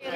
Good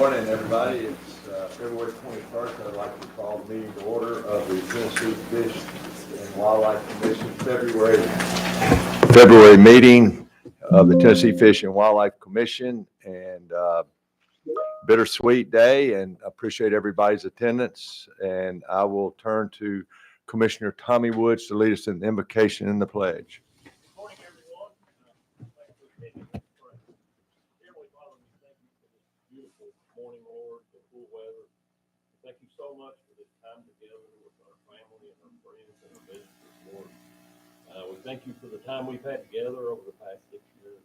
morning, everybody. It's February 21st. I'd like to call the meeting to order of the Tennessee Fish and Wildlife Commission February meeting of the Tennessee Fish and Wildlife Commission, and bittersweet day, and appreciate everybody's attendance. And I will turn to Commissioner Tommy Woods to lead us in the invocation and the pledge. Good morning, everyone. Thanks for attending. Dearly Father, we thank you for this beautiful morning, Lord, the cool weather. Thank you so much for this time together with our family and our friends and our visitors, Lord. We thank you for the time we've had together over the past 6 years,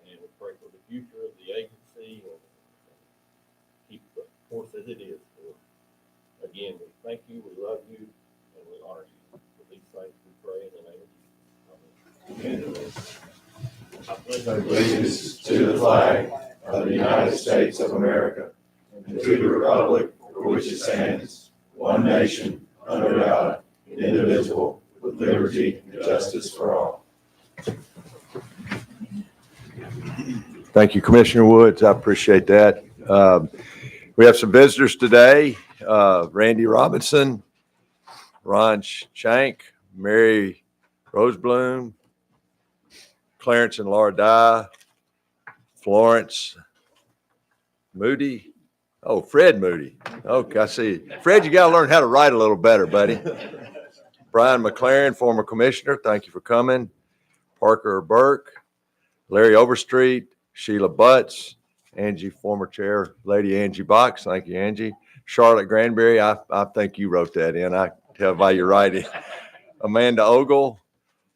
and we pray for the future of the agency and keep the course as it is, Lord. Again, we thank you, we love you, and we honor you. For these things we pray in the name of Jesus. Amen. I pledge Allegiance to the flag of the United States of America and to the republic for which it stands, one nation, under God, indivisible, with liberty and justice for all. Thank you, Commissioner Woods. I appreciate that. We have some visitors today. Randy Robinson, Ron Shank, Mary Rosebloom, Clarence and Laura Dye, Florence Moody. Oh, Fred Moody. Okay, I see. Fred, you got to learn how to write a little better, buddy. Brian McLaren, former commissioner. Thank you for coming. Parker Burke, Larry Overstreet, Sheila Butts, Angie, former chair, Lady Angie Box. Thank you, Angie. Charlotte Granbery. I think you wrote that in. I tell by your writing. Amanda Ogle,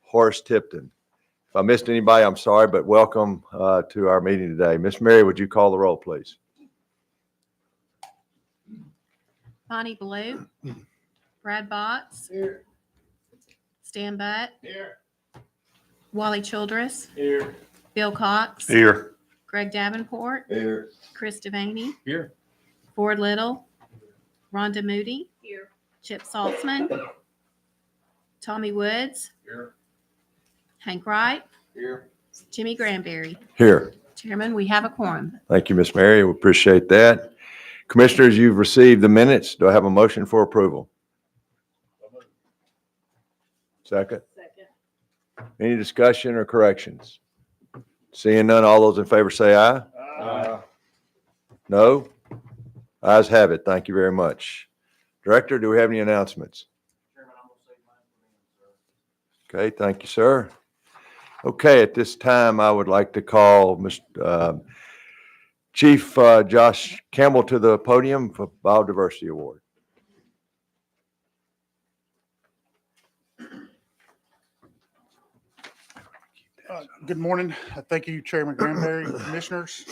Horace Tipton. If I missed anybody, I'm sorry, but welcome to our meeting today. Miss Mary, would you call the roll, please? Bonnie Blue, Brad Botts, Here. Stan Butt, Here. Wally Childress, Here. Bill Cox, Here. Greg Davenport, Here. Chris Devaney, Here. Ford Little, Rhonda Moody, Chip Saltzman, Tommy Woods, Here. Hank Wright, Here. Jimmy Granbery. Here. Chairman, we have a quorum. Thank you, Miss Mary. We appreciate that. Commissioners, you've received the minutes. Do I have a motion for approval? Second. Any discussion or corrections? Seeing none, all those in favor say aye. No? Ayes have it. Thank you very much. Director, do we have any announcements? Chairman, I'm going to save mine for me, sir. Okay, thank you, sir. Okay, at this time, I would like to call Chief Josh Campbell to the podium for Biodiversity Award. Good morning. Thank you, Chairman Granbery, Commissioners.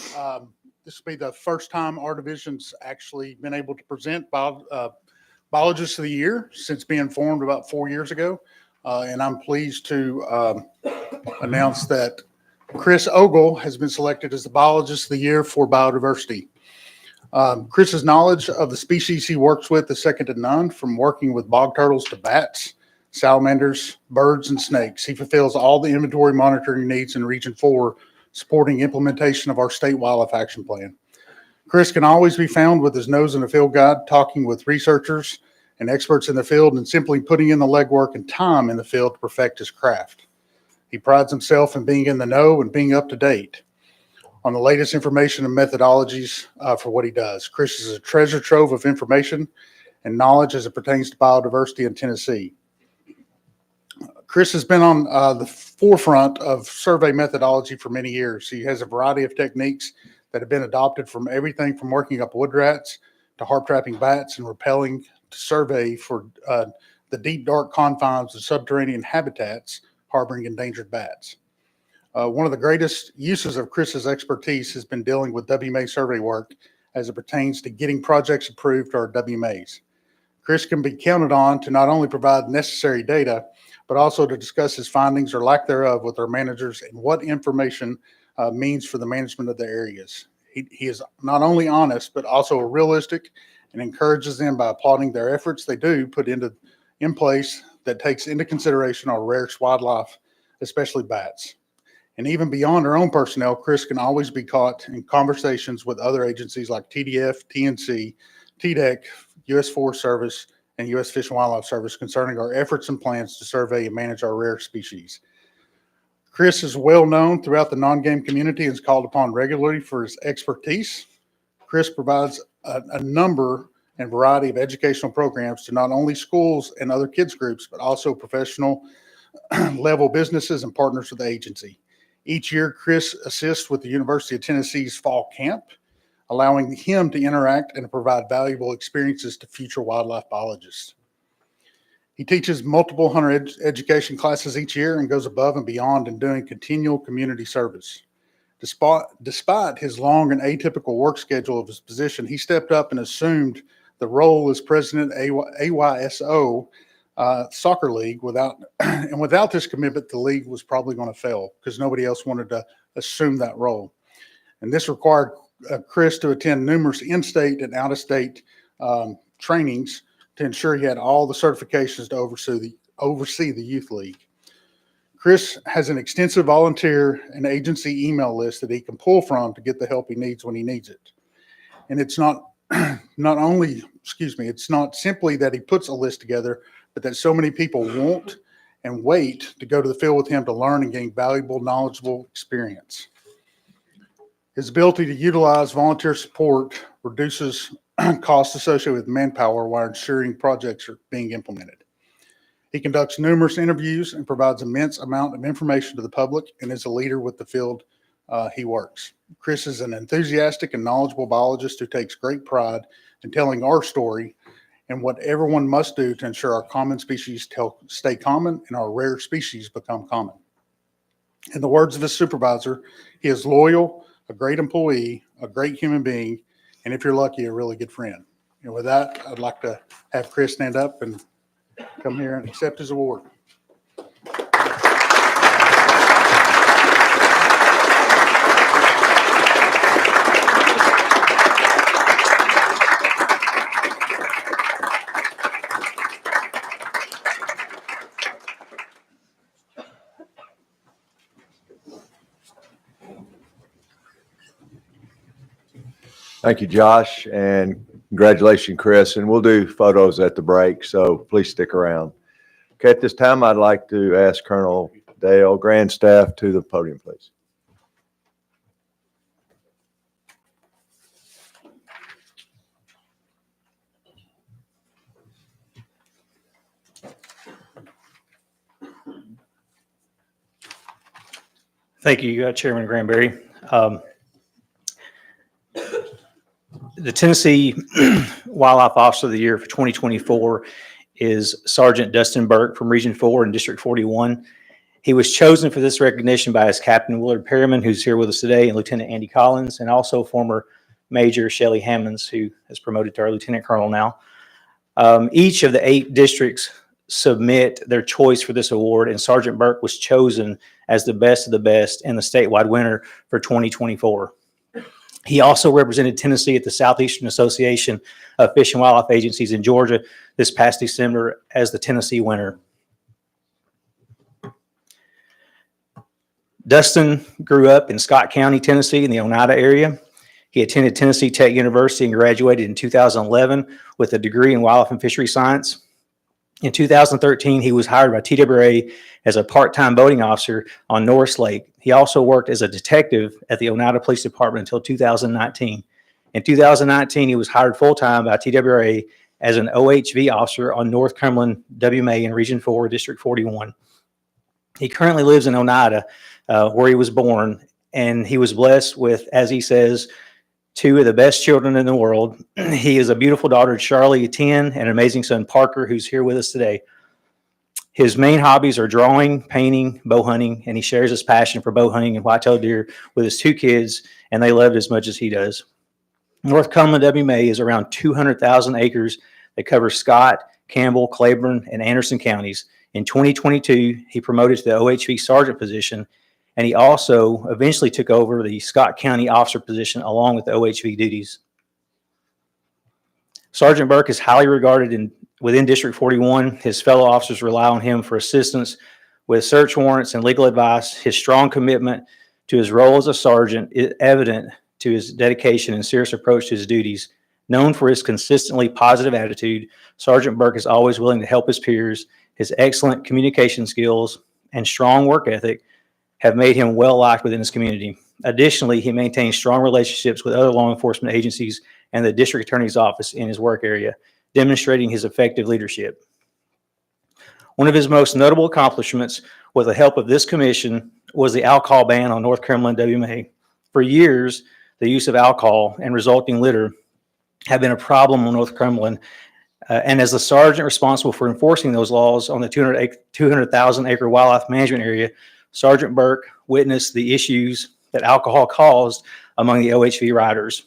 This will be the first time our division's actually been able to present Biologist of the Year since being formed about 4 years ago. And I'm pleased to announce that Chris Ogle has been selected as the Biologist of the Year for Biodiversity. Chris's knowledge of the species he works with is second to none, from working with bog turtles to bats, salamanders, birds, and snakes. He fulfills all the inventory monitoring needs in Region 4, supporting implementation of our state wildlife action plan. Chris can always be found with his nose in a field guide, talking with researchers and experts in the field, and simply putting in the legwork and time in the field to perfect his craft. He prides himself in being in the know and being up to date on the latest information and methodologies for what he does. Chris is a treasure trove of information and knowledge as it pertains to biodiversity in Tennessee. Chris has been on the forefront of survey methodology for many years. He has a variety of techniques that have been adopted, from everything from working up wood rats to harp trapping bats and rappelling to survey for the deep, dark confines of subterranean habitats harboring endangered bats. One of the greatest uses of Chris's expertise has been dealing with WMA survey work as it pertains to getting projects approved to our WMAs. Chris can be counted on to not only provide necessary data, but also to discuss his findings or lack thereof with our managers and what information means for the management of the areas. He is not only honest, but also realistic, and encourages them by applauding their efforts they do put in place that takes into consideration our rarest wildlife, especially bats. And even beyond our own personnel, Chris can always be caught in conversations with other agencies like TDF, TNC, TDEC, U.S. Forest Service, and U.S. Fish and Wildlife Service concerning our efforts and plans to survey and manage our rare species. Chris is well known throughout the non-game community and is called upon regularly for his expertise. Chris provides a number and variety of educational programs to not only schools and other kids groups, but also professional level businesses and partners with the agency. Each year, Chris assists with the University of Tennessee's fall camp, allowing him to interact and provide valuable experiences to future wildlife biologists. He teaches multiple hunter education classes each year and goes above and beyond in doing continual community service. Despite his long and atypical work schedule of his position, he stepped up and assumed the role as president of AYSO soccer league. Without this commitment, the league was probably going to fail because nobody else wanted to assume that role. And this required Chris to attend numerous in-state and out-of-state trainings to ensure he had all the certifications to oversee the youth league. Chris has an extensive volunteer and agency email list that he can pull from to get the help he needs when he needs it. And it's not simply that he puts a list together, but that so many people want and wait to go to the field with him to learn and gain valuable, knowledgeable experience. His ability to utilize volunteer support reduces costs associated with manpower while ensuring projects are being implemented. He conducts numerous interviews and provides immense amount of information to the public, and is a leader with the field he works. Chris is an enthusiastic and knowledgeable biologist who takes great pride in telling our story and what everyone must do to ensure our common species stay common and our rare species become common. In the words of his supervisor, he is loyal, a great employee, a great human being, and if you're lucky, a really good friend. And with that, I'd like to have Chris stand up and come here and accept his award. Thank you, Josh, and congratulations, Chris. And we'll do photos at the break, so please stick around. Okay, at this time, I'd like to ask Colonel Dale Grandstaff to the podium, please. Thank you, Chairman Granbery. The Tennessee Wildlife Officer of the Year for 2024 is Sergeant Dustin Burke from Region 4 and District 41. He was chosen for this recognition by his Captain Willard Perriman, who's here with us today, and Lieutenant Andy Collins, and also former Major Shelley Hammonds, who has promoted to our Lieutenant Colonel now. Each of the 8 districts submit their choice for this award, and Sergeant Burke was chosen as the best of the best and the statewide winner for 2024. He also represented Tennessee at the Southeastern Association of Fish and Wildlife Agencies in Georgia this past December as the Tennessee winner. Dustin grew up in Scott County, Tennessee, in the Oneida area. He attended Tennessee Tech University and graduated in 2011 with a degree in wildlife and fishery science. In 2013, he was hired by TWA as a part-time boating officer on Norris Lake. He also worked as a detective at the Oneida Police Department until 2019. In 2019, he was hired full-time by TWA as an OHV officer on North Cumberland WMA in Region 4, District 41. He currently lives in Oneida, where he was born, and he was blessed with, as he says, 2 of the best children in the world. He has a beautiful daughter, Charlie, 10, and an amazing son, Parker, who's here with us today. His main hobbies are drawing, painting, bow hunting, and he shares his passion for bow hunting and white-tailed deer with his 2 kids, and they love it as much as he does. North Cumberland WMA is around 200,000 acres that covers Scott, Campbell, Claiborne, and Anderson counties. In 2022, he promoted to the OHV sergeant position, and he also eventually took over the Scott County officer position along with the OHV duties. Sergeant Burke is highly regarded within District 41. His fellow officers rely on him for assistance with search warrants and legal advice. His strong commitment to his role as a sergeant is evident to his dedication and serious approach to his duties. Known for his consistently positive attitude, Sergeant Burke is always willing to help his peers. His excellent communication skills and strong work ethic have made him well liked within his community. Additionally, he maintains strong relationships with other law enforcement agencies and the district attorney's office in his work area, demonstrating his effective leadership. One of his most notable accomplishments with the help of this commission was the alcohol ban on North Cumberland WMA. For years, the use of alcohol and resulting litter have been a problem on North Cumberland. And as the sergeant responsible for enforcing those laws on the 200,000 acre wildlife management area, Sergeant Burke witnessed the issues that alcohol caused among the OHV riders.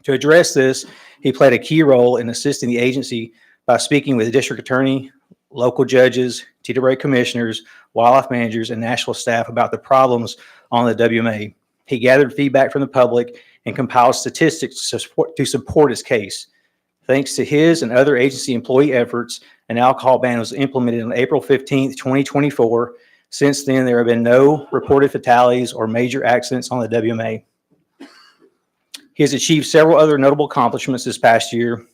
To address this, he played a key role in assisting the agency by speaking with the district attorney, local judges, TWA commissioners, wildlife managers, and national staff about the problems on the WMA. He gathered feedback from the public and compiled statistics to support his case. Thanks to his and other agency employee efforts, an alcohol ban was implemented on April 15th, 2024. Since then, there have been no reported fatalities or major accidents on the WMA. He has achieved several other notable accomplishments this past year.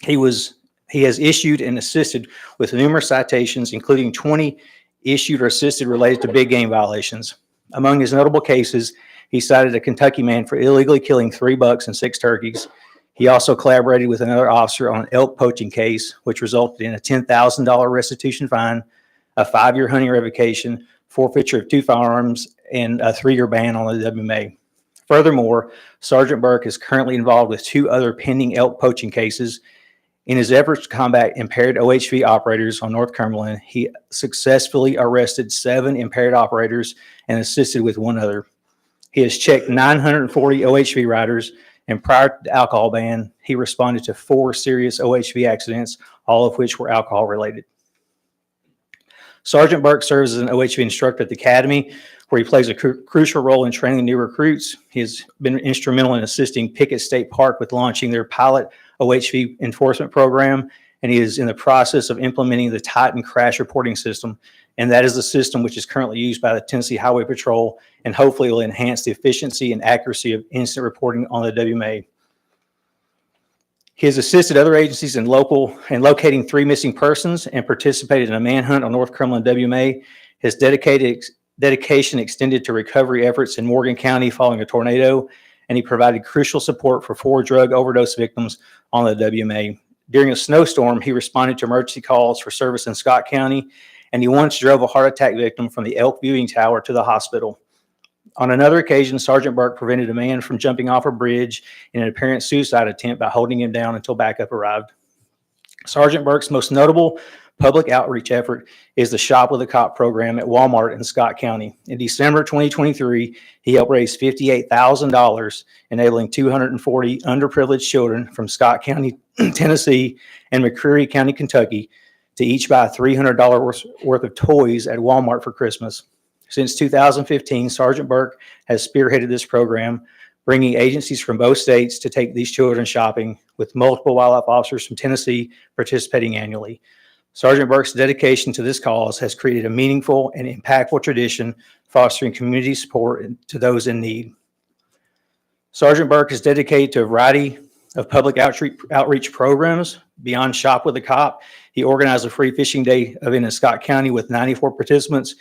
He has issued and assisted with numerous citations, including 20 issued or assisted related to big game violations. Among his notable cases, he cited a Kentucky man for illegally killing 3 bucks and 6 turkeys. He also collaborated with another officer on an elk poaching case, which resulted in a $10,000 restitution fine, a 5-year hunting revocation, forfeiture of 2 firearms, and a 3-year ban on the WMA. Furthermore, Sergeant Burke is currently involved with 2 other pending elk poaching cases. In his efforts to combat impaired OHV operators on North Cumberland, he successfully arrested 7 impaired operators and assisted with 1 other. He has checked 940 OHV riders, and prior to the alcohol ban, he responded to 4 serious OHV accidents, all of which were alcohol related. Sergeant Burke serves as an OHV instructor at the Academy, where he plays a crucial role in training new recruits. He has been instrumental in assisting Pickett State Park with launching their pilot OHV enforcement program, and he is in the process of implementing the Titan crash reporting system, and that is the system which is currently used by the Tennessee Highway Patrol, and hopefully will enhance the efficiency and accuracy of incident reporting on the WMA. He has assisted other agencies in locating 3 missing persons and participated in a manhunt on North Cumberland WMA. His dedication extended to recovery efforts in Morgan County following a tornado, and he provided crucial support for 4 drug overdose victims on the WMA. During a snowstorm, he responded to emergency calls for service in Scott County, and he once drove a heart attack victim from the Elk Viewing Tower to the hospital. On another occasion, Sergeant Burke prevented a man from jumping off a bridge in an apparent suicide attempt by holding him down until backup arrived. Sergeant Burke's most notable public outreach effort is the Shop with a Cop program at Walmart in Scott County. In December 2023, he helped raise $58,000, enabling 240 underprivileged children from Scott County, Tennessee, and McCreary County, Kentucky, to each buy $300 worth of toys at Walmart for Christmas. Since 2015, Sergeant Burke has spearheaded this program, bringing agencies from both states to take these children shopping, with multiple wildlife officers from Tennessee participating annually. Sergeant Burke's dedication to this cause has created a meaningful and impactful tradition, fostering community support to those in need. Sergeant Burke is dedicated to a variety of public outreach programs. Beyond Shop with a Cop, he organized a free fishing day event in Scott County with 94 participants,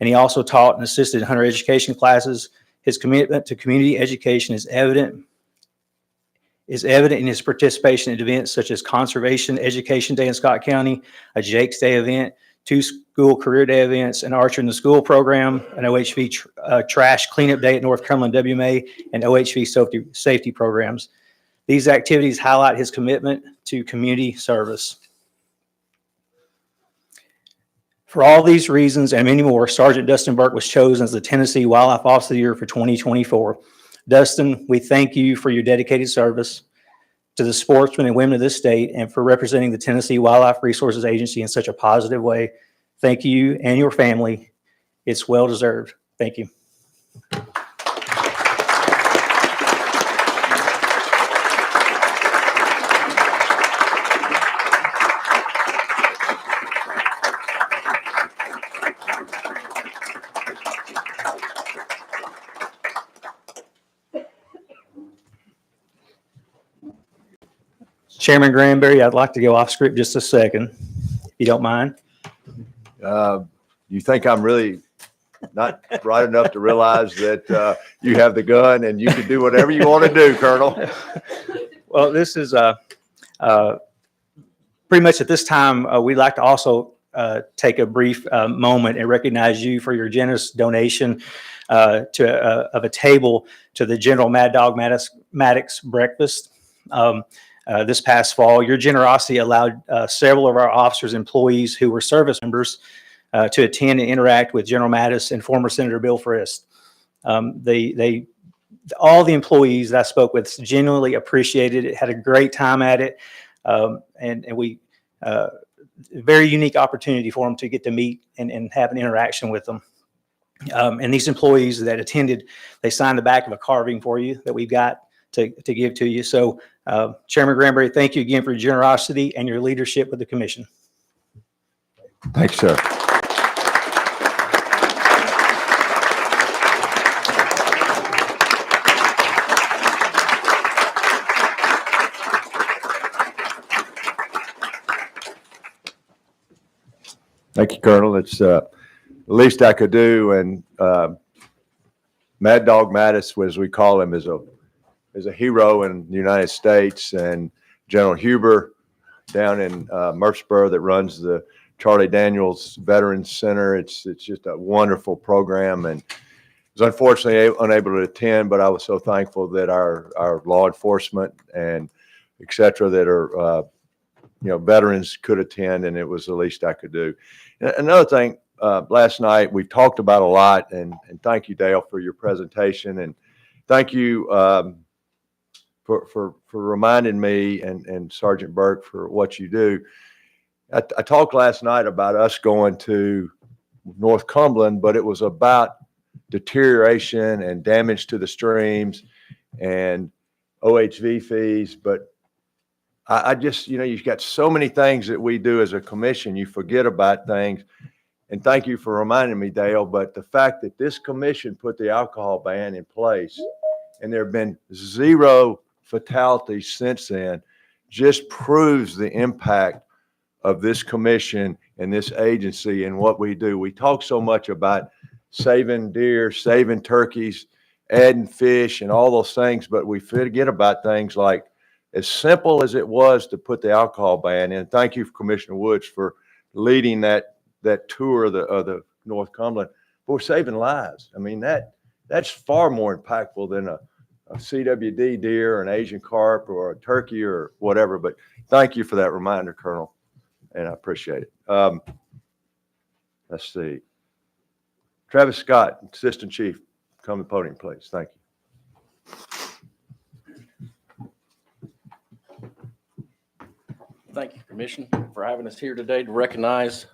and he also taught and assisted in hunter education classes. His commitment to community education is evident in his participation in events such as Conservation Education Day in Scott County, a Jake's Day event, 2 school career day events, an Archer in the School program, an OHV trash cleanup day at North Cumberland WMA, and OHV safety programs. These activities highlight his commitment to community service. For all these reasons and many more, Sergeant Dustin Burke was chosen as the Tennessee Wildlife Officer of the Year for 2024. Dustin, we thank you for your dedicated service to the sportsmen and women of this state and for representing the Tennessee Wildlife Resources Agency in such a positive way. Thank you and your family. It's well deserved. Thank you. Chairman Granbery, I'd like to go off script just a second, if you don't mind. You think I'm really not bright enough to realize that you have the gun and you can do whatever you want to do, Colonel? Well, this is pretty much at this time, we'd like to also take a brief moment and recognize you for your generous donation of a table to the General Mad Dog Maddox breakfast. This past fall, your generosity allowed several of our officers, employees who were service members to attend and interact with General Mattis and former Senator Bill Frist. All the employees that I spoke with genuinely appreciated it, had a great time at it, and we very unique opportunity for them to get to meet and have an interaction with them. And these employees that attended, they signed the back of a carving for you that we've got to give to you. So Chairman Granbery, thank you again for your generosity and your leadership with the commission. Thanks, sir. Thank you, Colonel. It's the least I could do. And Mad Dog Mattis, as we call him, is a hero in the United States. And General Huber down in Murfreesboro that runs the Charlie Daniels Veterans Center. It's just a wonderful program, and was unfortunately unable to attend, but I was so thankful that our law enforcement and et cetera that are veterans could attend, and it was the least I could do. Another thing, last night we talked about a lot, and thank you, Dale, for your presentation, and thank you for reminding me and Sergeant Burke for what you do. I talked last night about us going to North Cumberland, but it was about deterioration and damage to the streams and OHV fees. But I just, you've got so many things that we do as a commission, you forget about things. And thank you for reminding me, Dale, but the fact that this commission put the alcohol ban in place and there have been 0 fatalities since then just proves the impact of this commission and this agency and what we do. We talk so much about saving deer, saving turkeys, adding fish and all those things, but we forget about things like as simple as it was to put the alcohol ban in. Thank you, Commissioner Woods, for leading that tour of the North Cumberland. But we're saving lives. I mean, that that's far more impactful than a CWD deer, an Asian carp, or a turkey or whatever. But thank you for that reminder, Colonel, and I appreciate it. Let's see. Travis Scott, Assistant Chief, come to the podium, please. Thank you. Thank you, Commission, for having us here today to recognize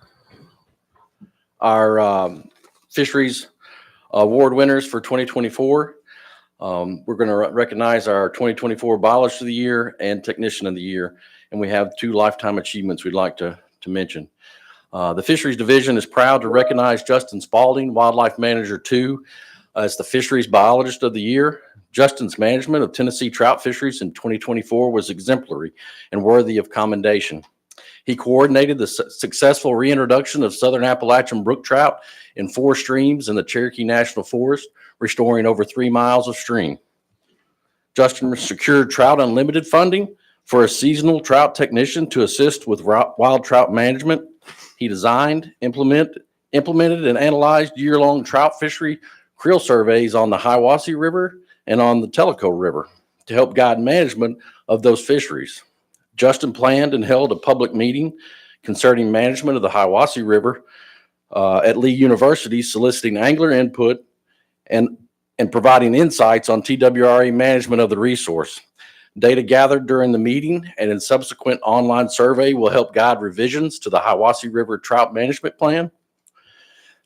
our Fisheries Award winners for 2024. We're going to recognize our 2024 Biologist of the Year and Technician of the Year, and we have 2 lifetime achievements we'd like to mention. The Fisheries Division is proud to recognize Justin Spaulding, Wildlife Manager 2, as the Fisheries Biologist of the Year. Justin's management of Tennessee trout fisheries in 2024 was exemplary and worthy of commendation. He coordinated the successful reintroduction of southern Appalachian brook trout in 4 streams in the Cherokee National Forest, restoring over 3 miles of stream. Justin secured Trout Unlimited funding for a seasonal trout technician to assist with wild trout management. He designed, implemented, and analyzed year-long trout fishery creel surveys on the Hiwassee River and on the Tellico River to help guide management of those fisheries. Justin planned and held a public meeting concerning management of the Hiwassee River at Lee University, soliciting angler input and providing insights on TWRA management of the resource. Data gathered during the meeting and in subsequent online survey will help guide revisions to the Hiwassee River Trout Management Plan.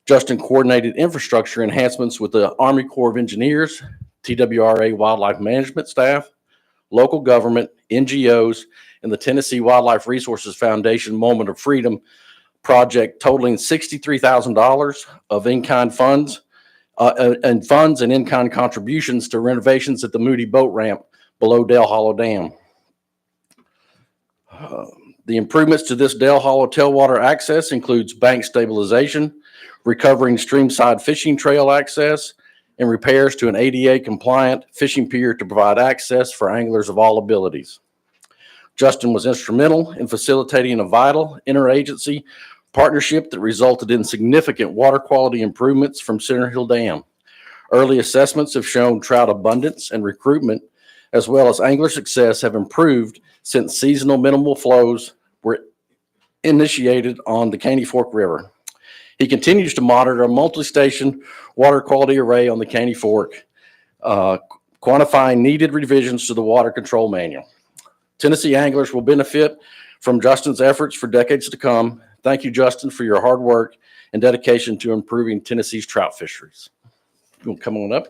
Justin coordinated infrastructure enhancements with the Army Corps of Engineers, TWRA Wildlife Management staff, local government, NGOs, and the Tennessee Wildlife Resources Foundation Moment of Freedom project, totaling $63,000 of in-kind funds and in-kind contributions to renovations at the Moody boat ramp below Dale Hollow Dam. The improvements to this Dale Hollow tailwater access includes bank stabilization, recovering streamside fishing trail access, and repairs to an ADA compliant fishing pier to provide access for anglers of all abilities. Justin was instrumental in facilitating a vital interagency partnership that resulted in significant water quality improvements from Center Hill Dam. Early assessments have shown trout abundance and recruitment, as well as angler success, have improved since seasonal minimal flows were initiated on the Caney Fork River. He continues to monitor a multi-station water quality array on the Caney Fork, quantifying needed revisions to the water control manual. Tennessee anglers will benefit from Justin's efforts for decades to come. Thank you, Justin, for your hard work and dedication to improving Tennessee's trout fisheries. You want to come on up?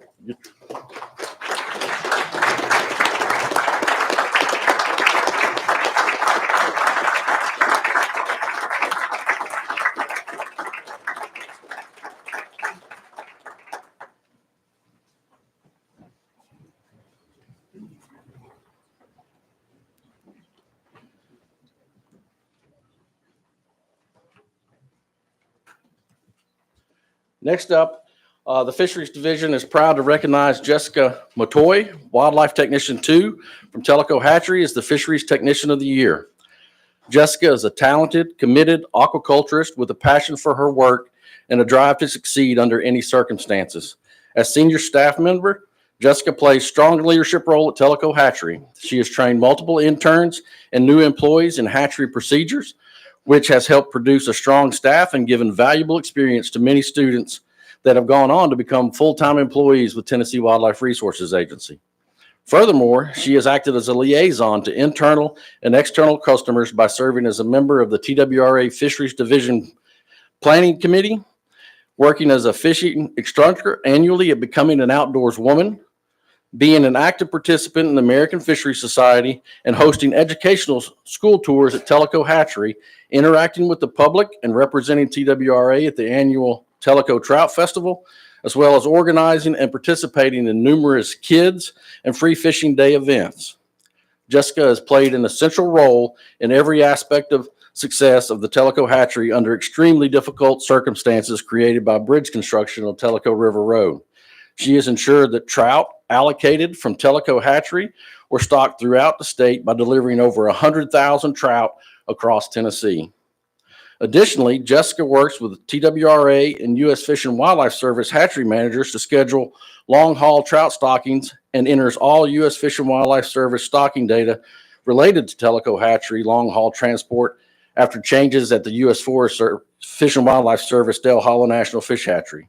Next up, the Fisheries Division is proud to recognize Jessica Matoy, Wildlife Technician 2 from Tellico Hatchery, as the Fisheries Technician of the Year. Jessica is a talented, committed aquaculturist with a passion for her work and a drive to succeed under any circumstances. As senior staff member, Jessica plays a strong leadership role at Tellico Hatchery. She has trained multiple interns and new employees in hatchery procedures, which has helped produce a strong staff and given valuable experience to many students that have gone on to become full-time employees with Tennessee Wildlife Resources Agency. Furthermore, she has acted as a liaison to internal and external customers by serving as a member of the TWRA Fisheries Division Planning Committee, working as a fishing instructor annually at Becoming an Outdoors Woman, being an active participant in the American Fisheries Society, and hosting educational school tours at Tellico Hatchery, interacting with the public and representing TWRA at the annual Tellico Trout Festival, as well as organizing and participating in numerous kids and free fishing day events. Jessica has played an essential role in every aspect of success of the Tellico Hatchery under extremely difficult circumstances created by bridge construction on Tellico River Road. She has ensured that trout allocated from Tellico Hatchery were stocked throughout the state by delivering over 100,000 trout across Tennessee. Additionally, Jessica works with TWRA and U.S. Fish and Wildlife Service hatchery managers to schedule long-haul trout stockings and enters all U.S. Fish and Wildlife Service stocking data related to Tellico hatchery long-haul transport after changes at the U.S. Fish and Wildlife Service Dale Hollow National Fish Hatchery.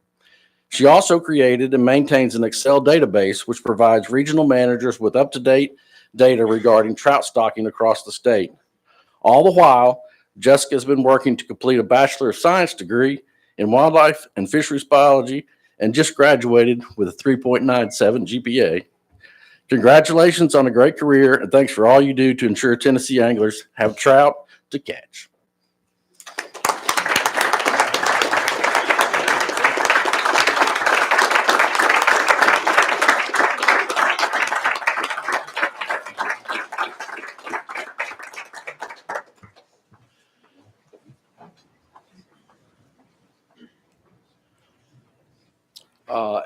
She also created and maintains an Excel database which provides regional managers with up-to-date data regarding trout stocking across the state. All the while, Jessica has been working to complete a Bachelor of Science degree in Wildlife and Fisheries Biology and just graduated with a 3.97 GPA. Congratulations on a great career, and thanks for all you do to ensure Tennessee anglers have trout to catch.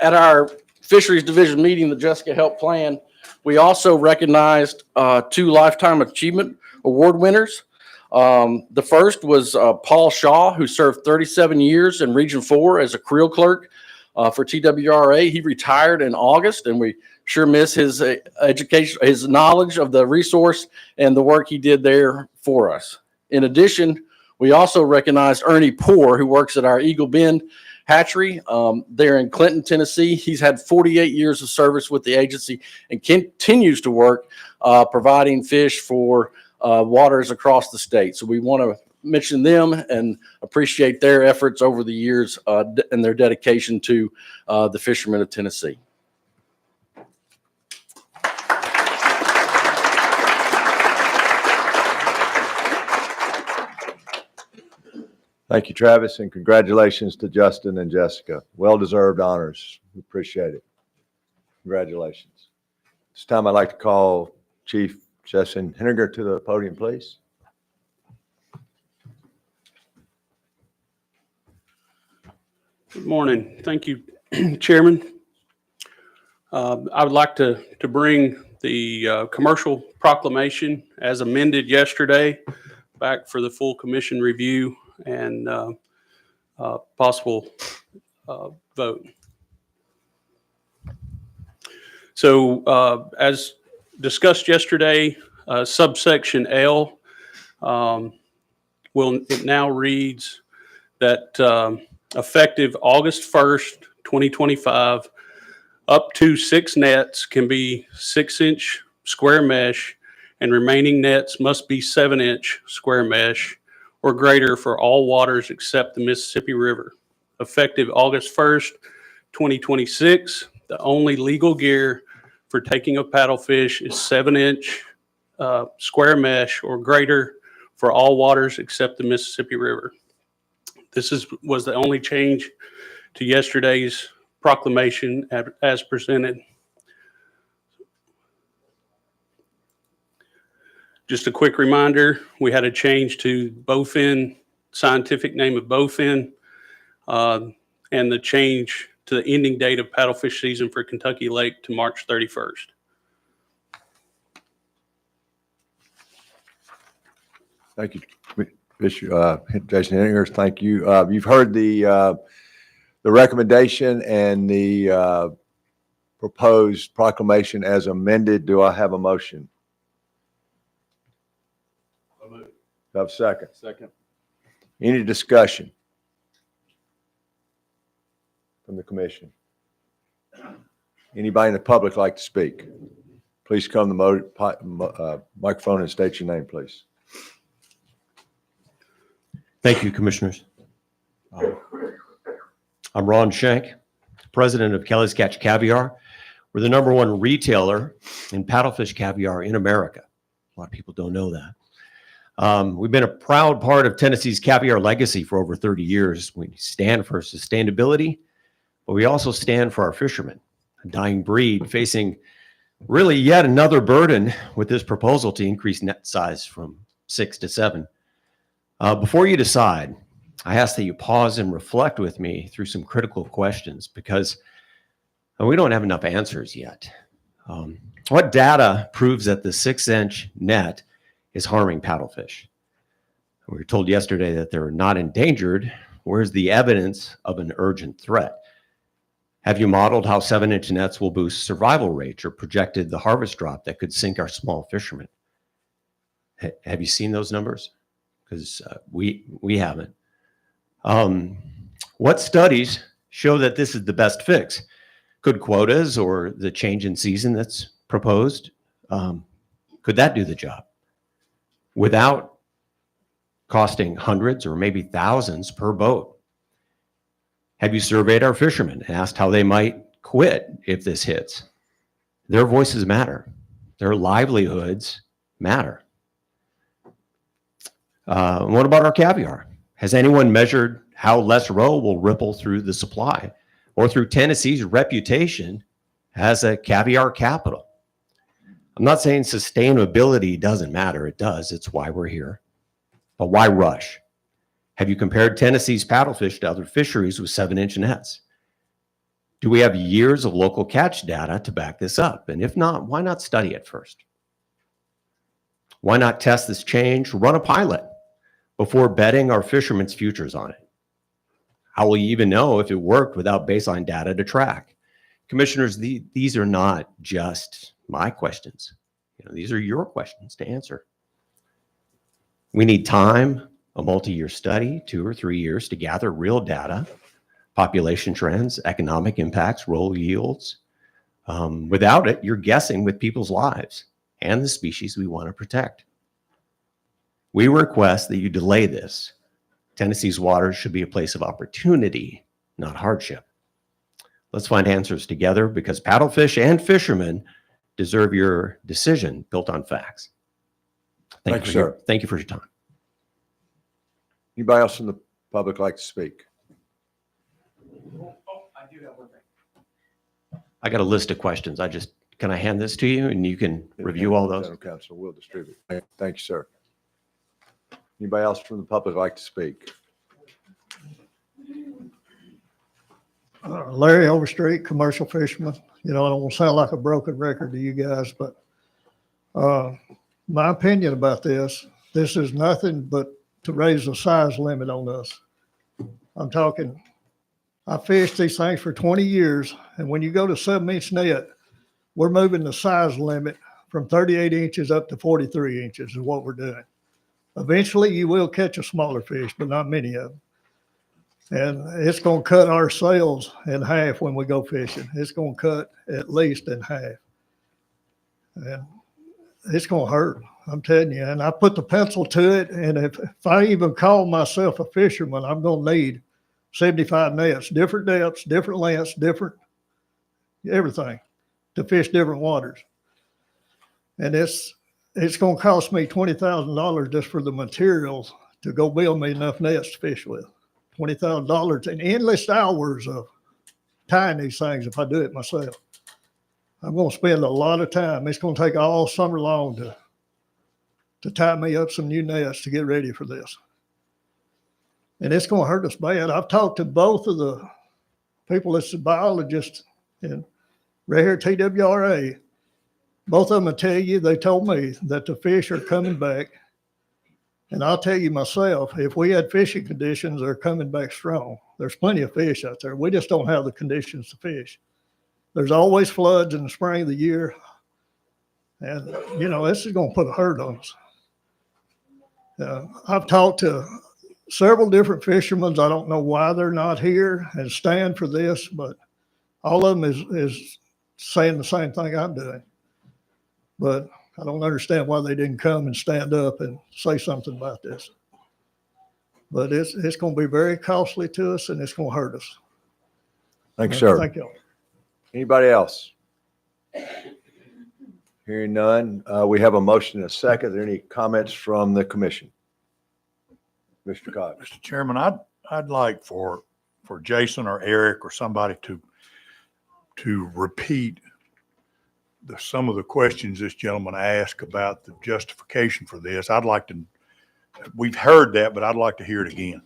At our Fisheries Division meeting that Jessica helped plan, we also recognized 2 Lifetime Achievement Award winners. The first was Paul Shaw, who served 37 years in Region 4 as a creel clerk for TWRA. He retired in August, and we sure miss his education, his knowledge of the resource and the work he did there for us. In addition, we also recognized Ernie Poor, who works at our Eagle Bend Hatchery there in Clinton, Tennessee. He's had 48 years of service with the agency and continues to work providing fish for waters across the state. So we want to mention them and appreciate their efforts over the years and their dedication to the fishermen of Tennessee. Thank you, Travis, and congratulations to Justin and Jessica. Well-deserved honors. We appreciate it. Congratulations. This time I'd like to call Chief Justin Henegar to the podium, please. Good morning. Thank you, Chairman. I would like to bring the commercial proclamation as amended yesterday back for the full commission review and possible vote. So as discussed yesterday, subsection L it now reads that effective August 1st, 2025, up to 6 nets can be 6-inch square mesh, and remaining nets must be 7-inch square mesh or greater for all waters except the Mississippi River. Effective August 1st, 2026, the only legal gear for taking of paddlefish is 7-inch square mesh or greater for all waters except the Mississippi River. This was the only change to yesterday's proclamation as presented. Just a quick reminder, we had a change to bowfin, scientific name of bowfin, and the change to the ending date of paddlefish season for Kentucky Lake to March 31st. Thank you, Jason Henegar. Thank you. You've heard the recommendation and the proposed proclamation as amended. Do I have a motion? Do I have a second? Second. Any discussion from the commission? Anybody in the public like to speak? Please come to the microphone and state your name, please. Thank you, Commissioners. I'm Ron Schenk, president of Kelly's Catch Caviar. We're the #1 retailer in paddlefish caviar in America. A lot of people don't know that. We've been a proud part of Tennessee's caviar legacy for over 30 years. We stand for sustainability, but we also stand for our fishermen, a dying breed facing really yet another burden with this proposal to increase net size from 6 to 7. Before you decide, I ask that you pause and reflect with me through some critical questions because we don't have enough answers yet. What data proves that the 6-inch net is harming paddlefish? We were told yesterday that they're not endangered. Where's the evidence of an urgent threat? Have you modeled how 7-inch nets will boost survival rates or projected the harvest drop that could sink our small fishermen? Have you seen those numbers? Because we haven't. What studies show that this is the best fix? Could quotas or the change in season that's proposed, could that do the job without costing hundreds or maybe thousands per boat? Have you surveyed our fishermen and asked how they might quit if this hits? Their voices matter. Their livelihoods matter. What about our caviar? Has anyone measured how less roe will ripple through the supply or through Tennessee's reputation as a caviar capital? I'm not saying sustainability doesn't matter. It does. It's why we're here. But why rush? Have you compared Tennessee's paddlefish to other fisheries with 7-inch nets? Do we have years of local catch data to back this up? And if not, why not study it first? Why not test this change, run a pilot before betting our fishermen's futures on it? How will you even know if it worked without baseline data to track? Commissioners, these are not just my questions. These are your questions to answer. We need time, a multi-year study, 2 or 3 years to gather real data, population trends, economic impacts, roll yields. Without it, you're guessing with people's lives and the species we want to protect. We request that you delay this. Tennessee's waters should be a place of opportunity, not hardship. Let's find answers together because paddlefish and fishermen deserve your decision built on facts. Thank you, sir. Thank you for your time. Anybody else from the public like to speak? I got a list of questions. Can I hand this to you and you can review all those? General Counsel will distribute. Thank you, sir. Anybody else from the public like to speak? Larry Overstreet, commercial fisherman. I don't want to sound like a broken record to you guys, but my opinion about this is nothing but to raise the size limit on us. I'm talking, I fished these things for 20 years, and when you go to 7-inch net, we're moving the size limit from 38 inches up to 43 inches is what we're doing. Eventually, you will catch a smaller fish, but not many of them. And it's going to cut our sales in half when we go fishing. It's going to cut at least in half. And it's going to hurt, I'm telling you. And I put the pencil to it. And if I even call myself a fisherman, I'm going to need 75 nets, different depths, different lengths, different everything to fish different waters. And it's going to cost me $20,000 just for the materials to go build me enough nets to fish with. $20,000 and endless hours of tying these things if I do it myself. I'm going to spend a lot of time. It's going to take all summer long to tie me up some new nets to get ready for this. And it's going to hurt us bad. I've talked to both of the people that's the biologist and right here at TWRA. Both of them will tell you, they told me that the fish are coming back. And I'll tell you myself, if we had fishing conditions, they're coming back strong. There's plenty of fish out there. We just don't have the conditions to fish. There's always floods in the spring of the year. And, this is going to put a hurt on us. I've talked to several different fishermen. I don't know why they're not here and stand for this, but all of them is saying the same thing I'm doing. But I don't understand why they didn't come and stand up and say something about this. But it's going to be very costly to us, and it's going to hurt us. Thanks, sir. Thank you. Anybody else? Hearing none, we have a motion and a second. Are there any comments from the commission? Mr. Cox. Mr. Chairman, I'd like for Jason or Eric or somebody to repeat some of the questions this gentleman asked about the justification for this. We've heard that, but I'd like to hear it again.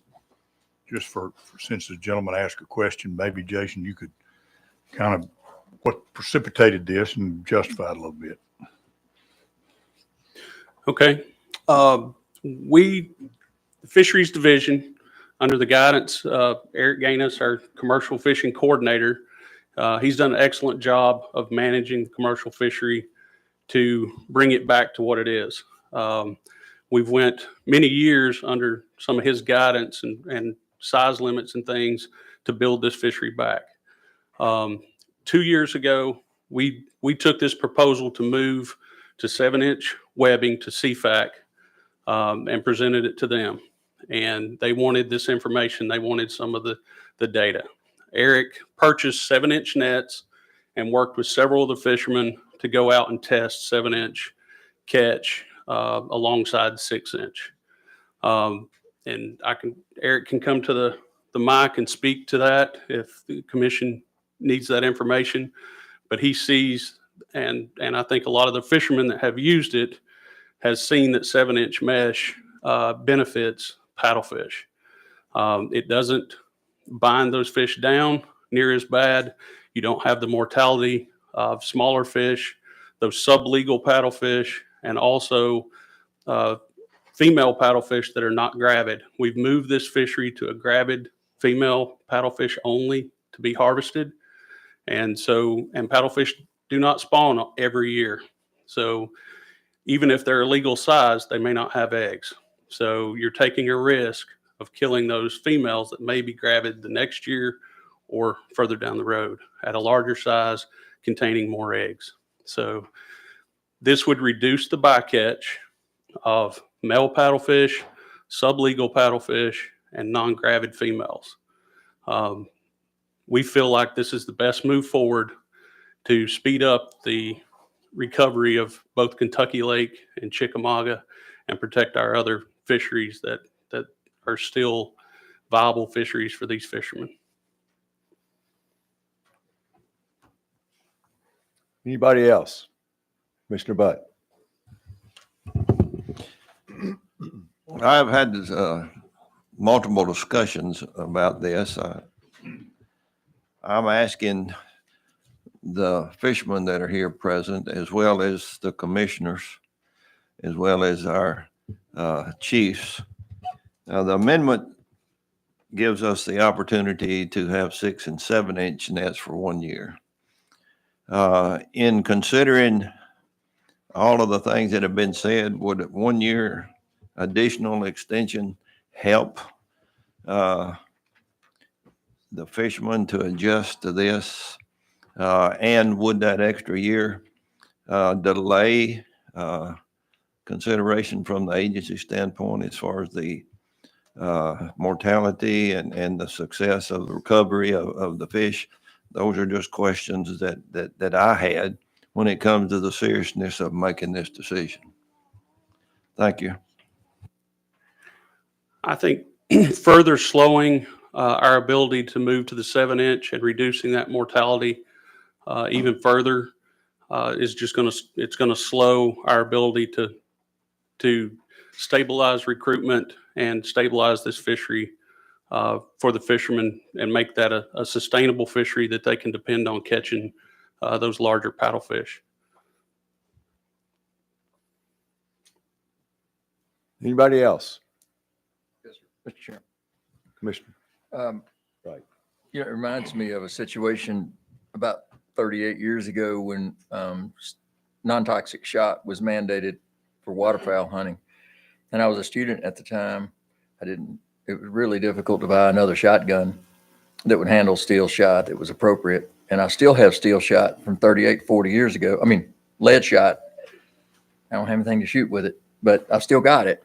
Just for since the gentleman asked a question, maybe Jason, you could kind of what precipitated this and justify it a little bit. Okay. We Fisheries Division, under the guidance of Eric Gaines, our commercial fishing coordinator, he's done an excellent job of managing the commercial fishery to bring it back to what it is. We've went many years under some of his guidance and size limits and things to build this fishery back. 2 years ago, we took this proposal to move to 7-inch webbing to CFAC and presented it to them. And they wanted this information. They wanted some of the data. Eric purchased 7-inch nets and worked with several of the fishermen to go out and test 7-inch catch alongside 6-inch. And Eric can come to the mic and speak to that if the commission needs that information. But he sees, and I think a lot of the fishermen that have used it has seen that 7-inch mesh benefits paddlefish. It doesn't bind those fish down near as bad. You don't have the mortality of smaller fish, those sublegal paddlefish, and also female paddlefish that are not gravid. We've moved this fishery to a gravid female paddlefish only to be harvested. And paddlefish do not spawn every year. So even if they're a legal size, they may not have eggs. So you're taking a risk of killing those females that may be gravid the next year or further down the road at a larger size containing more eggs. So this would reduce the bycatch of male paddlefish, sublegal paddlefish, and non-gravid females. We feel like this is the best move forward to speed up the recovery of both Kentucky Lake and Chickamauga and protect our other fisheries that are still viable fisheries for these fishermen. Anybody else? Commissioner Butt. I've had multiple discussions about this. I'm asking the fishermen that are here present, as well as the commissioners, as well as our chiefs. Now, the amendment gives us the opportunity to have 6 and 7-inch nets for 1 year. In considering all of the things that have been said, would 1 year additional extension help the fishermen to adjust to this? And would that extra year delay consideration from the agency standpoint as far as the mortality and the success of the recovery of the fish? Those are just questions that I had when it comes to the seriousness of making this decision. Thank you. I think further slowing our ability to move to the 7-inch and reducing that mortality even further is just going to slow our ability to stabilize recruitment and stabilize this fishery for the fishermen and make that a sustainable fishery that they can depend on catching those larger paddlefish. Anybody else? Yes, sir. Mr. Chairman. Commissioner. Right. You know, it reminds me of a situation about 38 years ago when non-toxic shot was mandated for waterfowl hunting. And I was a student at the time. It was really difficult to buy another shotgun that would handle steel shot that was appropriate. And I still have steel shot from 38, 40 years ago. I mean, lead shot. I don't have anything to shoot with it, but I've still got it.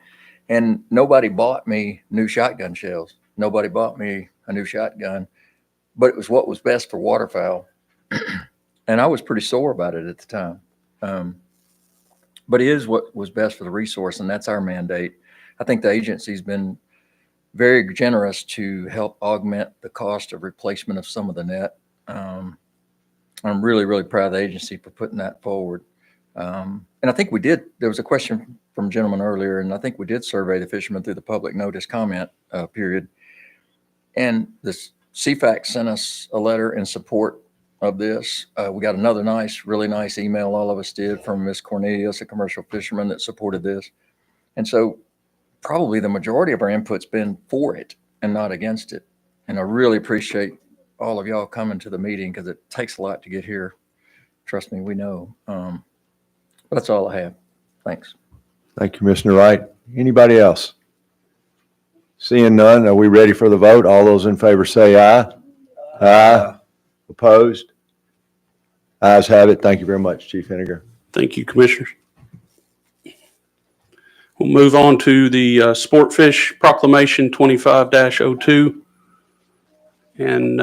And nobody bought me new shotgun shells. Nobody bought me a new shotgun, but it was what was best for waterfowl. And I was pretty sore about it at the time. But it is what was best for the resource, and that's our mandate. I think the agency's been very generous to help augment the cost of replacement of some of the net. I'm really, really proud of the agency for putting that forward. And I think we did, there was a question from a gentleman earlier, and I think we did survey the fishermen through the public notice comment period. And the CFAC sent us a letter in support of this. We got another really nice email, all of us did, from Miss Cornelius, a commercial fisherman that supported this. And so probably the majority of our input's been for it and not against it. And I really appreciate all of y'all coming to the meeting because it takes a lot to get here. Trust me, we know. That's all I have. Thanks. Thank you, Commissioner Wright. Anybody else? Seeing none, are we ready for the vote? All those in favor say aye. Aye. Opposed? Ayes have it. Thank you very much, Chief Henegar. Thank you, Commissioners. We'll move on to the Sportfish Proclamation 25-02. And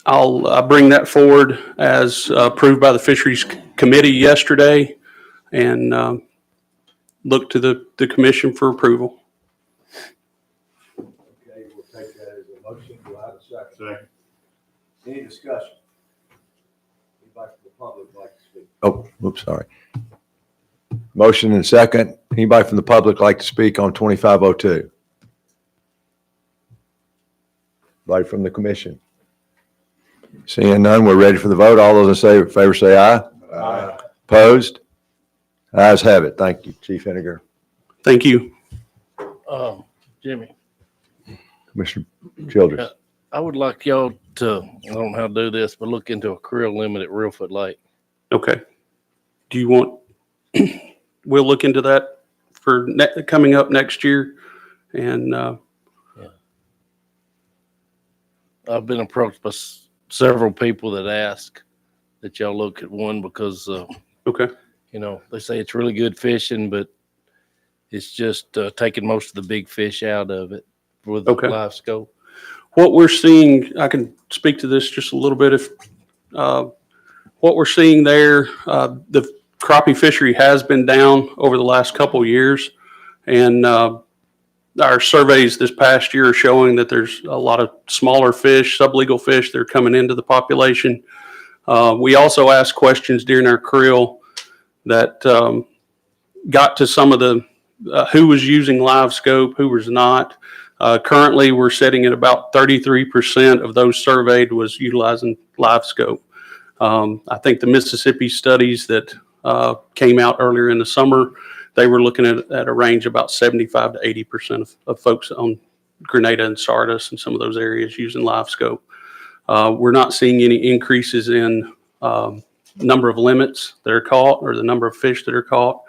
I'll bring that forward as approved by the Fisheries Committee yesterday and look to the Commission for approval. Okay, we'll take that as a motion. Do I have a second? Second. Any discussion? Anybody from the public like to speak? Oh, oops, sorry. Motion and second. Anybody from the public like to speak on 2502? Anybody from the commission? Seeing none, we're ready for the vote. All those in favor say aye. Aye. Opposed? Ayes have it. Thank you, Chief Henegar. Thank you. Jimmy, Commissioner Childress. I would like y'all to, I don't know how to do this, but look into a creel limit at Reelfoot Lake. Okay. Do you want, we'll look into that for coming up next year. And I've been approached by several people that ask that y'all look at one because, okay. you know, they say it's really good fishing, but it's just taking most of the big fish out of it with Okay. live scope. What we're seeing, I can speak to this just a little bit. If what we're seeing there, the crappie fishery has been down over the last couple of years, and our surveys this past year are showing that there's a lot of smaller fish, sublegal fish that are coming into the population. We also asked questions during our creel that got to some of the who was using live scope, who was not. Currently, we're sitting at about 33% of those surveyed was utilizing live scope. I think the Mississippi studies that came out earlier in the summer, they were looking at a range about 75 to 80% of folks on Grenada and Sardis and some of those areas using live scope. We're not seeing any increases in number of limits that are caught or the number of fish that are caught.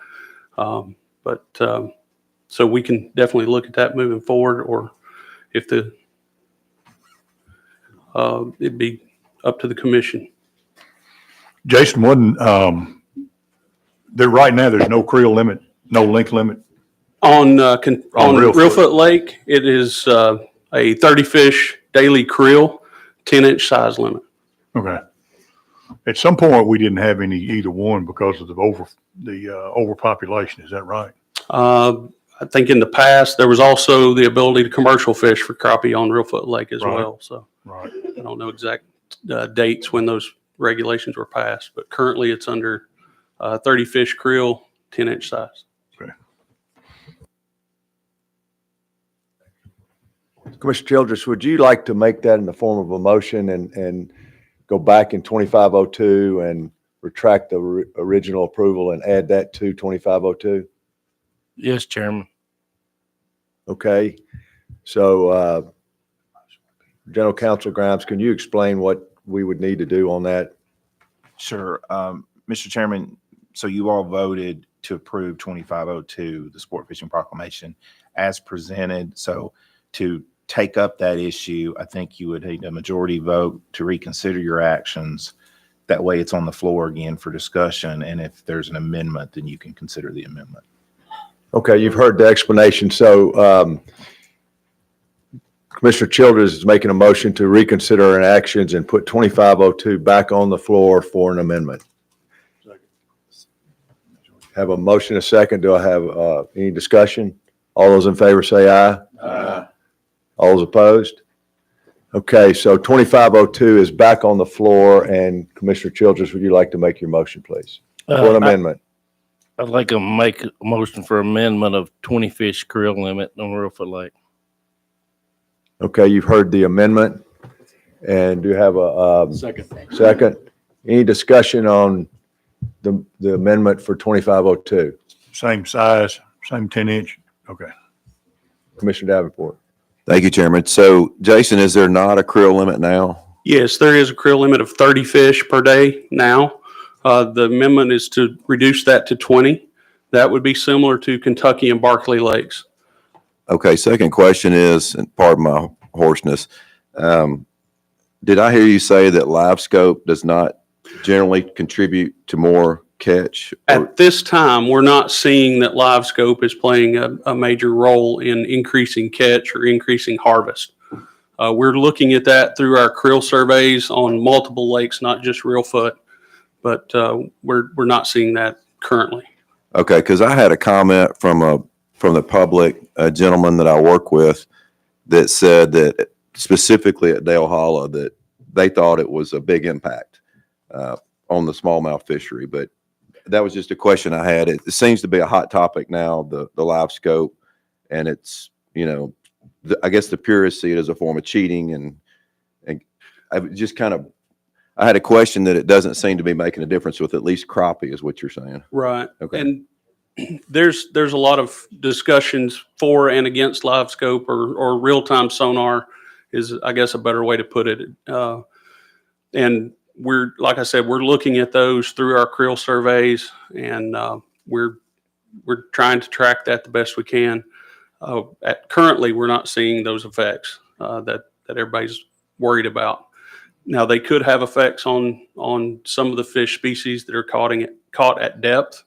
So we can definitely look at that moving forward, or if it'd be up to the commission. Jason, there right now, there's no creel limit, no length limit. On Reelfoot. Reelfoot Lake, it is a 30 fish daily creel, 10-inch size limit. Okay. At some point, we didn't have any either one because of the overpopulation. Is that right? I think in the past, there was also the ability to commercial fish for crappie on Reelfoot Lake as Right. well. So Right. I don't know exact dates when those regulations were passed, but currently it's under 30 fish creel, 10-inch size. Okay. Commissioner Childress, would you like to make that in the form of a motion and go back in 2502 and retract the original approval and add that to 2502? Yes, Chairman. Okay. So, General Counsel Grimes, can you explain what we would need to do on that? Sure. Mr. Chairman, so you all voted to approve 2502, the Sport Fishing Proclamation, as presented. So to take up that issue, I think you would need a majority vote to reconsider your actions. That way it's on the floor again for discussion. And if there's an amendment, then you can consider the amendment. Okay, you've heard the explanation. So, Commissioner Childress is making a motion to reconsider our actions and put 2502 back on the floor for an amendment. Have a motion, a second. Do I have any discussion? All those in favor say aye. Aye. All those opposed? Okay, so 2502 is back on the floor, and Commissioner Childress, would you like to make your motion, please? For an amendment. I'd like to make a motion for amendment of 20 fish creel limit on Reelfoot Lake. Okay, you've heard the amendment. And do you have a Second. second? Any discussion on the amendment for 2502? Same size, same 10-inch. Okay. Commissioner Davenport. Thank you, Chairman. So Jason, is there not a creel limit now? Yes, there is a creel limit of 30 fish per day now. The amendment is to reduce that to 20. That would be similar to Kentucky and Barkley Lakes. Okay, second question is, and pardon my hoarseness, did I hear you say that live scope does not generally contribute to more catch? At this time, we're not seeing that live scope is playing a major role in increasing catch or increasing harvest. We're looking at that through our creel surveys on multiple lakes, not just Reelfoot, but we're not seeing that currently. Okay, because I had a comment from the public, a gentleman that I work with, that said that specifically at Dale Hollow that they thought it was a big impact on the smallmouth fishery. But that was just a question I had. It seems to be a hot topic now, the live scope, and it's, I guess the purists see it as a form of cheating, and I just I had a question that it doesn't seem to be making a difference with at least crappie, is what you're saying. Right. Okay. And there's a lot of discussions for and against live scope or real-time sonar is, I guess, a better way to put it. And we're, like I said, we're looking at those through our creel surveys, and we're trying to track that the best we can. Currently, we're not seeing those effects that everybody's worried about. Now, they could have effects on some of the fish species that are caught at depth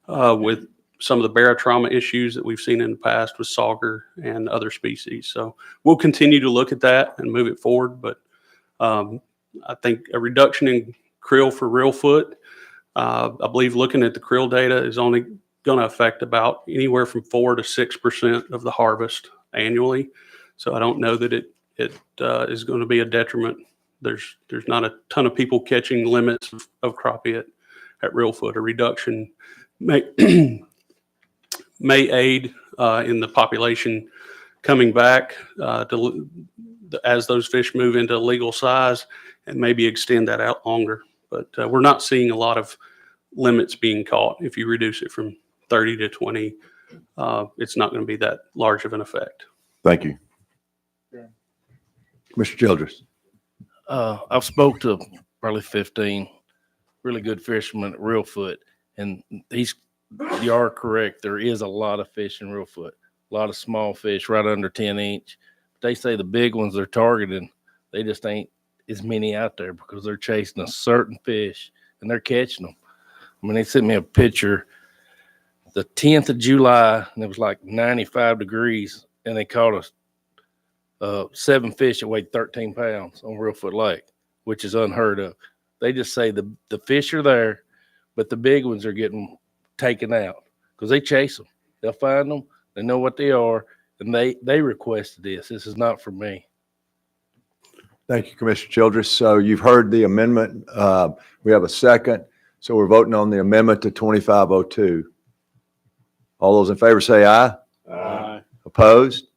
with some of the barotrauma issues that we've seen in the past with sauger and other species. So we'll continue to look at that and move it forward. But I think a reduction in creel for Reelfoot, I believe looking at the creel data is only going to affect about anywhere from 4 to 6% of the harvest annually. So I don't know that it is going to be a detriment. There's not a ton of people catching limits of crappie at Reelfoot. A reduction may aid in the population coming back as those fish move into legal size, and maybe extend that out longer. But we're not seeing a lot of limits being caught. If you reduce it from 30 to 20, it's not going to be that large of an effect. Thank you. Mr. Childress. I've spoke to probably 15 really good fishermen at Reelfoot, and you are correct. There is a lot of fish in Reelfoot, a lot of small fish right under 10-inch. They say the big ones they're targeting, they just ain't as many out there because they're chasing a certain fish and they're catching them. I mean, they sent me a picture the 10th of July, and it was like 95 degrees, and they caught us 7 fish that weighed 13 pounds on Reelfoot Lake, which is unheard of. They just say the fish are there, but the big ones are getting taken out because they chase them. They'll find them. They know what they are, and they requested this. This is not for me. Thank you, Commissioner Childress. So you've heard the amendment. We have a second. So we're voting on the amendment to 2502. All those in favor say aye. Aye. Opposed?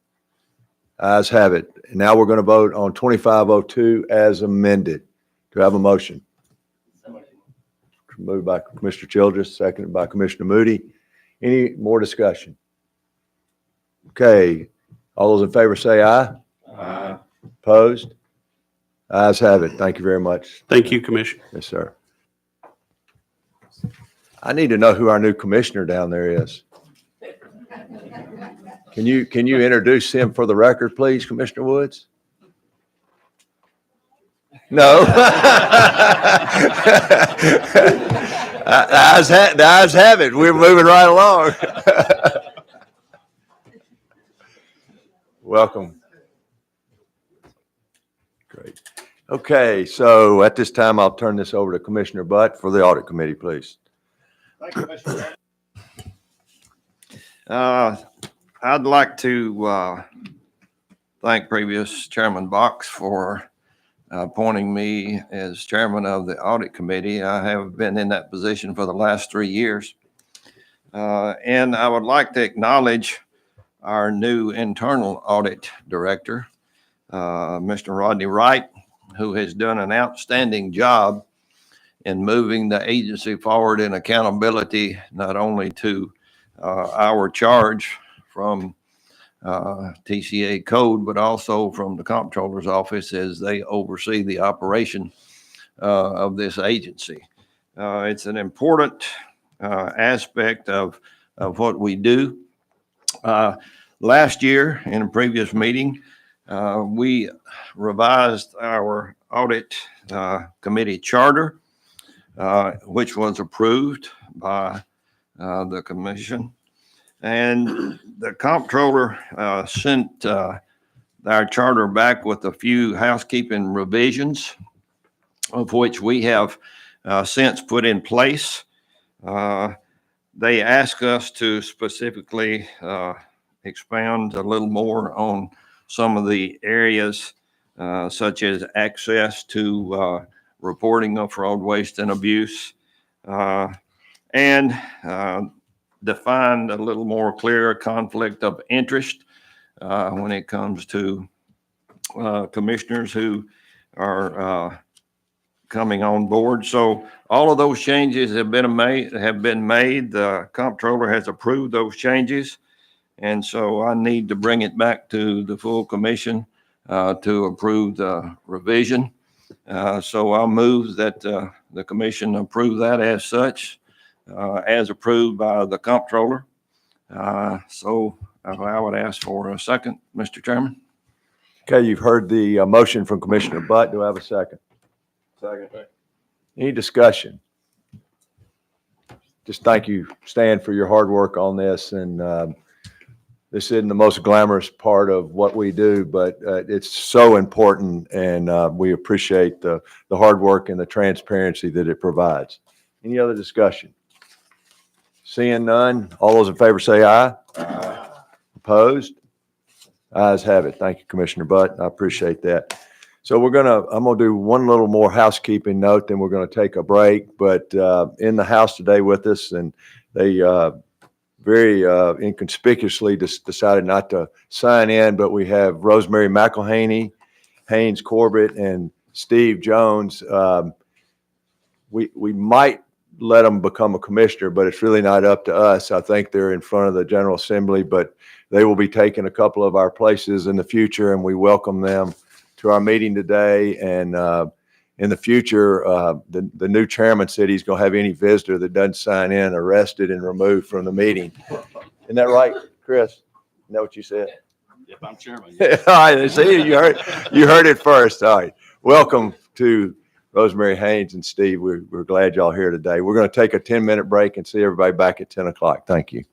Ayes have it. And now we're going to vote on 2502 as amended. Do I have a motion? Moved by Commissioner Childress, seconded by Commissioner Moody. Any more discussion? Okay. All those in favor say aye. Aye. Opposed? Ayes have it. Thank you very much. Thank you, Commissioner. Yes, sir. I need to know who our new commissioner down there is. Can you introduce him for the record, please, Commissioner Woods? No. The ayes have it. We're moving right along. Welcome. Great. Okay, so at this time, I'll turn this over to Commissioner Butt for the Audit Committee, please. Thank you, Commissioner. I'd like to thank previous Chairman Box for appointing me as chairman of the Audit Committee. I have been in that position for the last 3 years. And I would like to acknowledge our new internal audit director, Mr. Rodney Wright, who has done an outstanding job in moving the agency forward in accountability, not only to our charge from TCA code, but also from the comptroller's office as they oversee the operation of this agency. It's an important aspect of what we do. Last year, in a previous meeting, we revised our audit committee charter, which was approved by the commission. And the comptroller sent our charter back with a few housekeeping revisions, of which we have since put in place. They ask us to specifically expound a little more on some of the areas such as access to reporting of fraud, waste, and abuse, and define a little more clear conflict of interest when it comes to commissioners who are coming on board. So all of those changes have been made. The comptroller has approved those changes. And so I need to bring it back to the full commission to approve the revision. So I'll move that the commission approve that as such, as approved by the comptroller. So I would ask for a second, Mr. Chairman. Okay, you've heard the motion from Commissioner Butt. Do I have a second? Second. Any discussion? Just thank you, Stan, for your hard work on this. And this isn't the most glamorous part of what we do, but it's so important, and we appreciate the hard work and the transparency that it provides. Any other discussion? Seeing none, all those in favor say aye. Aye. Opposed? Ayes have it. Thank you, Commissioner Butt. I appreciate that. So I'm gonna do one little more housekeeping note, then we're gonna take a break. But in the house today with us, and they very inconspicuously decided not to sign in, but we have Rosemary McElhaney, Haynes Corbett, and Steve Jones. We might let them become a commissioner, but it's really not up to us. I think they're in front of the General Assembly, but they will be taking a couple of our places in the future, and we welcome them to our meeting today. And in the future, the new chairman said he's going to have any visitor that doesn't sign in arrested and removed from the meeting. Isn't that right, Chris? Isn't that what you said? If I'm chairman. All right, see, you heard it first. All right. Welcome to Rosemary, Haynes, and Steve. We're glad y'all here today. We're going to take a 10-minute break and see everybody back at 10 o'clock. Thank you.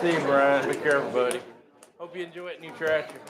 See you, Brian. Be careful, buddy. Hope you enjoy it in your tractor.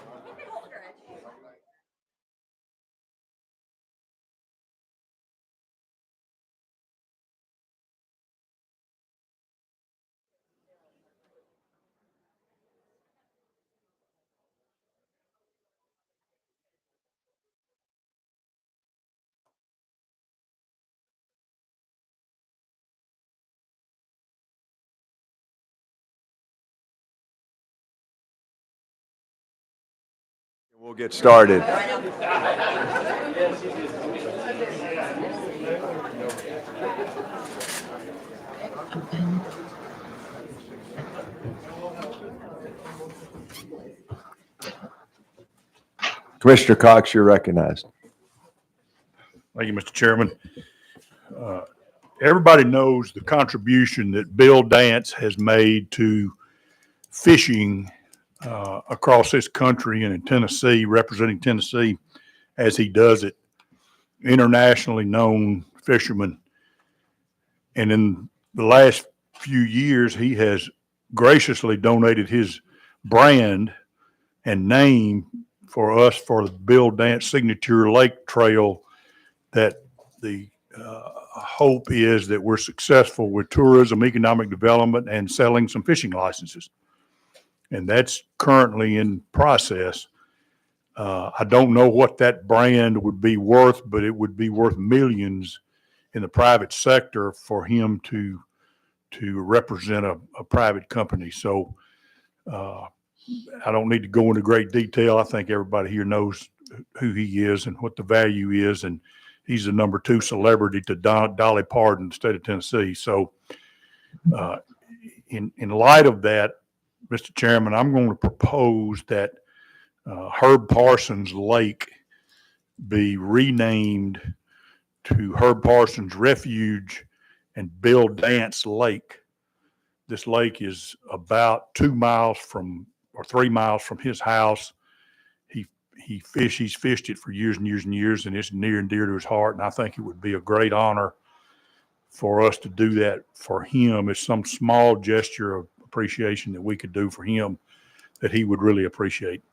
We'll get started. Commissioner Cox, you're recognized. Thank you, Mr. Chairman. Everybody knows the contribution that Bill Dance has made to fishing across this country and in Tennessee, representing Tennessee as he does it. Internationally known fisherman. And in the last few years, he has graciously donated his brand and name for us for the Bill Dance Signature Lake Trail, that the hope is that we're successful with tourism, economic development, and selling some fishing licenses. And that's currently in process. I don't know what that brand would be worth, but it would be worth millions in the private sector for him to represent a private company. So I don't need to go into great detail. I think everybody here knows who he is and what the value is. And he's the number 2 celebrity to Dolly Parton in the state of Tennessee. So in light of that, Mr. Chairman, I'm going to propose that Herb Parsons Lake be renamed to Herb Parsons Refuge and Bill Dance Lake. This lake is about 2 miles from, or 3 miles from his house. He's fished it for years and years and years, and it's near and dear to his heart. And I think it would be a great honor for us to do that for him. It's some small gesture of appreciation that we could do for him that he would really appreciate.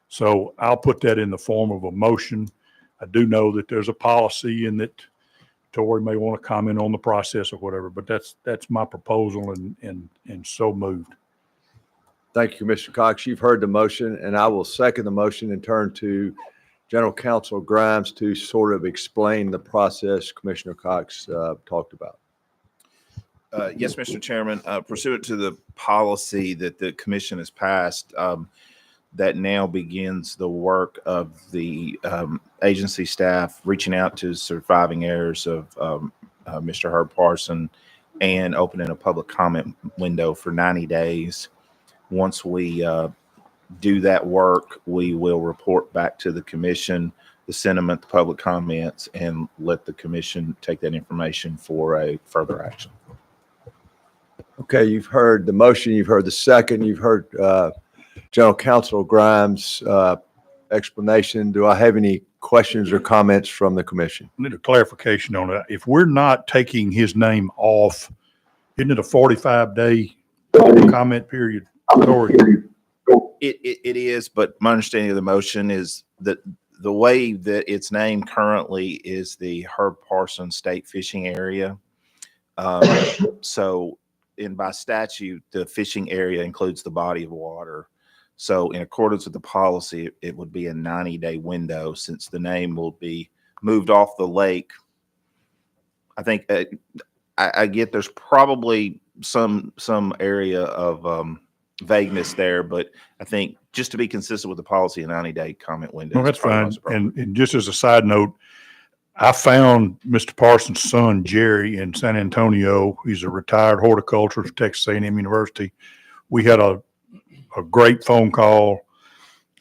So I'll put that in the form of a motion. I do know that there's a policy and that Tori may want to comment on the process or whatever, but that's my proposal and so moved. Thank you, Commissioner Cox. You've heard the motion, and I will second the motion and turn to General Counsel Grimes to sort of explain the process Commissioner Cox talked about. Yes, Mr. Chairman, pursuant to the policy that the commission has passed, that now begins the work of the agency staff reaching out to surviving heirs of Mr. Herb Parson and opening a public comment window for 90 days. Once we do that work, we will report back to the commission the sentiment, the public comments, and let the commission take that information for a further action. Okay, you've heard the motion, you've heard the second, you've heard General Counsel Grimes' explanation. Do I have any questions or comments from the commission? I need a clarification on that. If we're not taking his name off, isn't it a 45-day comment period? It is, but my understanding of the motion is that the way that it's named currently is the Herb Parsons State Fishing Area. So by statute, the fishing area includes the body of water. So in accordance with the policy, it would be a 90-day window since the name will be moved off the lake. I think I get there's probably some area of vagueness there, but I think just to be consistent with the policy, a 90-day comment window. No, that's fine. And just as a side note, I found Mr. Parsons' son, Jerry, in San Antonio. He's a retired horticulturist at Texas A&M University. We had a great phone call.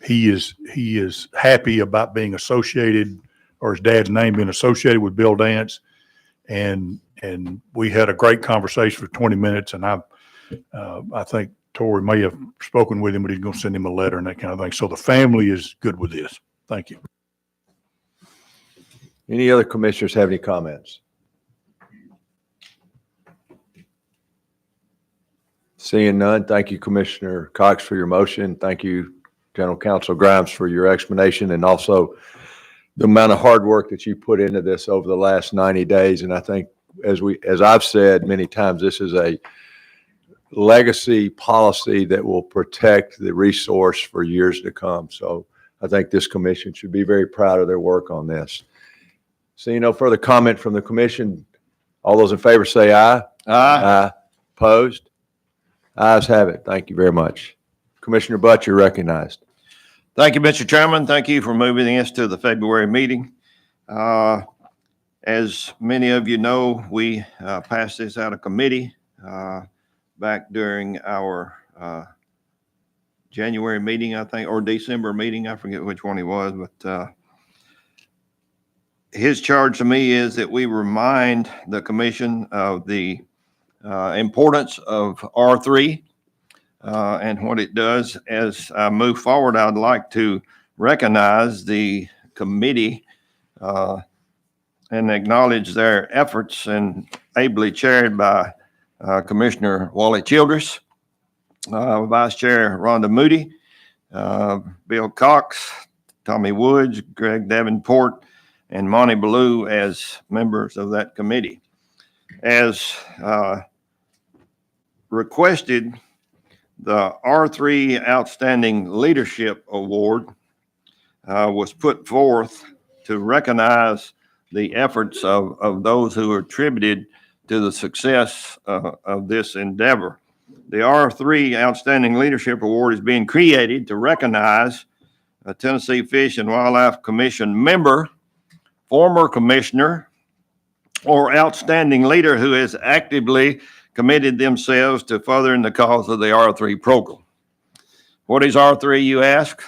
He is happy about being associated, or his dad's name being associated with Bill Dance. And we had a great conversation for 20 minutes. And I think Tori may have spoken with him, but he's going to send him a letter and that kind of thing. So the family is good with this. Thank you. Any other commissioners have any comments? Seeing none, thank you, Commissioner Cox, for your motion. Thank you, General Counsel Grimes, for your explanation, and also the amount of hard work that you put into this over the last 90 days. And I think, as I've said many times, this is a legacy policy that will protect the resource for years to come. So I think this commission should be very proud of their work on this. Seeing no further comment from the commission, all those in favor say aye. Aye. Opposed? Ayes have it. Thank you very much. Commissioner Butt, you're recognized. Thank you, Mr. Chairman. Thank you for moving this to the February meeting. As many of you know, we passed this out of committee back during our January meeting, I think, or December meeting. I forget which one it was, but his charge to me is that we remind the commission of the importance of R3 and what it does. As I move forward, I'd like to recognize the committee and acknowledge their efforts, and ably chaired by Commissioner Wally Childress, Vice Chair Rhonda Moody, Bill Cox, Tommy Woods, Greg Davenport, and Monty Ballou as members of that committee. As requested, the R3 Outstanding Leadership Award was put forth to recognize the efforts of those who are attributed to the success of this endeavor. The R3 Outstanding Leadership Award is being created to recognize a Tennessee Fish and Wildlife Commission member, former commissioner, or outstanding leader who has actively committed themselves to furthering the cause of the R3 program. What is R3, you ask?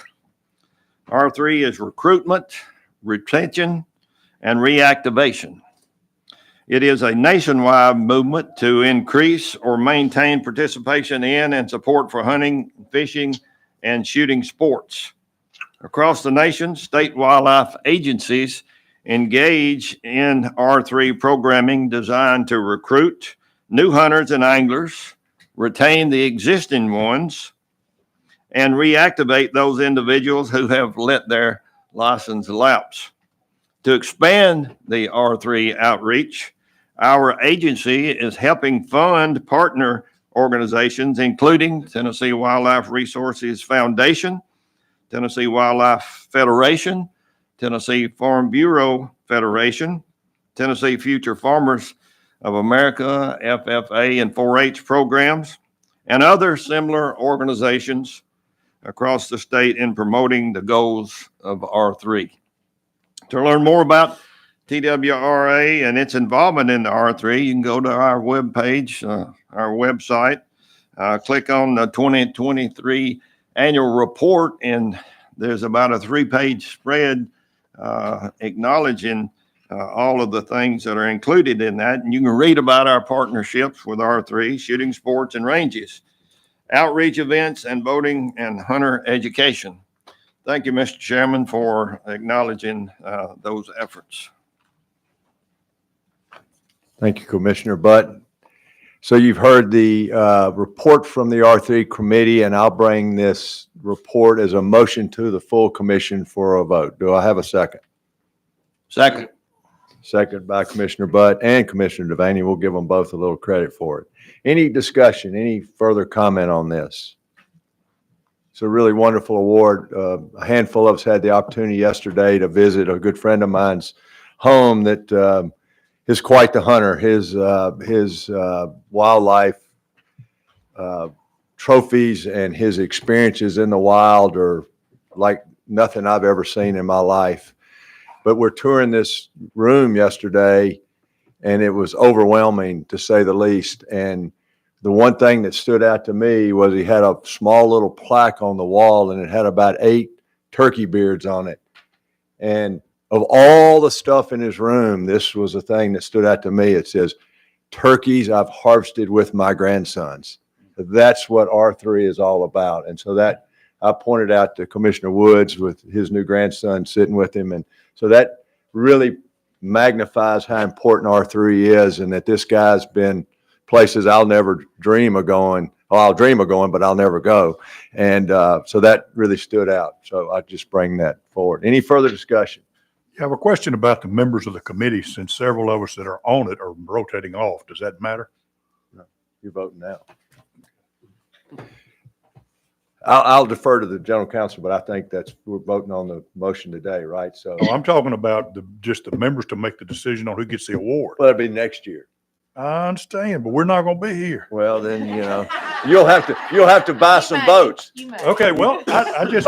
R3 is recruitment, retention, and reactivation. It is a nationwide movement to increase or maintain participation in and support for hunting, fishing, and shooting sports. Across the nation, state wildlife agencies engage in R3 programming designed to recruit new hunters and anglers, retain the existing ones, and reactivate those individuals who have let their license lapse. To expand the R3 outreach, our agency is helping fund partner organizations, including Tennessee Wildlife Resources Foundation, Tennessee Wildlife Federation, Tennessee Farm Bureau Federation, Tennessee Future Farmers of America, FFA, and 4-H programs, and other similar organizations across the state in promoting the goals of R3. To learn more about TWRA and its involvement in the R3, you can go to our webpage, our website, click on the 2023 annual report, and there's about a 3-page spread acknowledging all of the things that are included in that. And you can read about our partnerships with R3, shooting sports and ranges, outreach events, and voting and hunter education. Thank you, Mr. Chairman, for acknowledging those efforts. Thank you, Commissioner Butt. So you've heard the report from the R3 committee, and I'll bring this report as a motion to the full commission for a vote. Do I have a second? Second. Second by Commissioner Butt and Commissioner Devaney. We'll give them both a little credit for it. Any discussion, any further comment on this? It's a really wonderful award. A handful of us had the opportunity yesterday to visit a good friend of mine's home that is quite the hunter. His wildlife trophies and his experiences in the wild are like nothing I've ever seen in my life. But we're touring this room yesterday, and it was overwhelming, to say the least. And the one thing that stood out to me was he had a small little plaque on the wall, and it had about 8 turkey beards on it. And of all the stuff in his room, this was the thing that stood out to me. It says, "Turkeys I've harvested with my grandsons." That's what R3 is all about. And so that I pointed out to Commissioner Woods with his new grandson sitting with him. And so that really magnifies how important R3 is, and that this guy's been places I'll never dream of going oh, I'll dream of going, but I'll never go. And so that really stood out. So I just bring that forward. Any further discussion? I have a question about the members of the committee, since several of us that are on it are rotating off. Does that matter? You're voting now. I'll defer to the general counsel, but I think we're voting on the motion today, right? So, No, I'm talking about just the members to make the decision on who gets the award. well, it'll be next year. I understand, but we're not going to be here. Well, then, you'll have to buy some votes. Okay, well, I just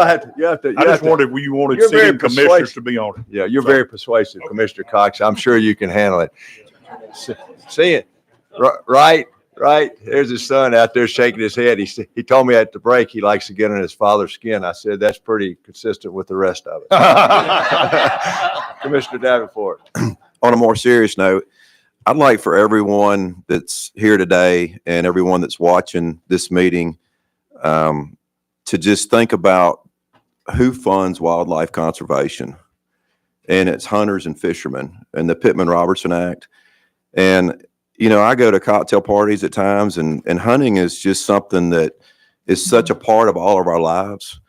wondered if you wanted You're very sitting commissioners persuasive. to be on it. Yeah, you're very persuasive, Commissioner Cox. I'm sure you can handle it. See it, right? There's his son out there shaking his head. He told me at the break he likes to get on his father's skin. I said, that's pretty consistent with the rest of it. Commissioner Davenport. On a more serious note, I'd like for everyone that's here today and everyone that's watching this meeting to just think about who funds wildlife conservation. And it's hunters and fishermen and the Pittman-Robertson Act. And, I go to cocktail parties at times, and hunting is just something that is such a part of all of our lives.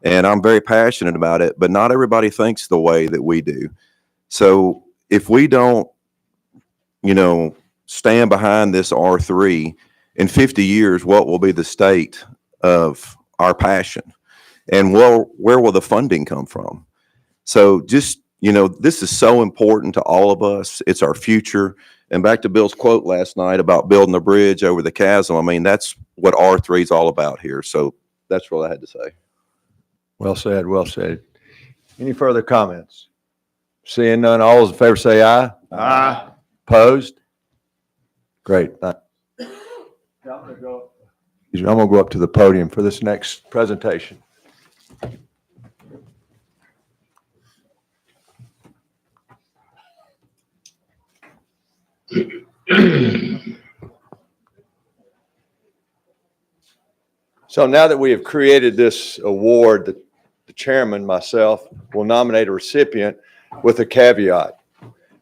And I'm very passionate about it, but not everybody thinks the way that we do. So if we don't, stand behind this R3 in 50 years, what will be the state of our passion? And where will the funding come from? So just, this is so important to all of us. It's our future. And back to Bill's quote last night about building a bridge over the chasm. I mean, that's what R3 is all about here. So that's what I had to say. Well said, well said. Any further comments? Seeing none, all those in favor say aye. Aye. Opposed? Great. I'm going to go up to the podium for this next presentation. So now that we have created this award, the chairman, myself, will nominate a recipient with a caveat.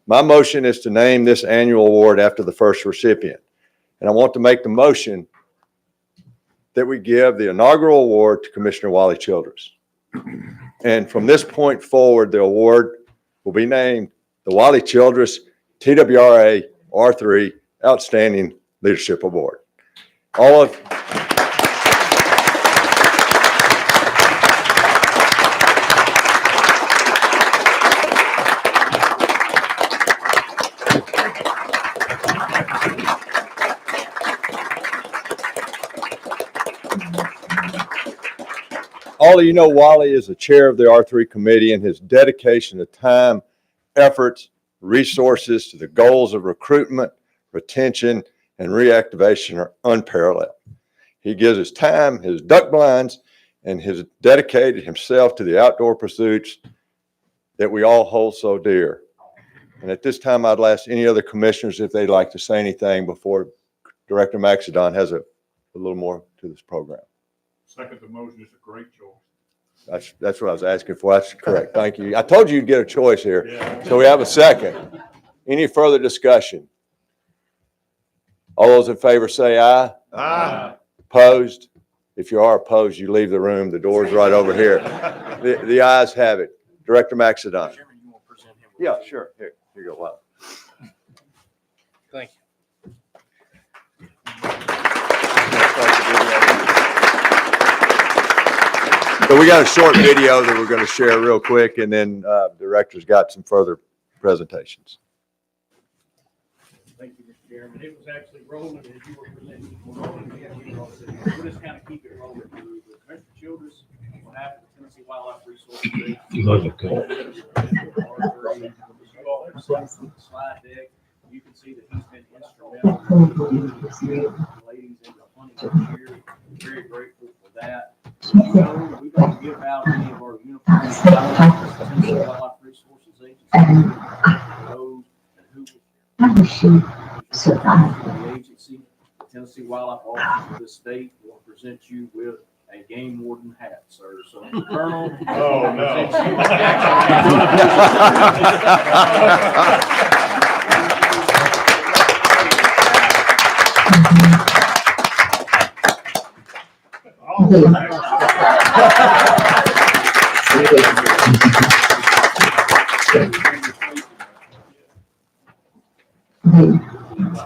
My motion is to name this annual award after the first recipient. And I want to make the motion that we give the inaugural award to Commissioner Wally Childress. And from this point forward, the award will be named the Wally Childress TWRA R3 Outstanding Leadership Award. All of you know Wally is the chair of the R3 committee, and his dedication to time, efforts, resources to the goals of recruitment, retention, and reactivation are unparalleled. He gives his time, his duck blinds, and has dedicated himself to the outdoor pursuits that we all hold so dear. And at this time, I'd ask any other commissioners if they'd like to say anything before Director Maxidon has a little more to this program. Second, the motion is a great choice. That's what I was asking for. That's correct. Thank you. I told you you'd get a choice here. So we have a second. Any further discussion? All those in favor say aye. Aye. Opposed? If you are opposed, you leave the room. The door's right over here. The ayes have it. Director Maxidon. Yeah, sure. Here you go. Wow. Thank you. So we got a short video that we're going to share real quick, and then the director's got some further presentations. Thank you, Mr. Chairman. It was actually rolling as you were presenting. We'll just kind of keep it rolling through. Mr. Childress, on behalf of the Tennessee Wildlife Resources slide deck, you can see that he's been instrumental in ladies into hunting this year. Very grateful for that. So we're going to give out any of our uniforms to the Tennessee Wildlife Resources Agency. Those and who the agency, the Tennessee Wildlife Office of the state will present you with a game warden hat, sir. So Colonel. Oh, no.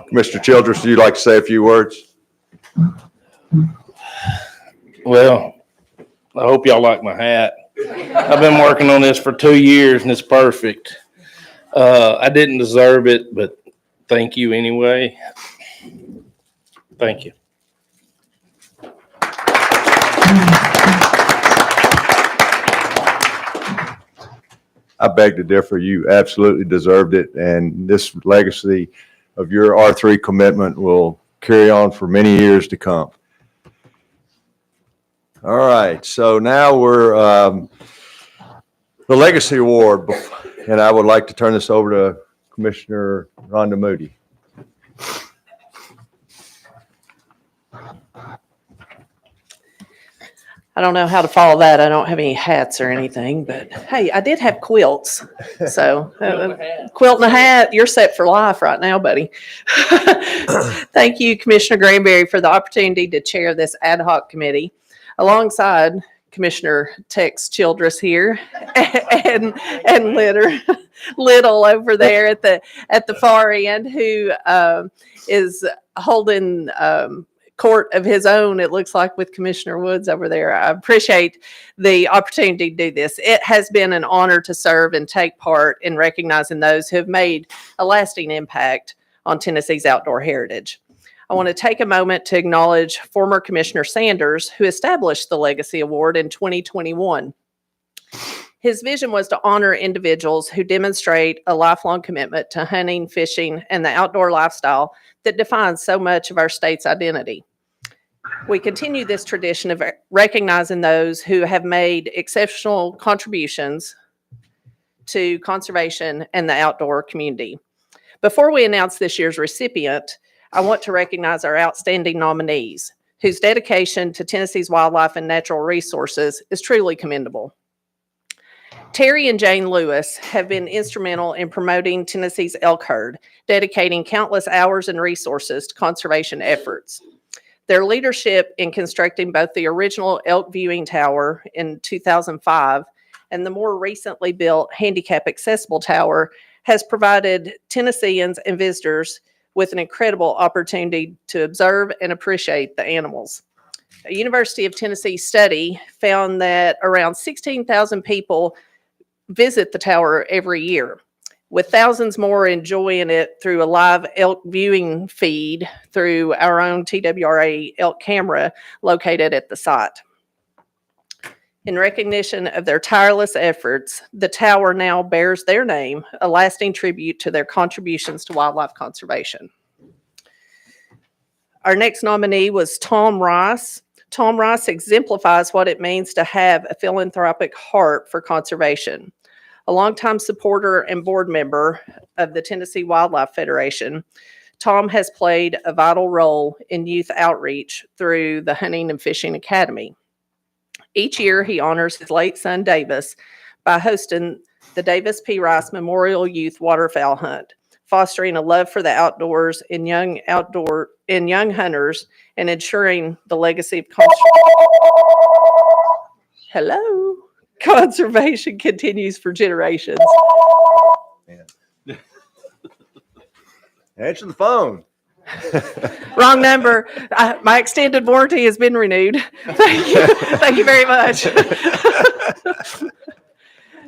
Commissioner Childress, would you like to say a few words? Well, I hope y'all like my hat. I've been working on this for 2 years and it's perfect. I didn't deserve it, but thank you anyway. Thank you. I beg to differ. You absolutely deserved it. And this legacy of your R3 commitment will carry on for many years to come. All right. So now we're the Legacy Award. And I would like to turn this over to Commissioner Rhonda Moody. I don't know how to follow that. I don't have any hats or anything, but hey, I did have quilts. So quilt and a hat, you're set for life right now, buddy. Thank you, Commissioner Granbery, for the opportunity to chair this ad hoc committee alongside Commissioner Tex Childress here and Little over there at the far end, who is holding court of his own, it looks like, with Commissioner Woods over there. I appreciate the opportunity to do this. It has been an honor to serve and take part in recognizing those who have made a lasting impact on Tennessee's outdoor heritage. I want to take a moment to acknowledge former Commissioner Sanders, who established the Legacy Award in 2021. His vision was to honor individuals who demonstrate a lifelong commitment to hunting, fishing, and the outdoor lifestyle that defines so much of our state's identity. We continue this tradition of recognizing those who have made exceptional contributions to conservation and the outdoor community. Before we announce this year's recipient, I want to recognize our outstanding nominees, whose dedication to Tennessee's wildlife and natural resources is truly commendable. Terry and Jane Lewis have been instrumental in promoting Tennessee's elk herd, dedicating countless hours and resources to conservation efforts. Their leadership in constructing both the original elk viewing tower in 2005 and the more recently built handicap accessible tower has provided Tennesseans and visitors with an incredible opportunity to observe and appreciate the animals. A University of Tennessee study found that around 16,000 people visit the tower every year, with thousands more enjoying it through a live elk viewing feed through our own TWRA elk camera located at the site. In recognition of their tireless efforts, the tower now bears their name, a lasting tribute to their contributions to wildlife conservation. Our next nominee was Tom Rice. Tom Rice exemplifies what it means to have a philanthropic heart for conservation. A longtime supporter and board member of the Tennessee Wildlife Federation, Tom has played a vital role in youth outreach through the Hunting and Fishing Academy. Each year, he honors his late son, Davis, by hosting the Davis P. Rice Memorial Youth Waterfowl Hunt, fostering a love for the outdoors in young hunters and ensuring the legacy of conservation continues for generations. Answer the phone. Wrong number. My extended warranty has been renewed. Thank you. Thank you very much.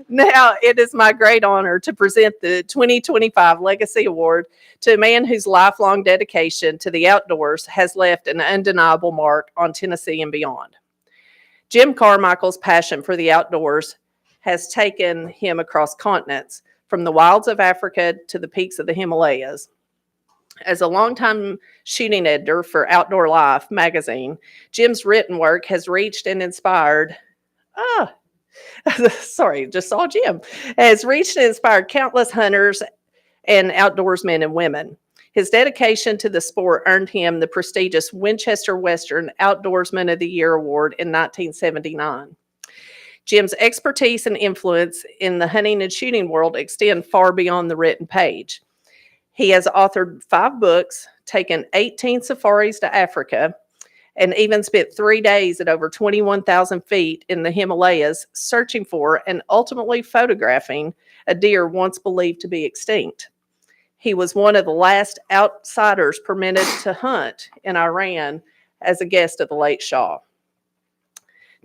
Now, it is my great honor to present the 2025 Legacy Award to a man whose lifelong dedication to the outdoors has left an undeniable mark on Tennessee and beyond. Jim Carmichael's passion for the outdoors has taken him across continents, from the wilds of Africa to the peaks of the Himalayas. As a longtime shooting editor for Outdoor Life magazine, Jim's written work has reached and inspired has reached and inspired countless hunters and outdoorsmen and women. His dedication to the sport earned him the prestigious Winchester Western Outdoorsman of the Year Award in 1979. Jim's expertise and influence in the hunting and shooting world extend far beyond the written page. He has authored 5 books, taken 18 safaris to Africa, and even spent 3 days at over 21,000 feet in the Himalayas searching for and ultimately photographing a deer once believed to be extinct. He was one of the last outsiders permitted to hunt in Iran as a guest of the late Shah.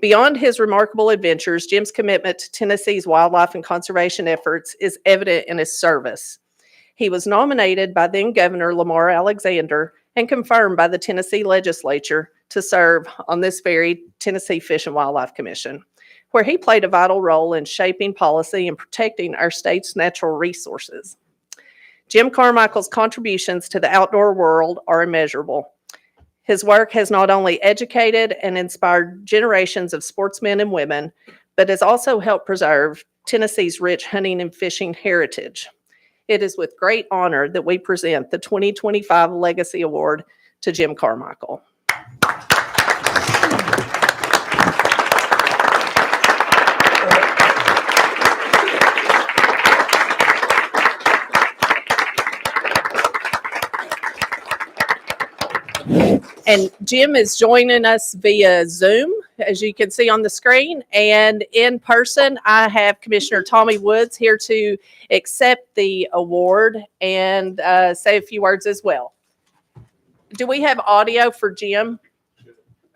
Beyond his remarkable adventures, Jim's commitment to Tennessee's wildlife and conservation efforts is evident in his service. He was nominated by then Governor Lamar Alexander and confirmed by the Tennessee legislature to serve on this very Tennessee Fish and Wildlife Commission, where he played a vital role in shaping policy and protecting our state's natural resources. Jim Carmichael's contributions to the outdoor world are immeasurable. His work has not only educated and inspired generations of sportsmen and women, but has also helped preserve Tennessee's rich hunting and fishing heritage. It is with great honor that we present the 2025 Legacy Award to Jim Carmichael. And Jim is joining us via Zoom, as you can see on the screen. And in person, I have Commissioner Tommy Woods here to accept the award and say a few words as well. Do we have audio for Jim?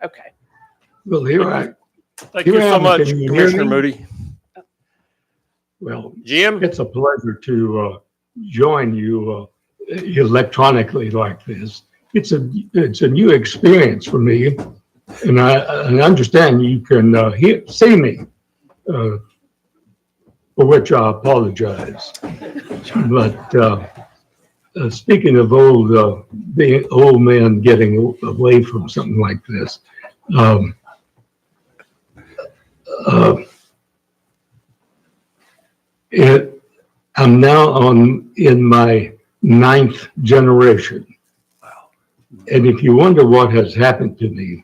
Okay. Well, here I. Thank you so much, Commissioner Moody. Well, Jim, it's a pleasure to join you electronically like this. It's a new experience for me, and I understand you can see me, for which I apologize. But speaking of being old men getting away from something like this, I'm now in my 9th generation. And if you wonder what has happened to me,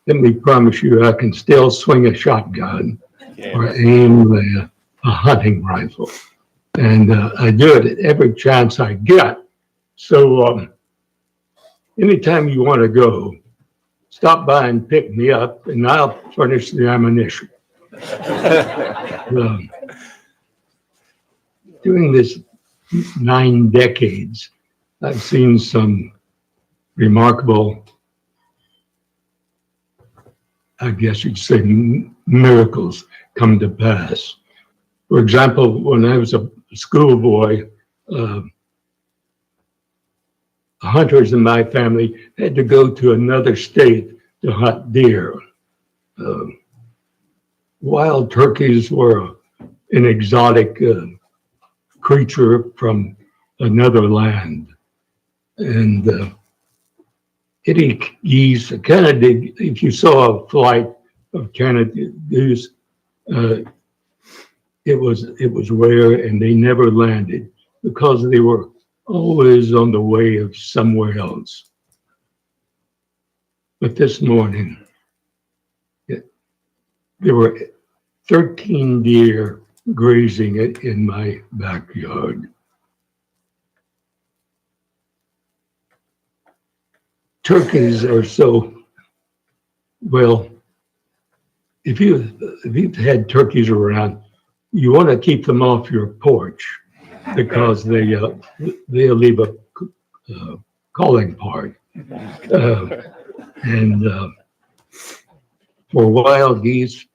let me promise you I can still swing a shotgun or aim a hunting rifle. And I do it at every chance I get. So anytime you want to go, stop by and pick me up and I'll furnish the ammunition. During this 9 decades, I've seen some remarkable, I guess you'd say, miracles come to pass. For example, when I was a schoolboy, hunters in my family had to go to another state to hunt deer. Wild turkeys were an exotic creature from another land. And Kitty geese, Canada, if you saw a flight of Canada goose, it was rare and they never landed because they were always on the way of somewhere else. But this morning, there were 13 deer grazing in my backyard. Turkeys are so, well, if you've had turkeys around, you want to keep them off your porch because they'll leave a calling part. And for wild geese,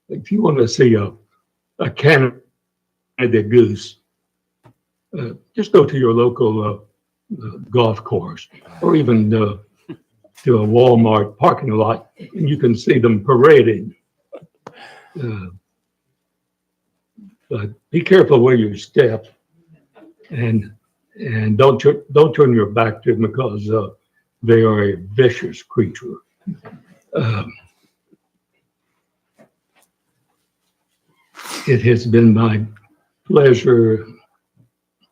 if you want to see a Canada goose, just go to your local golf course or even to a Walmart parking lot and you can see them paraded. But be careful where you step and don't turn your back to them because they are a vicious creature. It has been my pleasure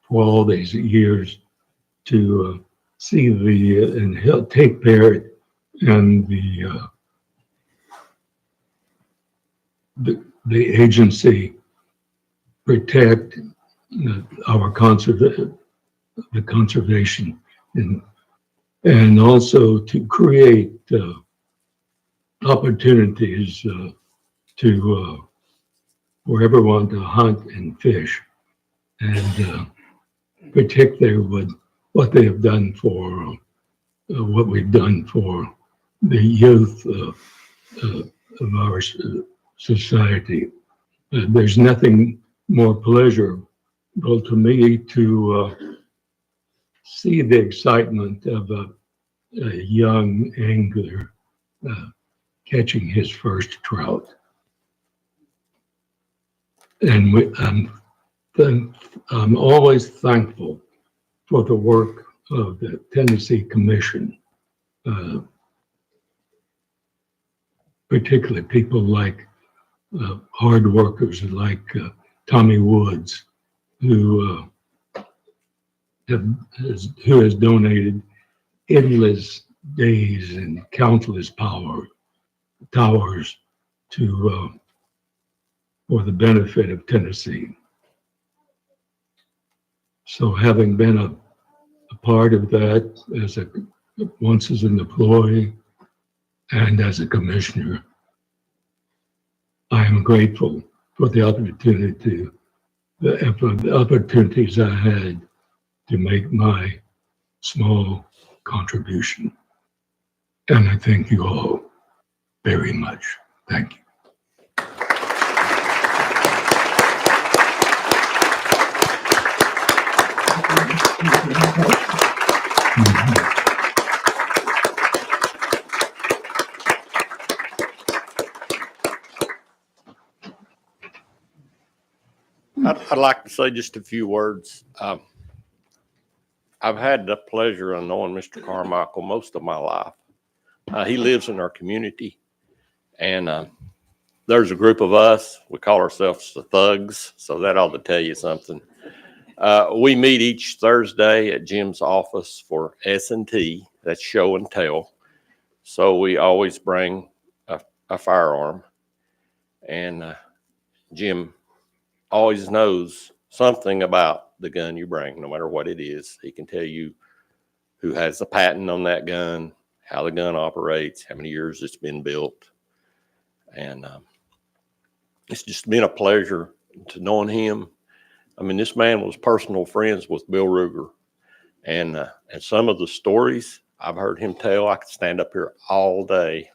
for all these years to see and take part in the agency protect our conservation and and also to create opportunities for everyone to hunt and fish, and particularly with what they have done for what we've done for the youth of our society. There's nothing more pleasurable to me to see the excitement of a young angler catching his first trout. And I'm always thankful for the work of the Tennessee Commission, particularly people like hard workers like Tommy Woods, who has donated endless days and countless hours to for the benefit of Tennessee. So having been a part of that once as an employee and as a commissioner, I am grateful for the opportunities I had to make my small contribution. And I thank you all very much. Thank you. I'd like to say just a few words. I've had the pleasure of knowing Mr. Carmichael most of my life. He lives in our community, and there's a group of us. We call ourselves the Thugs, so that ought to tell you something. We meet each Thursday at Jim's office for S&T, that's show and tell. So we always bring a firearm, and Jim always knows something about the gun you bring, no matter what it is. He can tell you who has the patent on that gun, how the gun operates, how many years it's been built. And it's just been a pleasure to knowing him. I mean, this man was personal friends with Bill Ruger. And some of the stories I've heard him tell, I could stand up here all day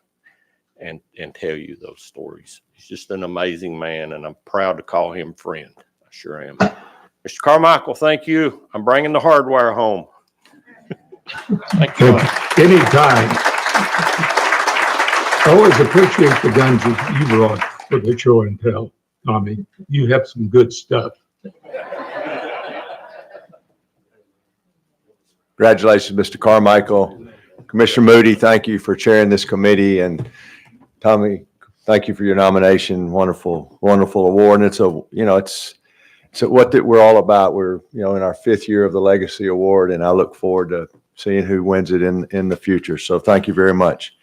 and tell you those stories. He's just an amazing man, and I'm proud to call him friend. I sure am. Mr. Carmichael, thank you. I'm bringing the hardware home. Thank you. Anytime. I always appreciate the guns that you brought for the show and tell, Tommy. You have some good stuff. Congratulations, Mr. Carmichael. Commissioner Moody, thank you for chairing this committee. And Tommy, thank you for your nomination. Wonderful, wonderful award. And it's what that we're all about. We're, in our 5th year of the Legacy Award, and I look forward to seeing who wins it in the future. So thank you very much.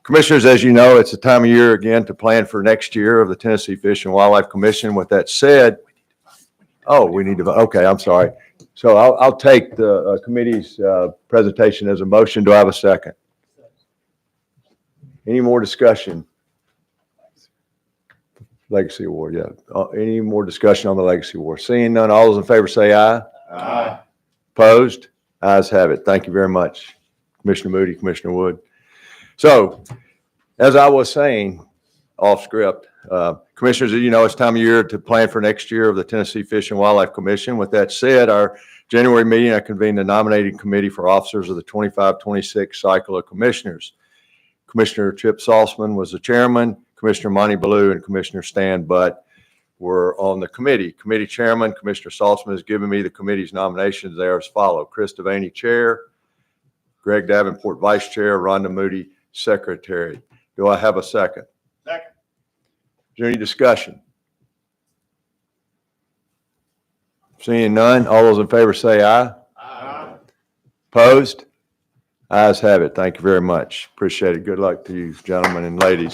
Commissioners, as you know, it's the time of year again to plan for next year of the Tennessee Fish and Wildlife Commission. With that said, we need to vote. Okay, I'm sorry. So I'll take the committee's presentation as a motion. Do I have a second? Any more discussion? Legacy Award, yeah. Any more discussion on the Legacy Award? Seeing none, all those in favor say aye. Aye. Opposed? Ayes have it. Thank you very much, Commissioner Moody, Commissioner Wood. So, as I was saying, off script, commissioners, it's time of year to plan for next year of the Tennessee Fish and Wildlife Commission. With that said, our January meeting, I convened the nominating committee for officers of the 25-26 cycle of commissioners. Commissioner Chip Saltzman was the chairman. Commissioner Monty Ballou and Commissioner Stan Butt were on the committee. Committee chairman, Commissioner Saltzman, has given me the committee's nominations. They are as follow: Chris Devaney, chair; Greg Davenport, vice chair; Rhonda Moody, secretary. Do I have a second? Second. Is there any discussion? Seeing none, all those in favor say aye. Aye. Opposed? Ayes have it. Thank you very much. Appreciate it. Good luck to you, gentlemen and ladies.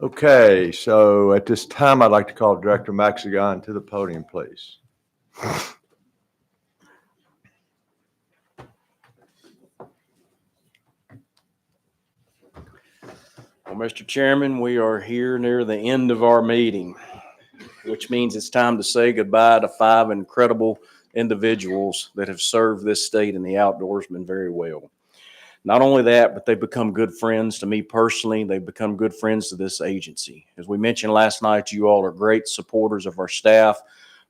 Okay, so at this time, I'd like to call Director Maxagon to the podium, please. Well, Mr. Chairman, we are here near the end of our meeting, which means it's time to say goodbye to 5 incredible individuals that have served this state and the outdoorsmen very well. Not only that, but they've become good friends to me personally. They've become good friends to this agency. As we mentioned last night, you all are great supporters of our staff.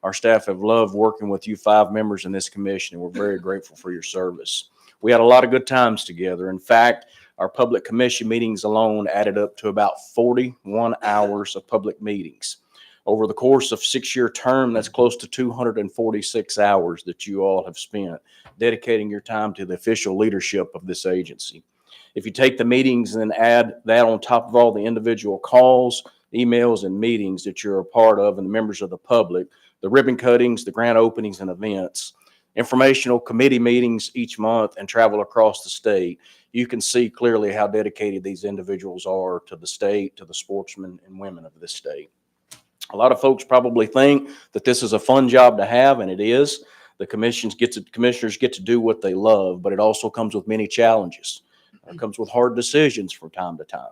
Our staff have loved working with you 5 members in this commission, and we're very grateful for your service. We had a lot of good times together. In fact, our public commission meetings alone added up to about 41 hours of public meetings. Over the course of a 6-year term, that's close to 246 hours that you all have spent dedicating your time to the official leadership of this agency. If you take the meetings and then add that on top of all the individual calls, emails, and meetings that you're a part of and the members of the public, the ribbon cuttings, the grand openings and events, informational committee meetings each month, and travel across the state, you can see clearly how dedicated these individuals are to the state, to the sportsmen and women of this state. A lot of folks probably think that this is a fun job to have, and it is. The commissioners get to do what they love, but it also comes with many challenges. It comes with hard decisions from time to time.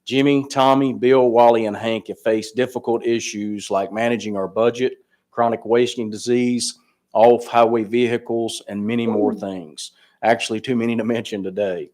Jimmy, Tommy, Bill, Wally, and Hank have faced difficult issues like managing our budget, chronic wasting disease, off-highway vehicles, and many more things. Actually, too many to mention today.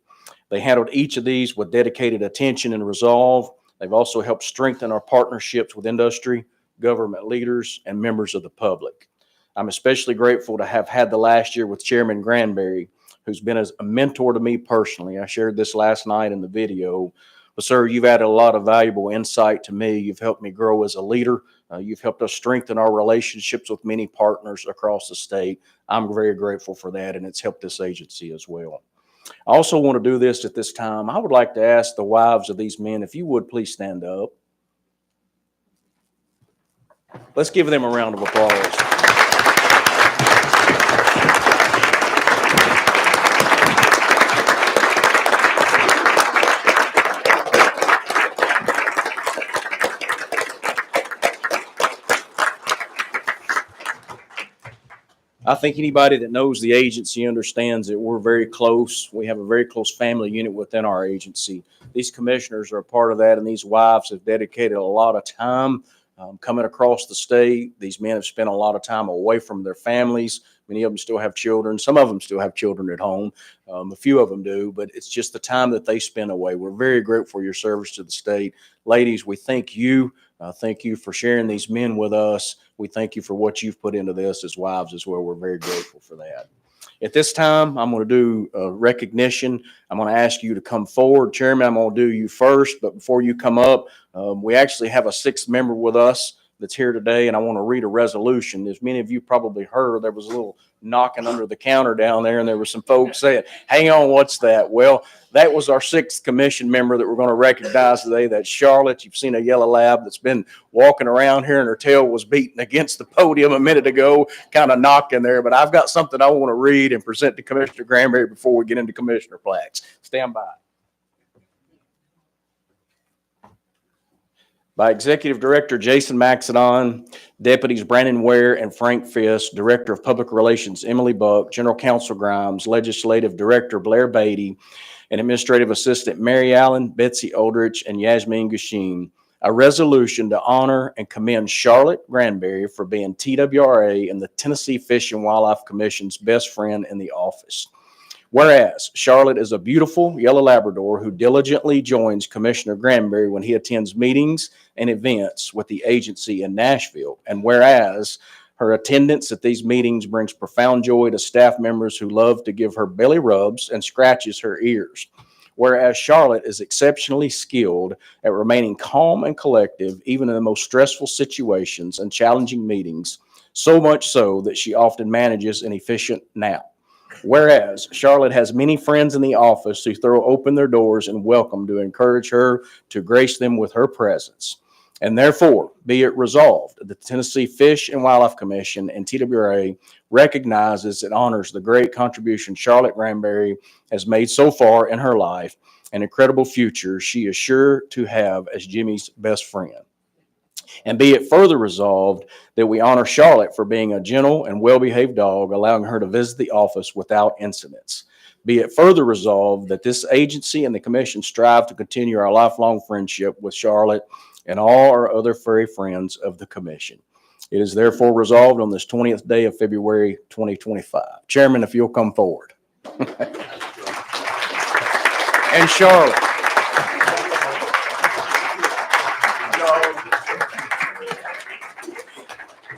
They handled each of these with dedicated attention and resolve. They've also helped strengthen our partnerships with industry, government leaders, and members of the public. I'm especially grateful to have had the last year with Chairman Granbery, who's been as a mentor to me personally. I shared this last night in the video. But sir, you've added a lot of valuable insight to me. You've helped me grow as a leader. You've helped us strengthen our relationships with many partners across the state. I'm very grateful for that, and it's helped this agency as well. I also want to do this at this time. I would like to ask the wives of these men, if you would please stand up. Let's give them a round of applause. I think anybody that knows the agency understands that we're very close. We have a very close family unit within our agency. These commissioners are a part of that, and these wives have dedicated a lot of time coming across the state. These men have spent a lot of time away from their families. Many of them still have children. Some of them still have children at home. A few of them do, but it's just the time that they spend away. We're very grateful for your service to the state. Ladies, we thank you. Thank you for sharing these men with us. We thank you for what you've put into this as wives as well. We're very grateful for that. At this time, I'm going to do a recognition. I'm going to ask you to come forward. Chairman, I'm going to do you first, but before you come up, we actually have a 6th member with us that's here today, and I want to read a resolution. As many of you probably heard, there was a little knocking under the counter down there, and there were some folks saying, hang on, what's that? Well, that was our 6th commission member that we're going to recognize today. That's Charlotte. You've seen a yellow lab that's been walking around here, and her tail was beating against the podium a minute ago, kind of knocking there. But I've got something I want to read and present to Commissioner Granbery before we get into commissioner plaques. Stand by. By Executive Director Jason Maxedon, Deputies Brandon Ware and Frank Fisk, Director of Public Relations Emily Buck, General Counsel Grimes, Legislative Director Blair Beatty, and Administrative Assistant Mary Allen, Betsy Aldrich, and Yasmin Gashim, a resolution to honor and commend Charlotte Granbery for being TWRA and the Tennessee Fish and Wildlife Commission's best friend in the office. Whereas Charlotte is a beautiful yellow Labrador who diligently joins Commissioner Granbery when he attends meetings and events with the agency in Nashville. And whereas her attendance at these meetings brings profound joy to staff members who love to give her belly rubs and scratches her ears. Whereas Charlotte is exceptionally skilled at remaining calm and collective, even in the most stressful situations and challenging meetings, so much so that she often manages an efficient nap. Whereas Charlotte has many friends in the office who throw open their doors and welcome to encourage her to grace them with her presence. And therefore, be it resolved, the Tennessee Fish and Wildlife Commission and TWRA recognizes and honors the great contribution Charlotte Granbery has made so far in her life, and incredible future she is sure to have as Jimmy's best friend. And be it further resolved that we honor Charlotte for being a gentle and well-behaved dog, allowing her to visit the office without incidents. Be it further resolved that this agency and the commission strive to continue our lifelong friendship with Charlotte and all our other furry friends of the commission. It is therefore resolved on this 20th day of February 2025. Chairman, if you'll come forward. And Charlotte.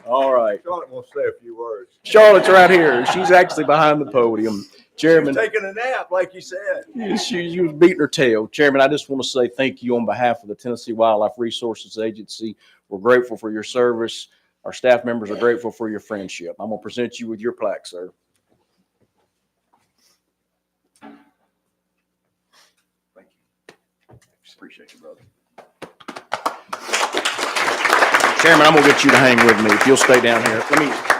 All right. Charlotte wants to say a few words. Charlotte's right here. She's actually behind the podium. Chairman. She's taking a nap, like you said. She was beating her tail. Chairman, I just want to say thank you on behalf of the Tennessee Wildlife Resources Agency. We're grateful for your service. Our staff members are grateful for your friendship. I'm going to present you with your plaque, sir. Thank you. Appreciate you, brother. Chairman, I'm going to get you to hang with me. If you'll stay down here.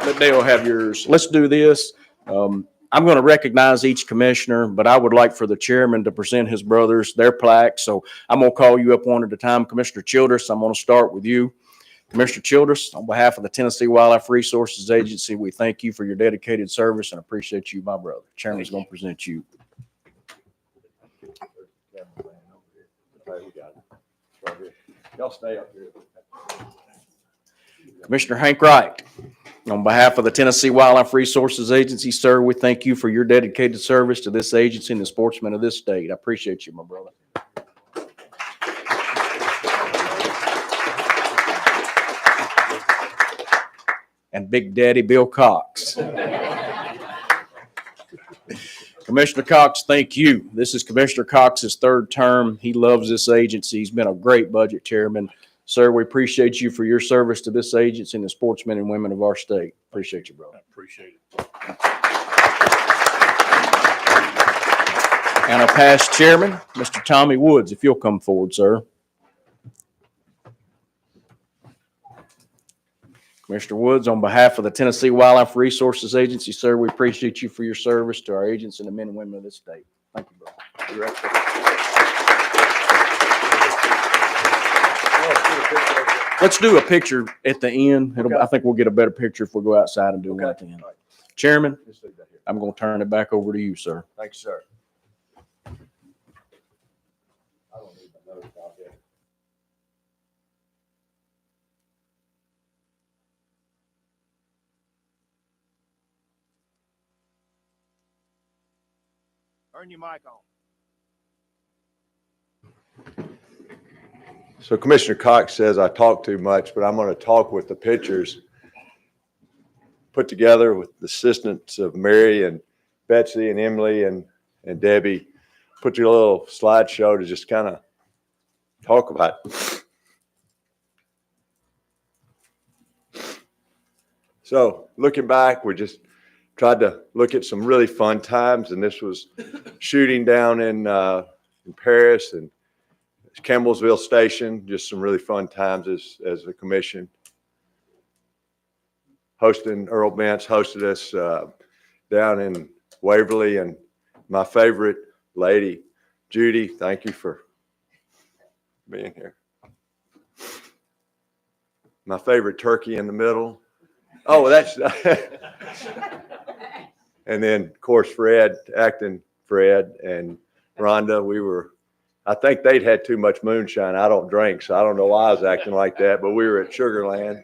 Let Dale have yours. Let's do this. I'm going to recognize each commissioner, but I would like for the chairman to present his brothers their plaques. So I'm going to call you up one at a time. Commissioner Childress, I'm going to start with you. Commissioner Childress, on behalf of the Tennessee Wildlife Resources Agency, we thank you for your dedicated service and appreciate you, my brother. Chairman's going to present you. Y'all stay up here. Commissioner Hank Wright, on behalf of the Tennessee Wildlife Resources Agency, sir, we thank you for your dedicated service to this agency and the sportsmen of this state. I appreciate you, my brother. And Big Daddy Bill Cox. Commissioner Cox, thank you. This is Commissioner Cox's third term. He loves this agency. He's been a great budget chairman. Sir, we appreciate you for your service to this agency and the sportsmen and women of our state. Appreciate you, brother. I appreciate it. And our past chairman, Mr. Tommy Woods, if you'll come forward, sir. Commissioner Woods, on behalf of the Tennessee Wildlife Resources Agency, sir, we appreciate you for your service to our agents and the men and women of this state. Thank you, brother. Let's do a picture at the end. I think we'll get a better picture if we go outside and do one at the end. Chairman, I'm going to turn it back over to you, sir. Thanks, sir. I don't need my notes out there. Turn your mic on. So Commissioner Cox says I talk too much, but I'm going to talk with the pictures put together with the assistance of Mary and Betsy and Emily and Debbie. Put together a little slideshow to just kind of talk about it. So looking back, we just tried to look at some really fun times, and this was shooting down in Paris and Campbellsville Station, just some really fun times as a commission. Earl Bentz hosted us down in Waverly, and my favorite lady, Judy, thank you for being here. My favorite turkey in the middle. Oh, that's, and then of course, Fred, acting Fred and Rhonda, I think they'd had too much moonshine. I don't drink, so I don't know why I was acting like that, but we were at Sugarland.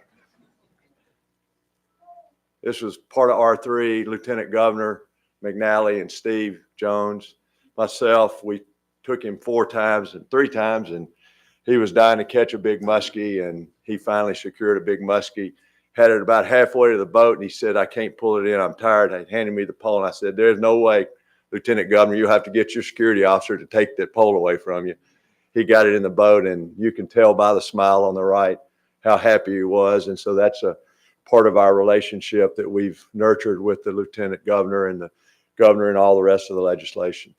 This was part of R3, Lieutenant Governor McNally and Steve Jones. Myself, we took him 3 times, and he was dying to catch a big muskie, and he finally secured a big muskie. Had it about halfway to the boat, and he said, "I can't pull it in. I'm tired." He handed me the pole, and I said, "There's no way, Lieutenant Governor, you'll have to get your security officer to take that pole away from you." He got it in the boat, and you can tell by the smile on the right how happy he was. And so that's a part of our relationship that we've nurtured with the Lieutenant Governor and the Governor and all the rest of the legislation.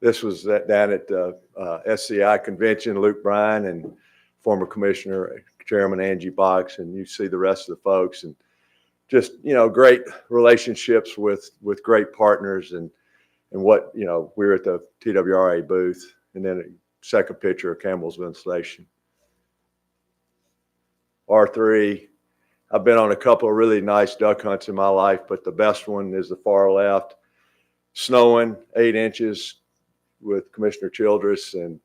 This was down at the SCI convention, Luke Bryan and former Commissioner Chairman Angie Box, and you see the rest of the folks, and just, great relationships with great partners. And what, we were at the TWRA booth, and then a second picture of Campbell's installation. R3, I've been on a couple of really nice duck hunts in my life, but the best one is the far left. Snowing 8 inches with Commissioner Childress and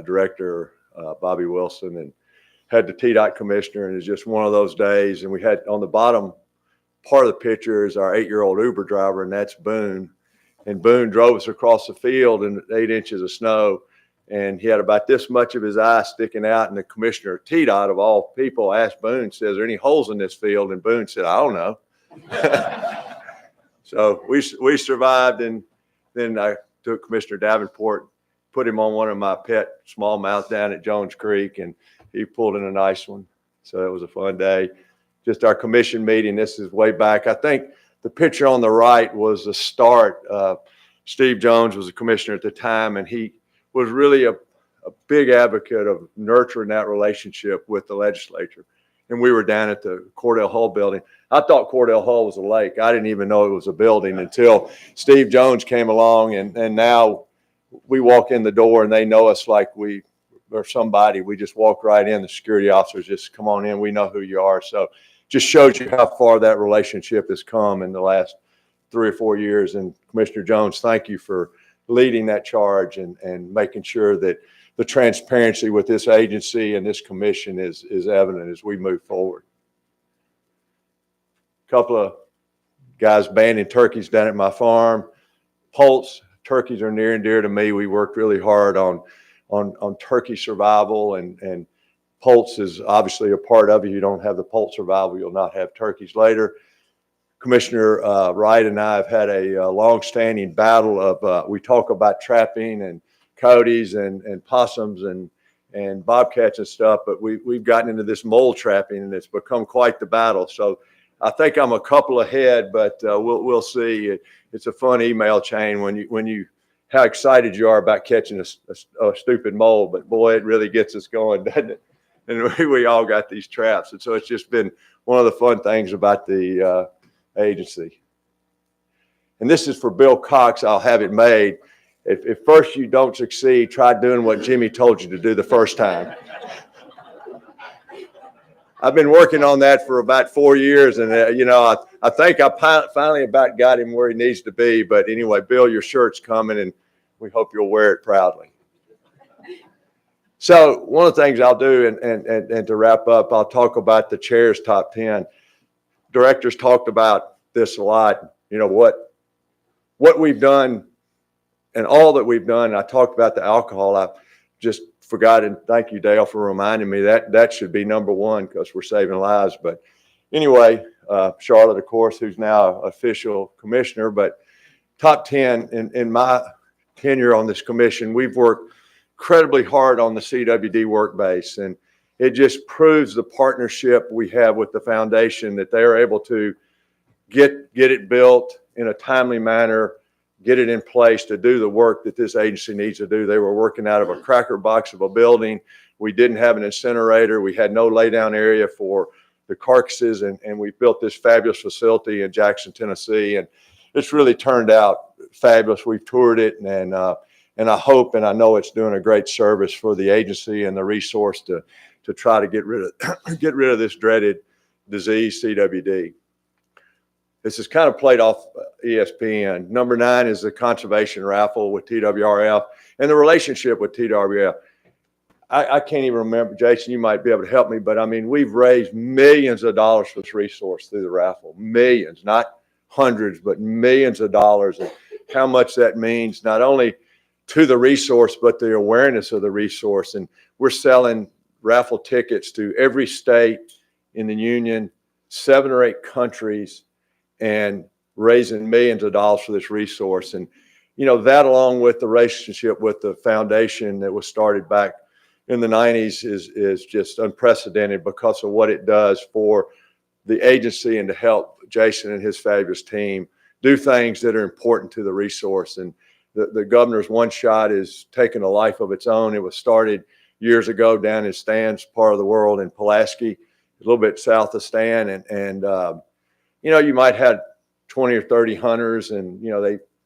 Director Bobby Wilson, and had the TDOT commissioner, and it's just one of those days. And we had on the bottom part of the picture is our 8-year-old Uber driver, and that's Boone. And Boone drove us across the field in 8 inches of snow, and he had about this much of his eye sticking out. And the commissioner of TDOT, of all people, asked Boone, says, "Are there any holes in this field?" And Boone said, "I don't know." So we survived, and then I took Commissioner Davenport, put him on one of my pet smallmouth down at Jones Creek, and he pulled in a nice one. So it was a fun day. Just our commission meeting. This is way back. I think the picture on the right was the start. Steve Jones was a commissioner at the time, and he was really a big advocate of nurturing that relationship with the legislature. And we were down at the Cordell Hull building. I thought Cordell Hull was a lake. I didn't even know it was a building until Steve Jones came along, and now we walk in the door and they know us like we are somebody. We just walk right in. The security officers just come on in. We know who you are. So just shows you how far that relationship has come in the last 3 or 4 years. And Commissioner Jones, thank you for leading that charge and making sure that the transparency with this agency and this commission is evident as we move forward. A couple of guys banding turkeys down at my farm. Poults, turkeys are near and dear to me. We worked really hard on turkey survival, and poults is obviously a part of it. You don't have the poult survival, you'll not have turkeys later. Commissioner Wright and I have had a long-standing battle of, we talk about trapping and coyotes and possums and bobcats and stuff, but we've gotten into this mole trapping, and it's become quite the battle. So I think I'm a couple ahead, but we'll see. It's a fun email chain when you how excited you are about catching a stupid mole, but boy, it really gets us going, doesn't it? And we all got these traps, and so it's just been one of the fun things about the agency. And this is for Bill Cox. I'll have it made. If first you don't succeed, try doing what Jimmy told you to do the first time. I've been working on that for about 4 years, and I think I finally about got him where he needs to be. But anyway, Bill, your shirt's coming, and we hope you'll wear it proudly. So one of the things I'll do, and to wrap up, I'll talk about the chair's top 10. Directors talked about this a lot. What we've done and all that we've done. I talked about the alcohol. I just forgot, and thank you, Dale, for reminding me that should be number one because we're saving lives. But anyway, Charlotte, of course, who's now official commissioner, but top 10 in my tenure on this commission, we've worked incredibly hard on the CWD work base, and it just proves the partnership we have with the foundation, that they are able to get it built in a timely manner, get it in place to do the work that this agency needs to do. They were working out of a cracker box of a building. We didn't have an incinerator. We had no laydown area for the carcasses, and we built this fabulous facility in Jackson, Tennessee, and it's really turned out fabulous. We've toured it, and I hope and I know it's doing a great service for the agency and the resource to try to get rid of this dreaded disease, CWD. This is kind of played off ESPN. Number 9 is the conservation raffle with TWRF and the relationship with TWRF. I can't even remember, Jason, you might be able to help me, but I mean, we've raised millions of dollars for this resource through the raffle. Millions, not hundreds, but millions of dollars. And how much that means, not only to the resource, but the awareness of the resource. And we're selling raffle tickets to every state in the union, 7 or 8 countries, and raising millions of dollars for this resource. And, that along with the relationship with the foundation that was started back in the 90s is just unprecedented because of what it does for the agency and to help Jason and his fabulous team do things that are important to the resource. And the governor's one shot is taking a life of its own. It was started years ago down in Stan's part of the world in Pulaski, a little bit south of Stan. And you might have 20 or 30 hunters, and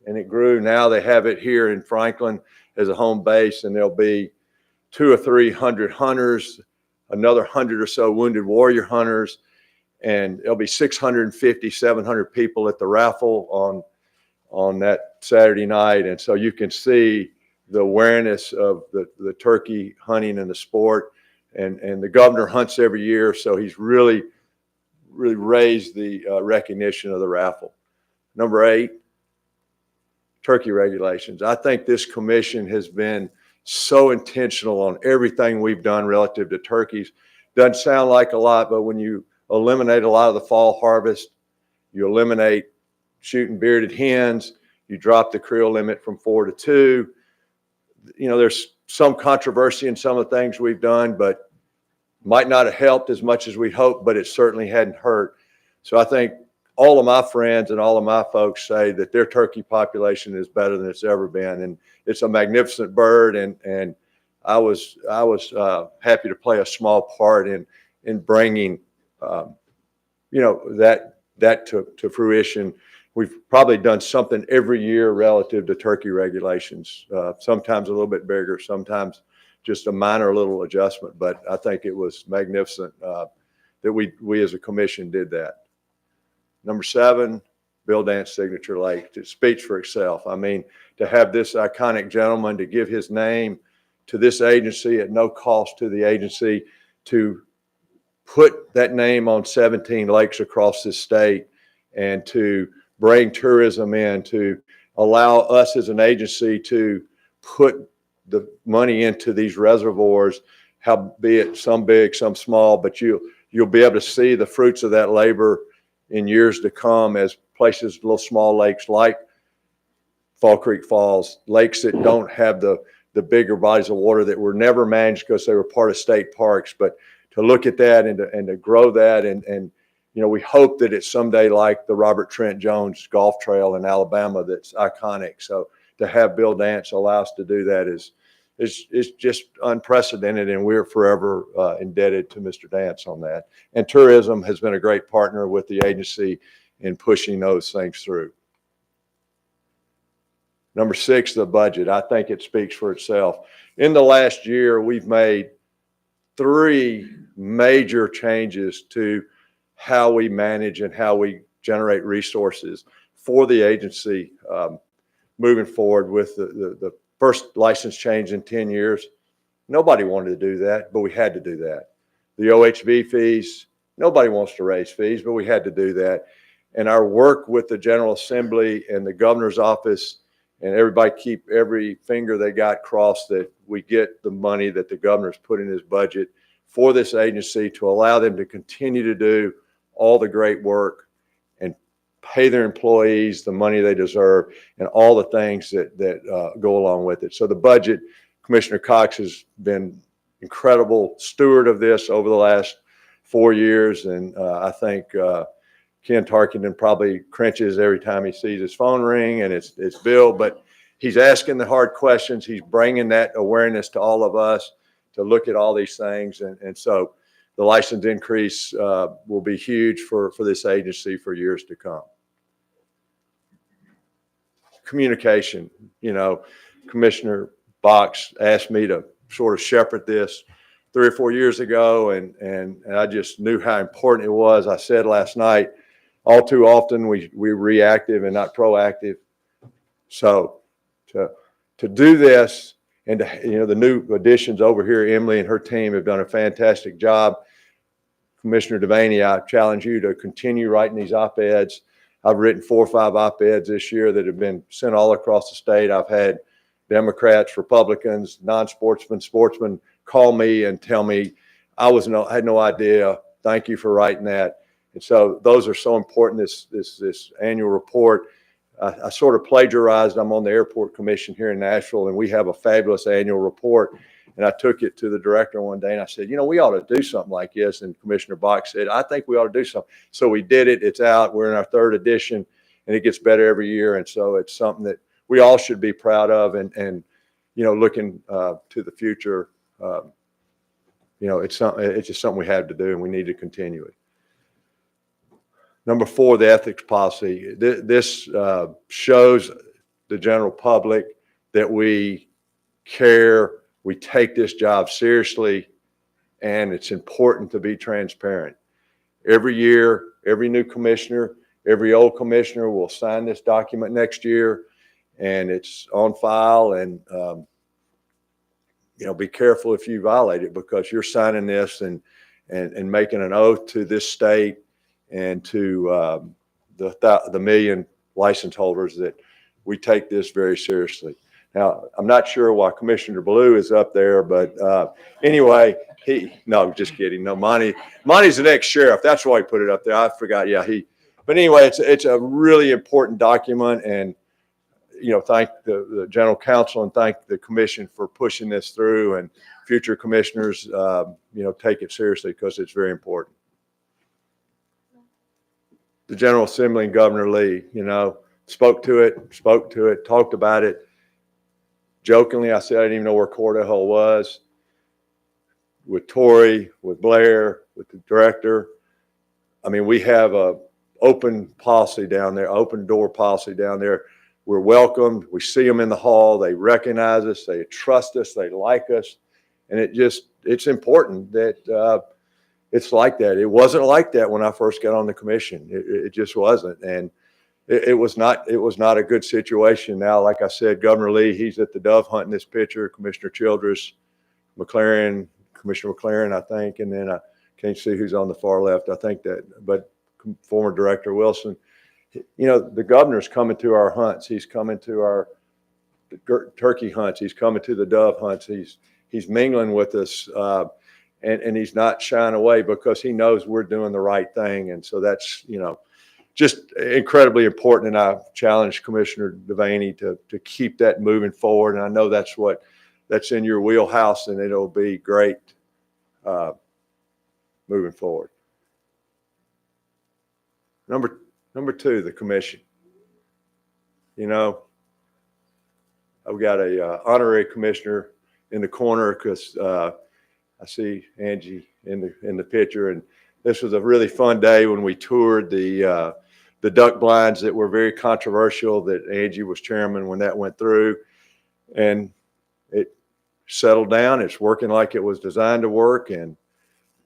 and it grew. Now they have it here in Franklin as a home base, and there'll be 200 or 300 hunters, another 100 or so wounded warrior hunters, and there'll be 650, 700 people at the raffle on that Saturday night. And so you can see the awareness of the turkey hunting and the sport. And the governor hunts every year, so he's really raised the recognition of the raffle. Number 8, turkey regulations. I think this commission has been so intentional on everything we've done relative to turkeys. Doesn't sound like a lot, but when you eliminate a lot of the fall harvest, you eliminate shooting bearded hens, you drop the creel limit from 4 to 2. You know, there's some controversy in some of the things we've done, but might not have helped as much as we hoped, but it certainly hadn't hurt. So I think all of my friends and all of my folks say that their turkey population is better than it's ever been. And it's a magnificent bird. And I was happy to play a small part in bringing, you know, that to fruition. We've probably done something every year relative to turkey regulations, sometimes a little bit bigger, sometimes just a minor little adjustment, but I think it was magnificent that we as a commission did that. Number 7, Bill Dance Signature Lake. It speaks for itself. I mean, to have this iconic gentleman to give his name to this agency at no cost to the agency, to put that name on 17 lakes across this state, and to bring tourism in, to allow us as an agency to put the money into these reservoirs, how be it some big, some small, but you'll be able to see the fruits of that labor in years to come as places, little small lakes like Fall Creek Falls, lakes that don't have the bigger bodies of water that were never managed because they were part of state parks. But to look at that and to grow that, and you know, we hope that it's someday like the Robert Trent Jones Golf Trail in Alabama that's iconic. So to have Bill Dance allow us to do that is just unprecedented, and we're forever indebted to Mr. Dance on that. And tourism has been a great partner with the agency in pushing those things through. Number 6, the budget. I think it speaks for itself. In the last year, we've made 3 major changes to how we manage and how we generate resources for the agency moving forward with the first license change in 10 years. Nobody wanted to do that, but we had to do that. The OHV fees, nobody wants to raise fees, but we had to do that. And our work with the General Assembly and the governor's office, and everybody keep every finger they got crossed that we get the money that the governor's put in his budget for this agency to allow them to continue to do all the great work and pay their employees the money they deserve and all the things that go along with it. So the budget, Commissioner Cox has been incredible steward of this over the last 4 years. And I think Ken Tarkington probably cringes every time he sees his phone ring and it's Bill, but he's asking the hard questions. He's bringing that awareness to all of us to look at all these things. And so the license increase will be huge for this agency for years to come. Communication, you know, Commissioner Box asked me to sort of shepherd this 3 or 4 years ago, and I just knew how important it was. I said last night, all too often we're reactive and not proactive. So to do this, and you know, the new additions over here, Emily and her team have done a fantastic job. Commissioner Devaney, I challenge you to continue writing these op-eds. I've written 4 or 5 op-eds this year that have been sent all across the state. I've had Democrats, Republicans, non-sportsmen, sportsmen call me and tell me I had no idea. Thank you for writing that. And so those are so important. This annual report. I sort of plagiarized. I'm on the airport commission here in Nashville, and we have a fabulous annual report. And I took it to the director one day and I said, you know, we ought to do something like this. And Commissioner Box said, I think we ought to do something. So we did it. It's out. We're in our 3rd edition, and it gets better every year. And so it's something that we all should be proud of. And you know, looking to the future, you know, it's just something we have to do, and we need to continue it. Number 4, the ethics policy. This shows the general public that we care, we take this job seriously, and it's important to be transparent. Every year, every new commissioner, every old commissioner will sign this document next year, and it's on file. And be careful if you violate it, because you're signing this and making an oath to this state and to the million license holders that we take this very seriously. Now, I'm not sure why Commissioner Blue is up there, but anyway, no, just kidding. No, Monty's the next sheriff. That's why he put it up there. I forgot. Yeah, but anyway, it's a really important document, and thank the general counsel and thank the commission for pushing this through, and future commissioners, take it seriously, because it's very important. The General Assembly and Governor Lee, spoke to it, talked about it. Jokingly, I said I didn't even know where Court Hill was. With Tory, with Blair, with the director. I mean, we have a open policy down there, open door policy down there. We're welcomed. We see them in the hall. They recognize us. They trust us. They like us. And it's important that it's like that. It wasn't like that when I first got on the commission. It just wasn't. And it was not a good situation. Now, like I said, Governor Lee, he's at the dove hunt in this picture. Commissioner Childress, Commissioner McLaren, I think, and then I can't see who's on the far left. I think that, but former Director Wilson. The governor's coming to our hunts. He's coming to our turkey hunts. He's coming to the dove hunts. He's mingling with us, and he's not shying away, because he knows we're doing the right thing. And so that's, just incredibly important. And I've challenged Commissioner Devaney to keep that moving forward. And I know that's in your wheelhouse, and it'll be great moving forward. Number two, the commission. I've got a honorary commissioner in the corner, because I see Angie in the picture, and this was a really fun day when we toured the duck blinds that were very controversial, that Angie was chairman when that went through, and it settled down. It's working like it was designed to work, and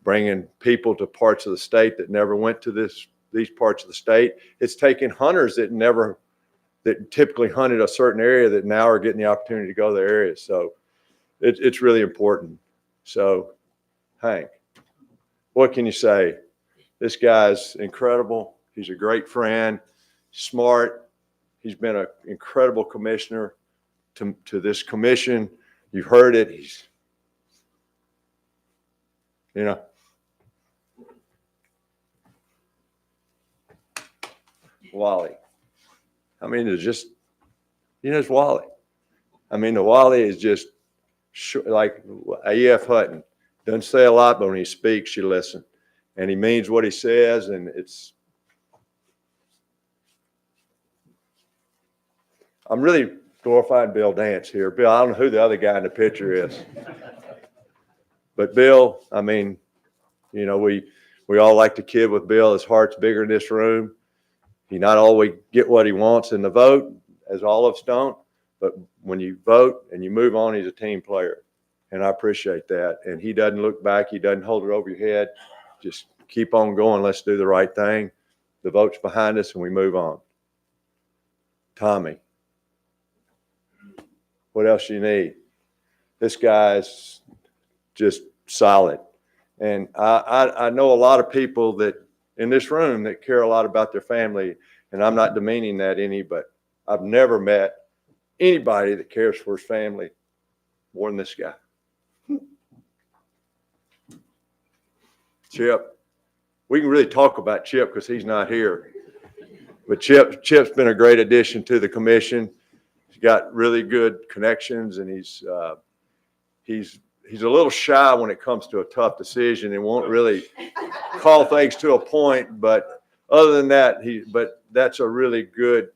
bringing people to parts of the state that never went to these parts of the state. It's taking hunters that typically hunted a certain area that now are getting the opportunity to go to their areas. So it's really important. So Hank, what can you say? This guy's incredible. He's a great friend, smart. He's been an incredible commissioner to this commission. You've heard it. He's, Wally. I mean, it's Wally. I mean, the Wally is just like A.F. Hutton. Doesn't say a lot, but when he speaks, you listen. And he means what he says, and I'm really glorifying Bill Dance here. Bill, I don't know who the other guy in the picture is. But Bill, I mean, we all like to kid with Bill. His heart's bigger in this room. He not always get what he wants in the vote, as all of us don't, but when you vote and you move on, he's a team player. And I appreciate that. And he doesn't look back. He doesn't hold it over your head. Just keep on going. Let's do the right thing. The vote's behind us, and we move on. Tommy, what else you need? This guy's just solid. And I know a lot of people that in this room that care a lot about their family, and I'm not demeaning that any, but I've never met anybody that cares for his family more than this guy. Chip, we can really talk about Chip because he's not here, but Chip's been a great addition to the commission. He's got really good connections, and he's a little shy when it comes to a tough decision and won't really call things to a point. But other than that, that's a really good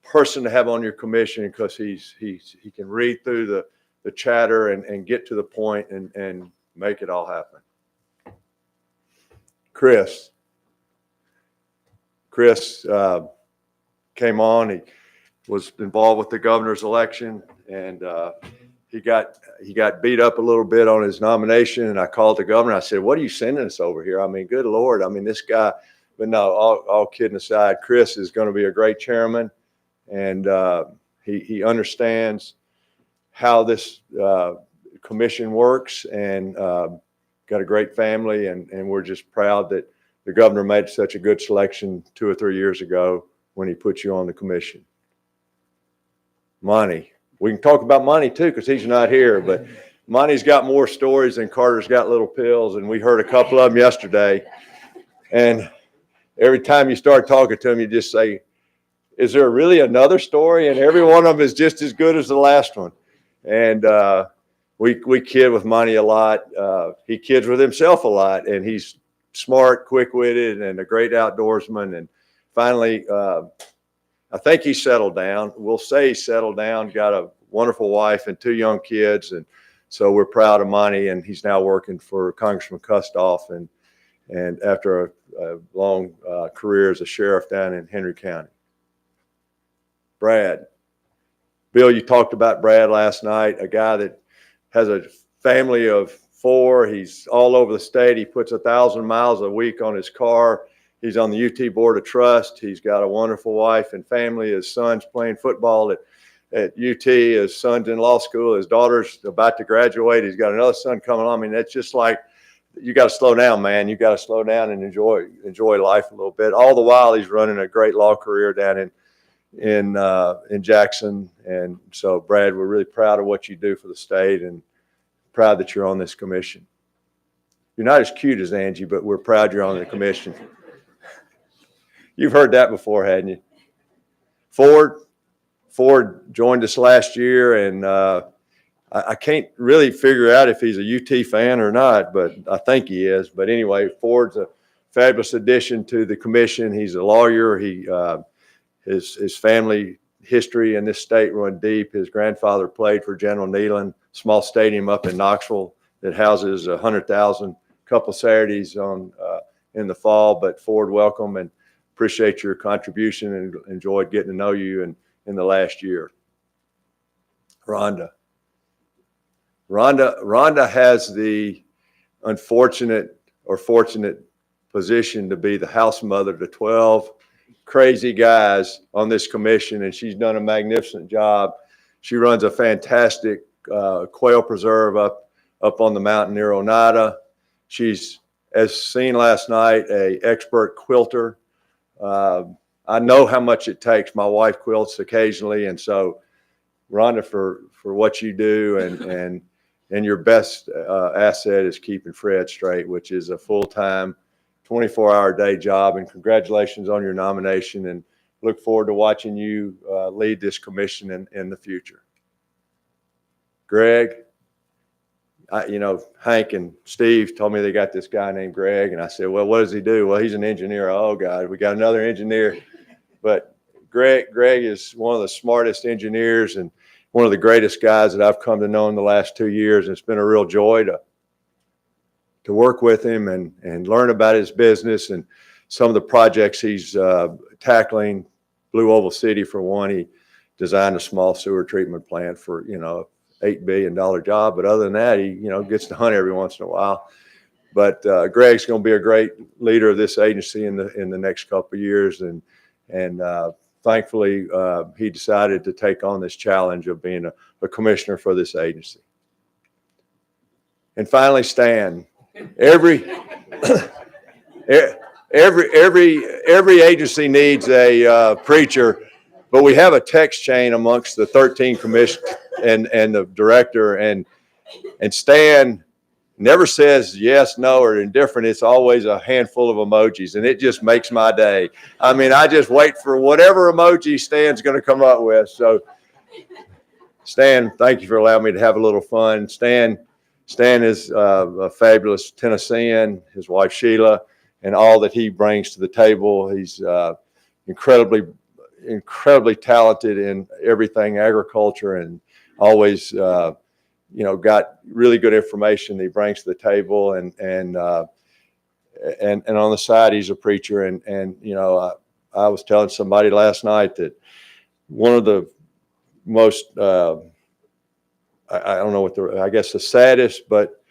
person to have on your commission, because he can read through the chatter and get to the point and make it all happen. Chris came on. was involved with the governor's election, and he got beat up a little bit on his nomination. And I called the governor. I said, "What are you sending us over here? I mean, good Lord. I mean, this guy." But no, all kidding aside, Chris is going to be a great chairman, and he understands how this commission works, and got a great family, and we're just proud that the governor made such a good selection 2 or 3 years ago when he put you on the commission. Monty. We can talk about Monty too, because he's not here, but Monty's got more stories than Carter's got little pills, and we heard a couple of them yesterday. And every time you start talking to him, you just say, "Is there really another story?" And every one of them is just as good as the last one. And we kid with Monty a lot. He kids with himself a lot, and he's smart, quick-witted, and a great outdoorsman. And finally, I think he's settled down. We'll say he's settled down, got a wonderful wife and 2 young kids. And so we're proud of Monty, and he's now working for Congressman Kustoff, and after a long career as a sheriff down in Henry County. Brad. Bill, you talked about Brad last night, a guy that has a family of 4. He's all over the state. He puts 1,000 miles a week on his car. He's on the UT Board of Trust. He's got a wonderful wife and family. His son's playing football at UT. His son's in law school. His daughter's about to graduate. He's got another son coming on. I mean, that's just like, you got to slow down, man. You got to slow down and enjoy life a little bit. All the while, he's running a great law career down in Jackson. And so, Brad, we're really proud of what you do for the state, and proud that you're on this commission. You're not as cute as Angie, but we're proud you're on the commission. You've heard that before, hadn't you? Ford joined us last year, and I can't really figure out if he's a UT fan or not, but I think he is. But anyway, Ford's a fabulous addition to the commission. He's a lawyer. His family history in this state run deep. His grandfather played for General Neyland, small stadium up in Knoxville that houses 100,000 couple Saturdays in the fall. But Ford, welcome, and appreciate your contribution, and enjoyed getting to know you in the last year. Rhonda has the unfortunate or fortunate position to be the house mother to 12 crazy guys on this commission, and she's done a magnificent job. She runs a fantastic quail preserve up on the mountain near Oneida. She's, as seen last night, a expert quilter. I know how much it takes. My wife quilts occasionally, and so Rhonda, for what you do, and your best asset is keeping Fred straight, which is a full-time 24-hour day job. And congratulations on your nomination, and look forward to watching you lead this commission in the future. Greg, Hank and Steve told me they got this guy named Greg, and I said, "Well, what does he do?" "Well, he's an engineer." "Oh God, we got another engineer." But Greg is one of the smartest engineers and one of the greatest guys that I've come to know in the last 2 years. And it's been a real joy to work with him and learn about his business and some of the projects he's tackling. Blue Oval City, for one, he designed a small sewer treatment plant for, $8 billion job. But other than that, he, gets to hunt every once in a while. But Greg's going to be a great leader of this agency in the next couple of years. And thankfully, he decided to take on this challenge of being a commissioner for this agency. And finally, Stan. Every agency needs a preacher, but we have a text chain amongst the 13 commissioners and the director, and Stan never says yes, no, or indifferent. It's always a handful of emojis, and it just makes my day. I mean, I just wait for whatever emoji Stan's going to come up with. So, Stan, thank you for allowing me to have a little fun. Stan is a fabulous Tennessean, his wife Sheila, and all that he brings to the table. He's incredibly talented in everything agriculture, and always got really good information that he brings to the table, and on the side he's a preacher, and I was telling somebody last night that one of the most, I don't know what I guess the saddest, but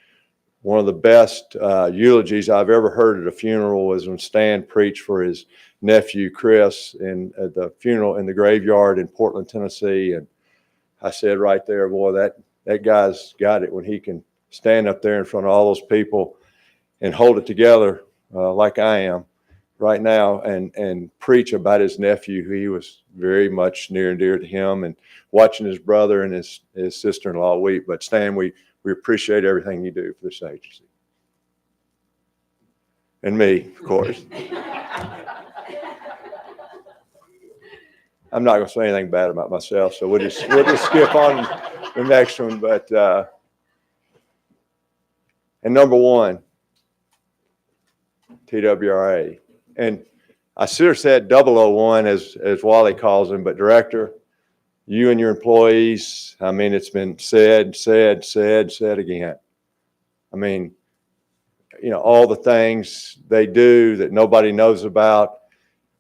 one of the best eulogies I've ever heard at a funeral was when Stan preached for his nephew, Chris, at the funeral in the graveyard in Portland, Tennessee. And I said right there, boy, that guy's got it when he can stand up there in front of all those people and hold it together like I am right now and preach about his nephew, who he was very much near and dear to him, and watching his brother and his sister-in-law weep. But Stan, we appreciate everything you do for this agency. And me, of course. I'm not going to say anything bad about myself, so we'll just skip on the next one. But and number one, TWRA. And I should have said 001 as Wally calls him, but Director, you and your employees, I mean, it's been said again. I mean, you know, all the things they do that nobody knows about,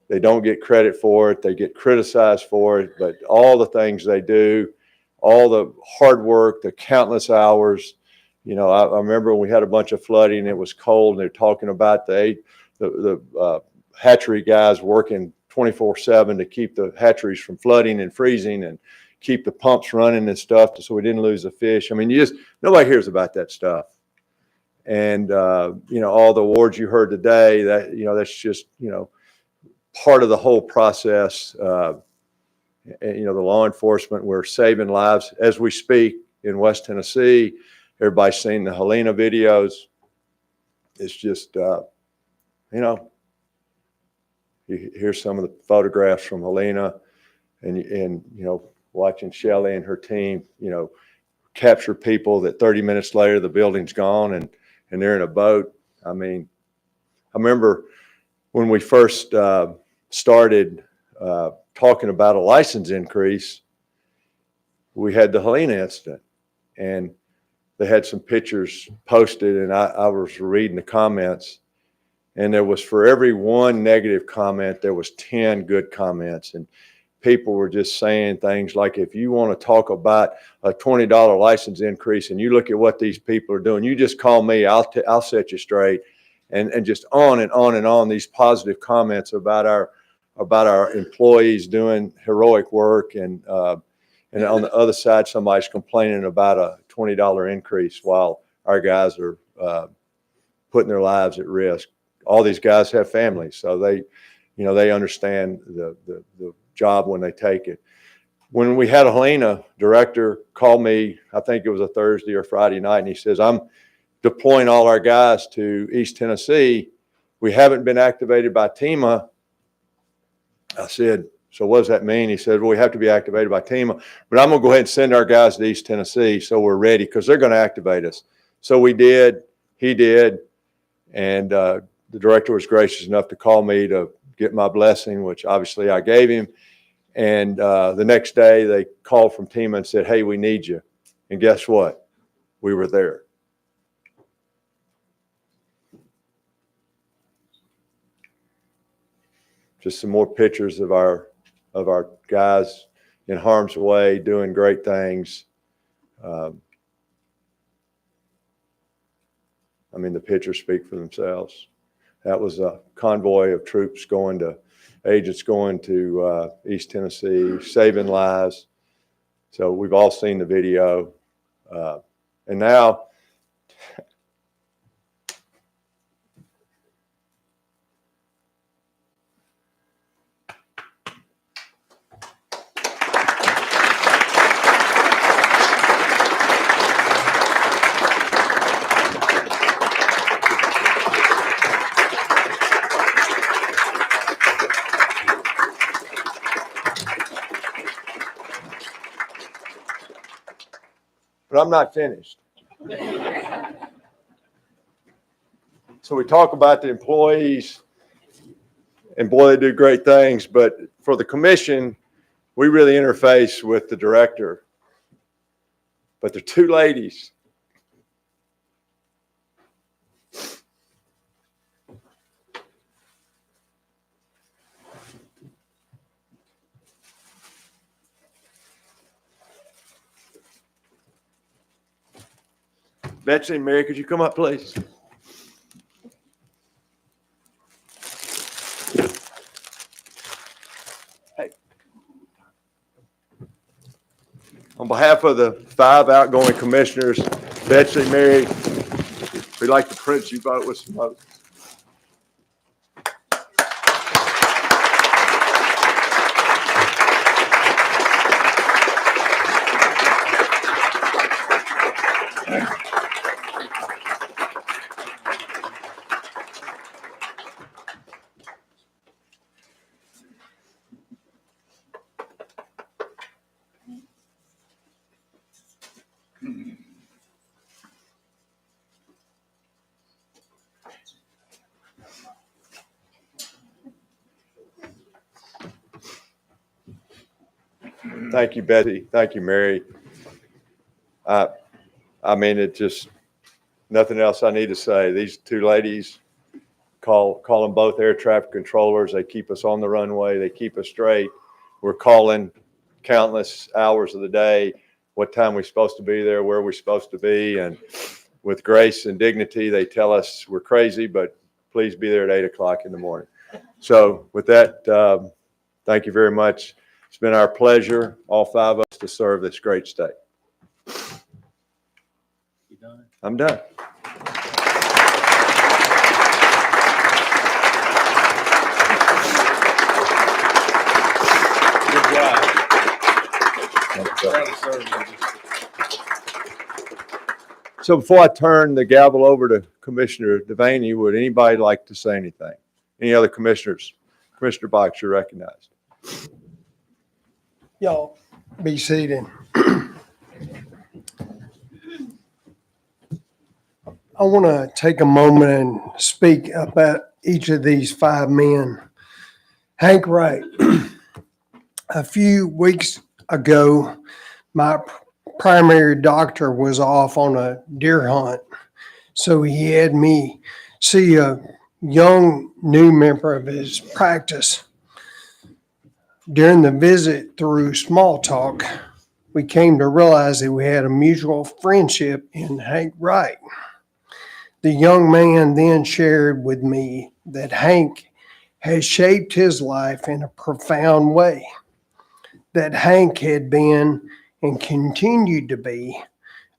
they don't get credit for it, they get criticized for it, but all the things they do, all the hard work, the countless hours. You know, I remember when we had a bunch of flooding, it was cold, and they're talking about the hatchery guys working 24/7 to keep the hatcheries from flooding and freezing and keep the pumps running and stuff so we didn't lose the fish. I mean, nobody hears about that stuff. And, you know, all the awards you heard today, that, you know, that's just, you know, part of the whole process. And, you know, the law enforcement, we're saving lives as we speak in West Tennessee. Everybody's seen the Helena videos. It's just, you know, here's some of the photographs from Helena, and you know, watching Shelley and her team, you know, capture people that 30 minutes later the building's gone and they're in a boat. I mean, I remember when we first started talking about a license increase, we had the Helena incident, and they had some pictures posted, and I was reading the comments, and there was, for every one negative comment, there was 10 good comments. And people were just saying things like, if you want to talk about a $20 license increase and you look at what these people are doing, you just call me, I'll set you straight. And just on and on and on, these positive comments about our employees doing heroic work. And on the other side, somebody's complaining about a $20 increase while our guys are putting their lives at risk. All these guys have families, so they, you know, they understand the job when they take it. When we had a Helena, Director called me, I think it was a Thursday or Friday night, and he says, I'm deploying all our guys to East Tennessee. We haven't been activated by TEMA. I said, so what does that mean? He said, well, we have to be activated by TEMA, but I'm going to go ahead and send our guys to East Tennessee so we're ready, because they're going to activate us. So we did, he did, and the Director was gracious enough to call me to get my blessing, which obviously I gave him. And the next day they called from TEMA and said, hey, we need you. And guess what? We were there. Just some more pictures of our guys in harm's way doing great things. I mean, the pictures speak for themselves. That was a convoy of troops agents going to East Tennessee, saving lives. So we've all seen the video. And now, but I'm not finished. So we talk about the employees, and boy, they do great things, but for the commission, we really interface with the Director. But the two ladies, Betsy and Mary, could you come up, please? Hey. On behalf of the 5 outgoing commissioners, Betsy and Mary, we'd like to print you vote with some votes. Thank you, Betty. Thank you, Mary. I mean, it just, nothing else I need to say. These 2 ladies, call them both air traffic controllers. They keep us on the runway. They keep us straight. We're calling countless hours of the day, what time we're supposed to be there, where we're supposed to be. And with grace and dignity, they tell us we're crazy, but please be there at 8 o'clock in the morning. So with that, thank you very much. It's been our pleasure, all 5 of us, to serve this great state. You done? I'm done. Good job. Proud to serve you. So before I turn the gavel over to Commissioner Devaney, would anybody like to say anything? Any other commissioners? Commissioner Box, you're recognized. Y'all be seated. I want to take a moment and speak about each of these 5 men. Hank Wright. A few weeks ago, my primary doctor was off on a deer hunt, so he had me see a young new member of his practice. During the visit, through small talk, we came to realize that we had a mutual friendship in Hank Wright. The young man then shared with me that Hank has shaped his life in a profound way, that Hank had been and continued to be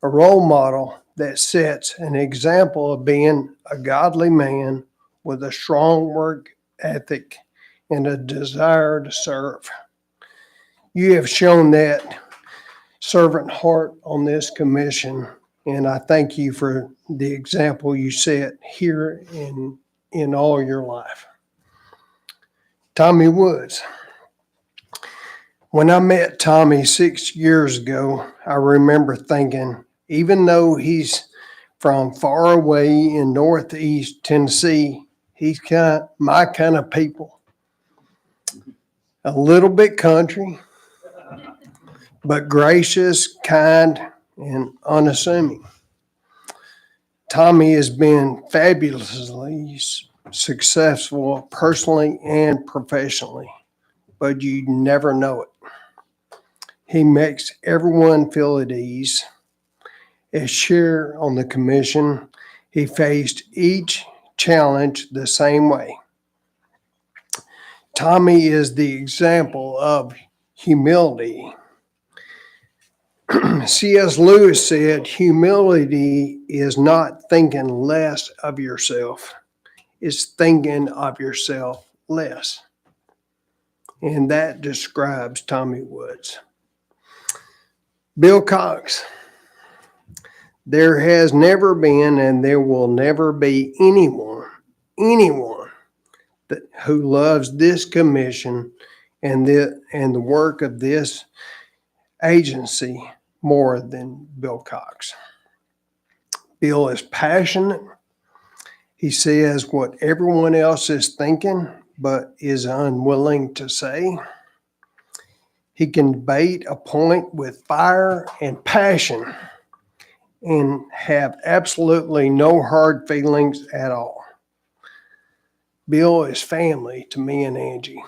a role model that sets an example of being a godly man with a strong work ethic and a desire to serve. You have shown that servant heart on this commission, and I thank you for the example you set here in all your life. Tommy Woods. When I met Tommy 6 years ago, I remember thinking, even though he's from far away in Northeast Tennessee, he's my kind of people. A little bit country, but gracious, kind, and unassuming. Tommy has been fabulously successful personally and professionally, but you never know it. He makes everyone feel at ease. As chair on the commission, he faced each challenge the same way. Tommy is the example of humility. C.S. Lewis said, humility is not thinking less of yourself, it's thinking of yourself less. And that describes Tommy Woods. Bill Cox. There has never been and there will never be anyone who loves this commission and the work of this agency more than Bill Cox. Bill is passionate. He says what everyone else is thinking, but is unwilling to say. He can debate a point with fire and passion and have absolutely no hard feelings at all. Bill is family to me and Angie.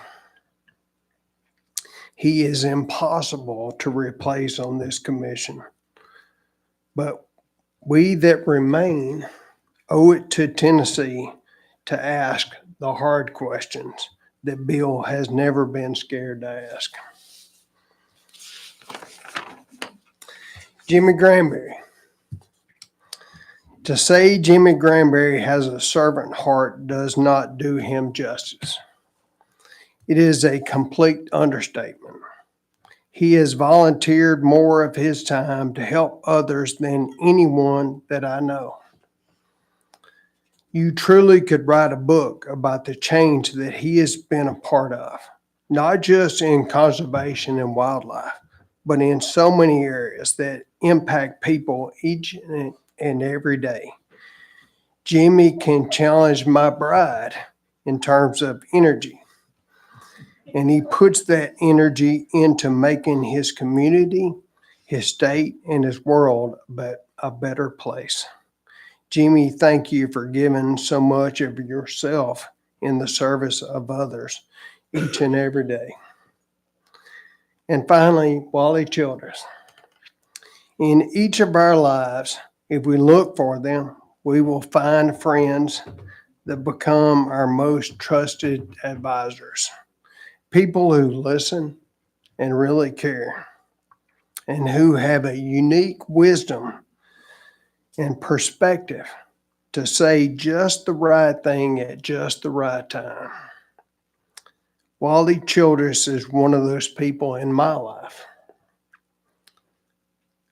He is impossible to replace on this commission, but We that remain owe it to Tennessee to ask the hard questions that Bill has never been scared to ask. Jimmy Granbery. To say Jimmy Granbery has a servant heart does not do him justice. It is a complete understatement. He has volunteered more of his time to help others than anyone that I know. You truly could write a book about the change that he has been a part of, not just in conservation and wildlife, but in so many areas that impact people each and every day. Jimmy can challenge my bride in terms of energy, and he puts that energy into making his community, his state, and his world a better place. Jimmy, thank you for giving so much of yourself in the service of others each and every day. And finally, Wally Childress. In each of our lives, if we look for them, we will find friends that become our most trusted advisors. People who listen and really care, and who have a unique wisdom and perspective to say just the right thing at just the right time. Wally Childress is one of those people in my life.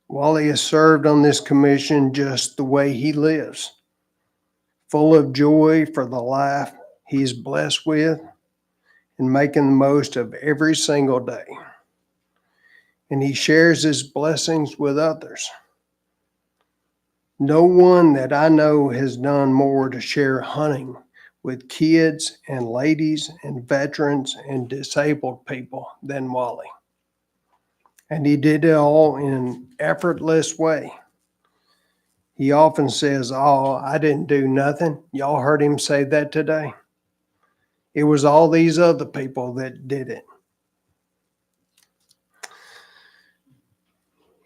Wally has served on this commission just the way he lives, full of joy for the life he's blessed with and making the most of every single day. And he shares his blessings with others. No one that I know has done more to share hunting with kids and ladies and veterans and disabled people than Wally. And he did it all in an effortless way. He often says, "Oh, I didn't do nothing." Y'all heard him say that today. It was all these other people that did it.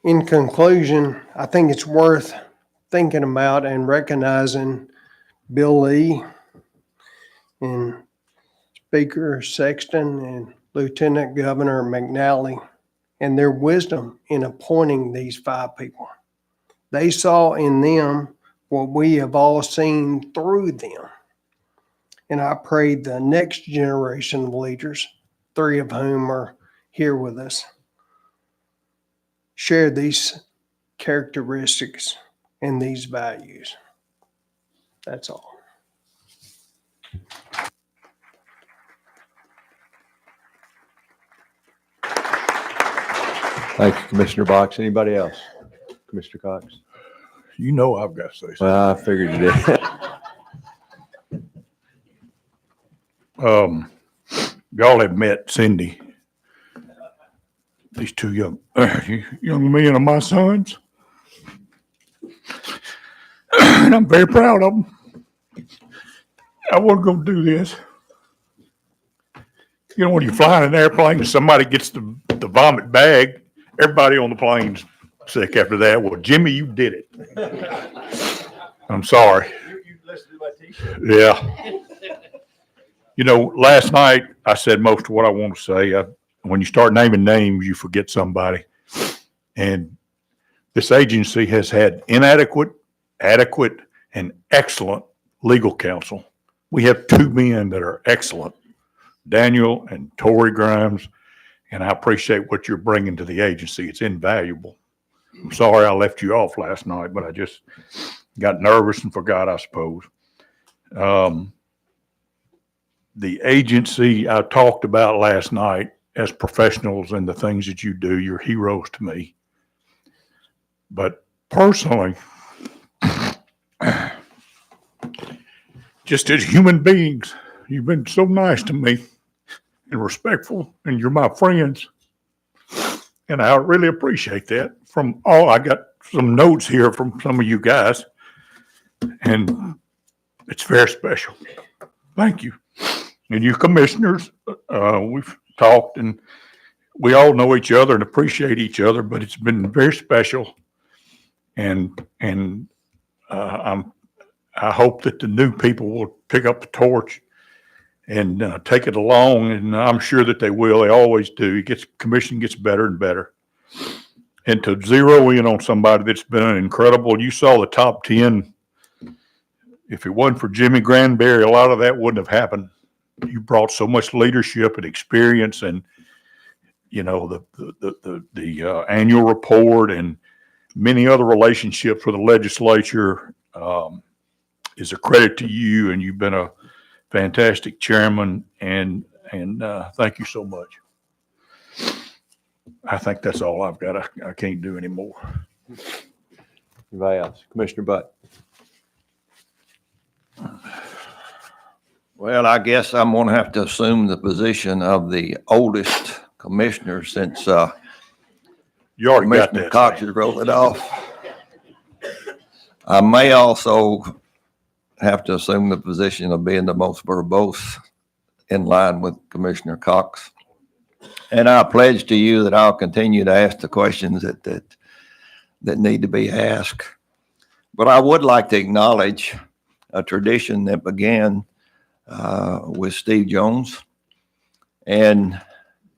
In conclusion, I think it's worth thinking about and recognizing Bill Lee and Speaker Sexton and Lieutenant Governor McNally and their wisdom in appointing these 5 people. They saw in them what we have all seen through them. And I pray the next generation of leaders, 3 of whom are here with us, share these characteristics and these values. That's all. Thank you, Commissioner Box. Anybody else? Commissioner Cox? You know I've got to say something. Well, I figured you did. Y'all have met Cindy. These 2 young men are my sons. And I'm very proud of them. I wasn't going to do this. You know, when you're flying an airplane and somebody gets the vomit bag, everybody on the plane's sick after that. Well, Jimmy, you did it. I'm sorry. You listened to my t-shirt. Yeah. You know, last night I said most of what I want to say. When you start naming names, you forget somebody. And this agency has had inadequate, adequate, and excellent legal counsel. We have 2 men that are excellent, Daniel and Tori Grimes, and I appreciate what you're bringing to the agency. It's invaluable. I'm sorry I left you off last night, but I just got nervous and forgot, I suppose. The agency I talked about last night as professionals and the things that you do, you're heroes to me. But personally, just as human beings, you've been so nice to me and respectful, and you're my friends. And I really appreciate that. I got some notes here from some of you guys, and it's very special. Thank you. And you commissioners, we've talked and we all know each other and appreciate each other, but it's been very special And I hope that the new people will pick up the torch and take it along, and I'm sure that they will. They always do. Commission gets better and better. And to zero in on somebody that's been incredible, you saw the top 10. If it wasn't for Jimmy Granbery, a lot of that wouldn't have happened. You brought so much leadership and experience, and the annual report and many other relationships with the legislature is a credit to you, and you've been a fantastic chairman, and thank you so much. I think that's all I've got. I can't do any more. Anybody else? Commissioner Butt. Well, I guess I'm going to have to assume the position of the oldest commissioner since you already got Commissioner that. Cox has rolled it off. I may also have to assume the position of being the most verbose in line with Commissioner Cox. And I pledge to you that I'll continue to ask the questions that need to be asked. But I would like to acknowledge a tradition that began with Steve Jones and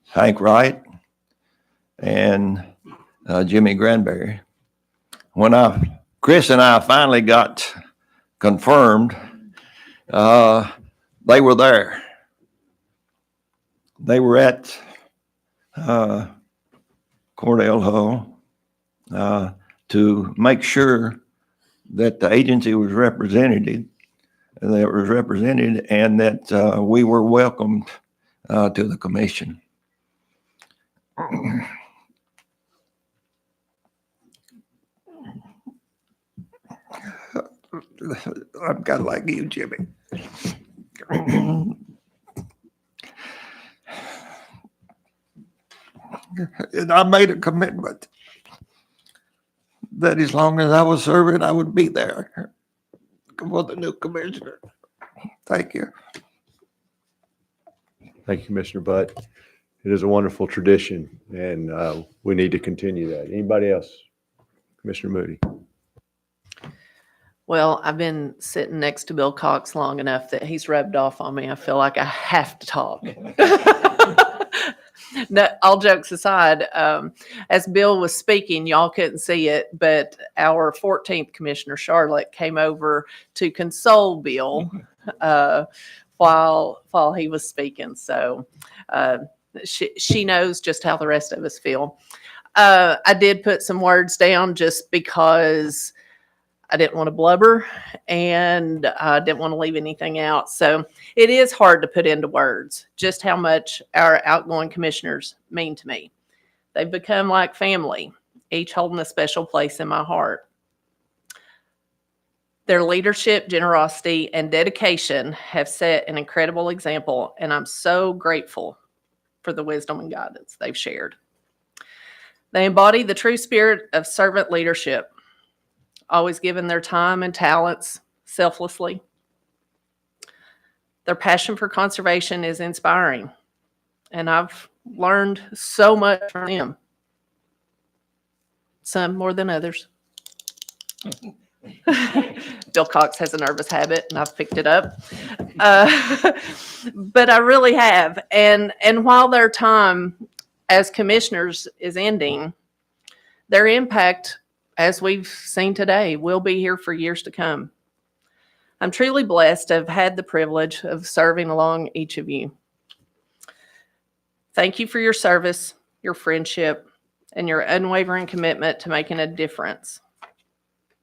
Hank Wright and Jimmy Granbery. When Chris and I finally got confirmed, they were there. They were at Cordell Hall to make sure that the agency was represented, and that we were welcomed to the commission. I'm kind of like you, Jimmy. And I made a commitment that as long as I was serving, I would be there for the new commissioner. Thank you. Thank you, Commissioner Butt. It is a wonderful tradition, and we need to continue that. Anybody else? Commissioner Moody. Well, I've been sitting next to Bill Cox long enough that he's rubbed off on me. I feel like I have to talk. No, all jokes aside, as Bill was speaking, y'all couldn't see it, but our 14th Commissioner, Charlotte, came over to console Bill while he was speaking. So she knows just how the rest of us feel. I did put some words down just because I didn't want to blubber and I didn't want to leave anything out. So it is hard to put into words just how much our outgoing commissioners mean to me. They've become like family, each holding a special place in my heart. Their leadership, generosity, and dedication have set an incredible example, and I'm so grateful for the wisdom and guidance they've shared. They embody the true spirit of servant leadership, always giving their time and talents selflessly. Their passion for conservation is inspiring, and I've learned so much from them, some more than others. Bill Cox has a nervous habit, and I've picked it up. But I really have. And while their time as commissioners is ending, their impact, as we've seen today, will be here for years to come. I'm truly blessed to have had the privilege of serving along each of you. Thank you for your service, your friendship, and your unwavering commitment to making a difference.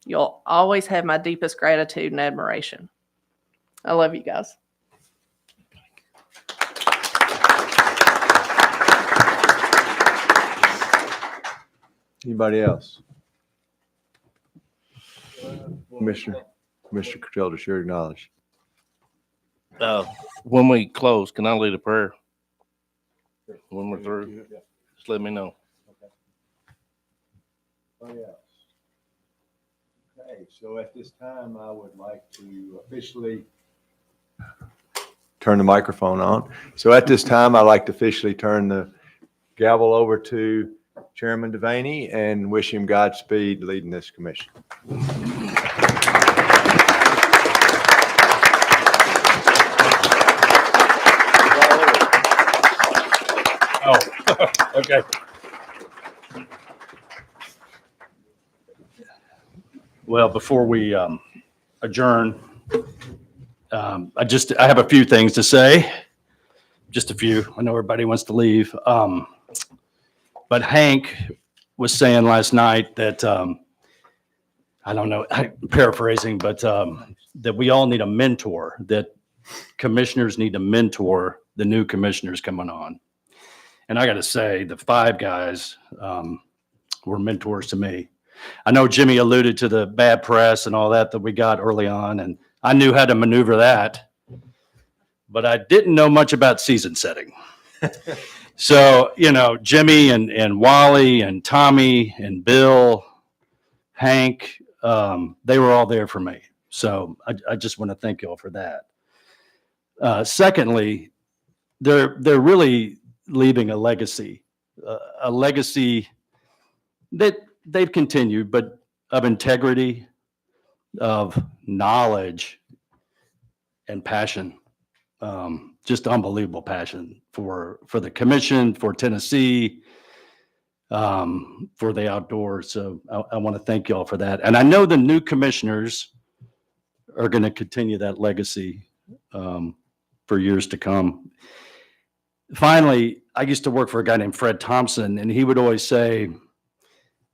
You'll always have my deepest gratitude and admiration. I love you guys. Anybody else? Commissioner Cottrell, to share acknowledge. When we close, can I lead a prayer? When we're through, just let me know. Oh, yeah. Okay, so at this time, I would like to officially turn the microphone on. So at this time, I'd like to officially turn the gavel over to Chairman Devaney and wish him Godspeed leading this commission. Oh, okay. Well, before we adjourn, I have a few things to say. Just a few. I know everybody wants to leave. But Hank was saying last night that, I don't know, I'm paraphrasing, but that we all need a mentor, that commissioners need to mentor the new commissioners coming on. And I got to say, the 5 guys were mentors to me. I know Jimmy alluded to the bad press and all that we got early on, and I knew how to maneuver that, but I didn't know much about season setting. So, Jimmy and Wally and Tommy and Bill, Hank, they were all there for me. So I just want to thank you all for that. Secondly, they're really leaving a legacy that they've continued, but of integrity, of knowledge, and passion. Just unbelievable passion for the commission, for Tennessee, for the outdoors. So I want to thank you all for that. And I know the new commissioners are going to continue that legacy for years to come. Finally, I used to work for a guy named Fred Thompson, and he would always say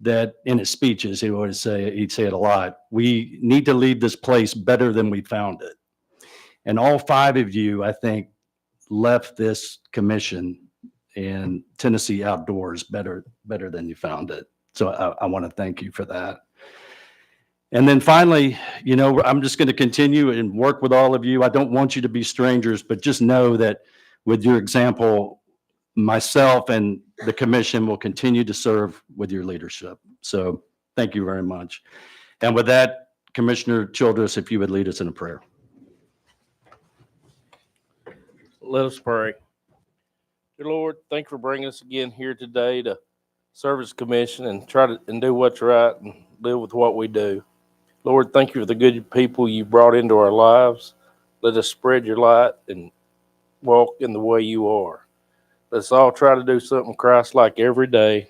that in his speeches, he'd say it a lot, we need to leave this place better than we found it. And all 5 of you, I think, left this commission and Tennessee outdoors better than you found it. So I want to thank you for that. And then finally, I'm just going to continue and work with all of you. I don't want you to be strangers, but just know that with your example, myself and the commission will continue to serve with your leadership. So thank you very much. And with that, Commissioner Childress, if you would lead us in a prayer. Let us pray. Dear Lord, thank you for bringing us again here today to serve as commission and try to do what's right and live with what we do. Lord, thank you for the good people you brought into our lives. Let us spread your light and walk in the way you are. Let's all try to do something Christ-like every day,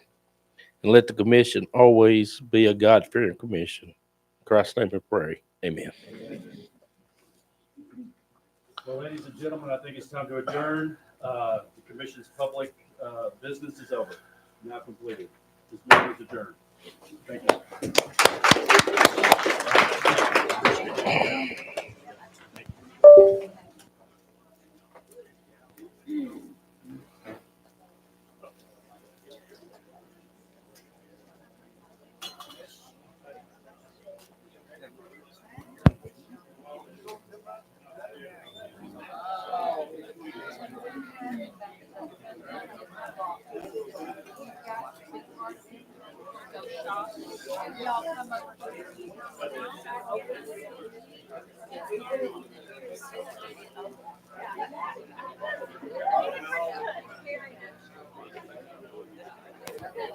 and let the commission always be a God-fearing commission. In Christ's name we pray. Amen. Well, ladies and gentlemen, I think it's time to adjourn. The commission's public business is over, now completed. This meeting is adjourned. Thank you.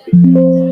Thank you.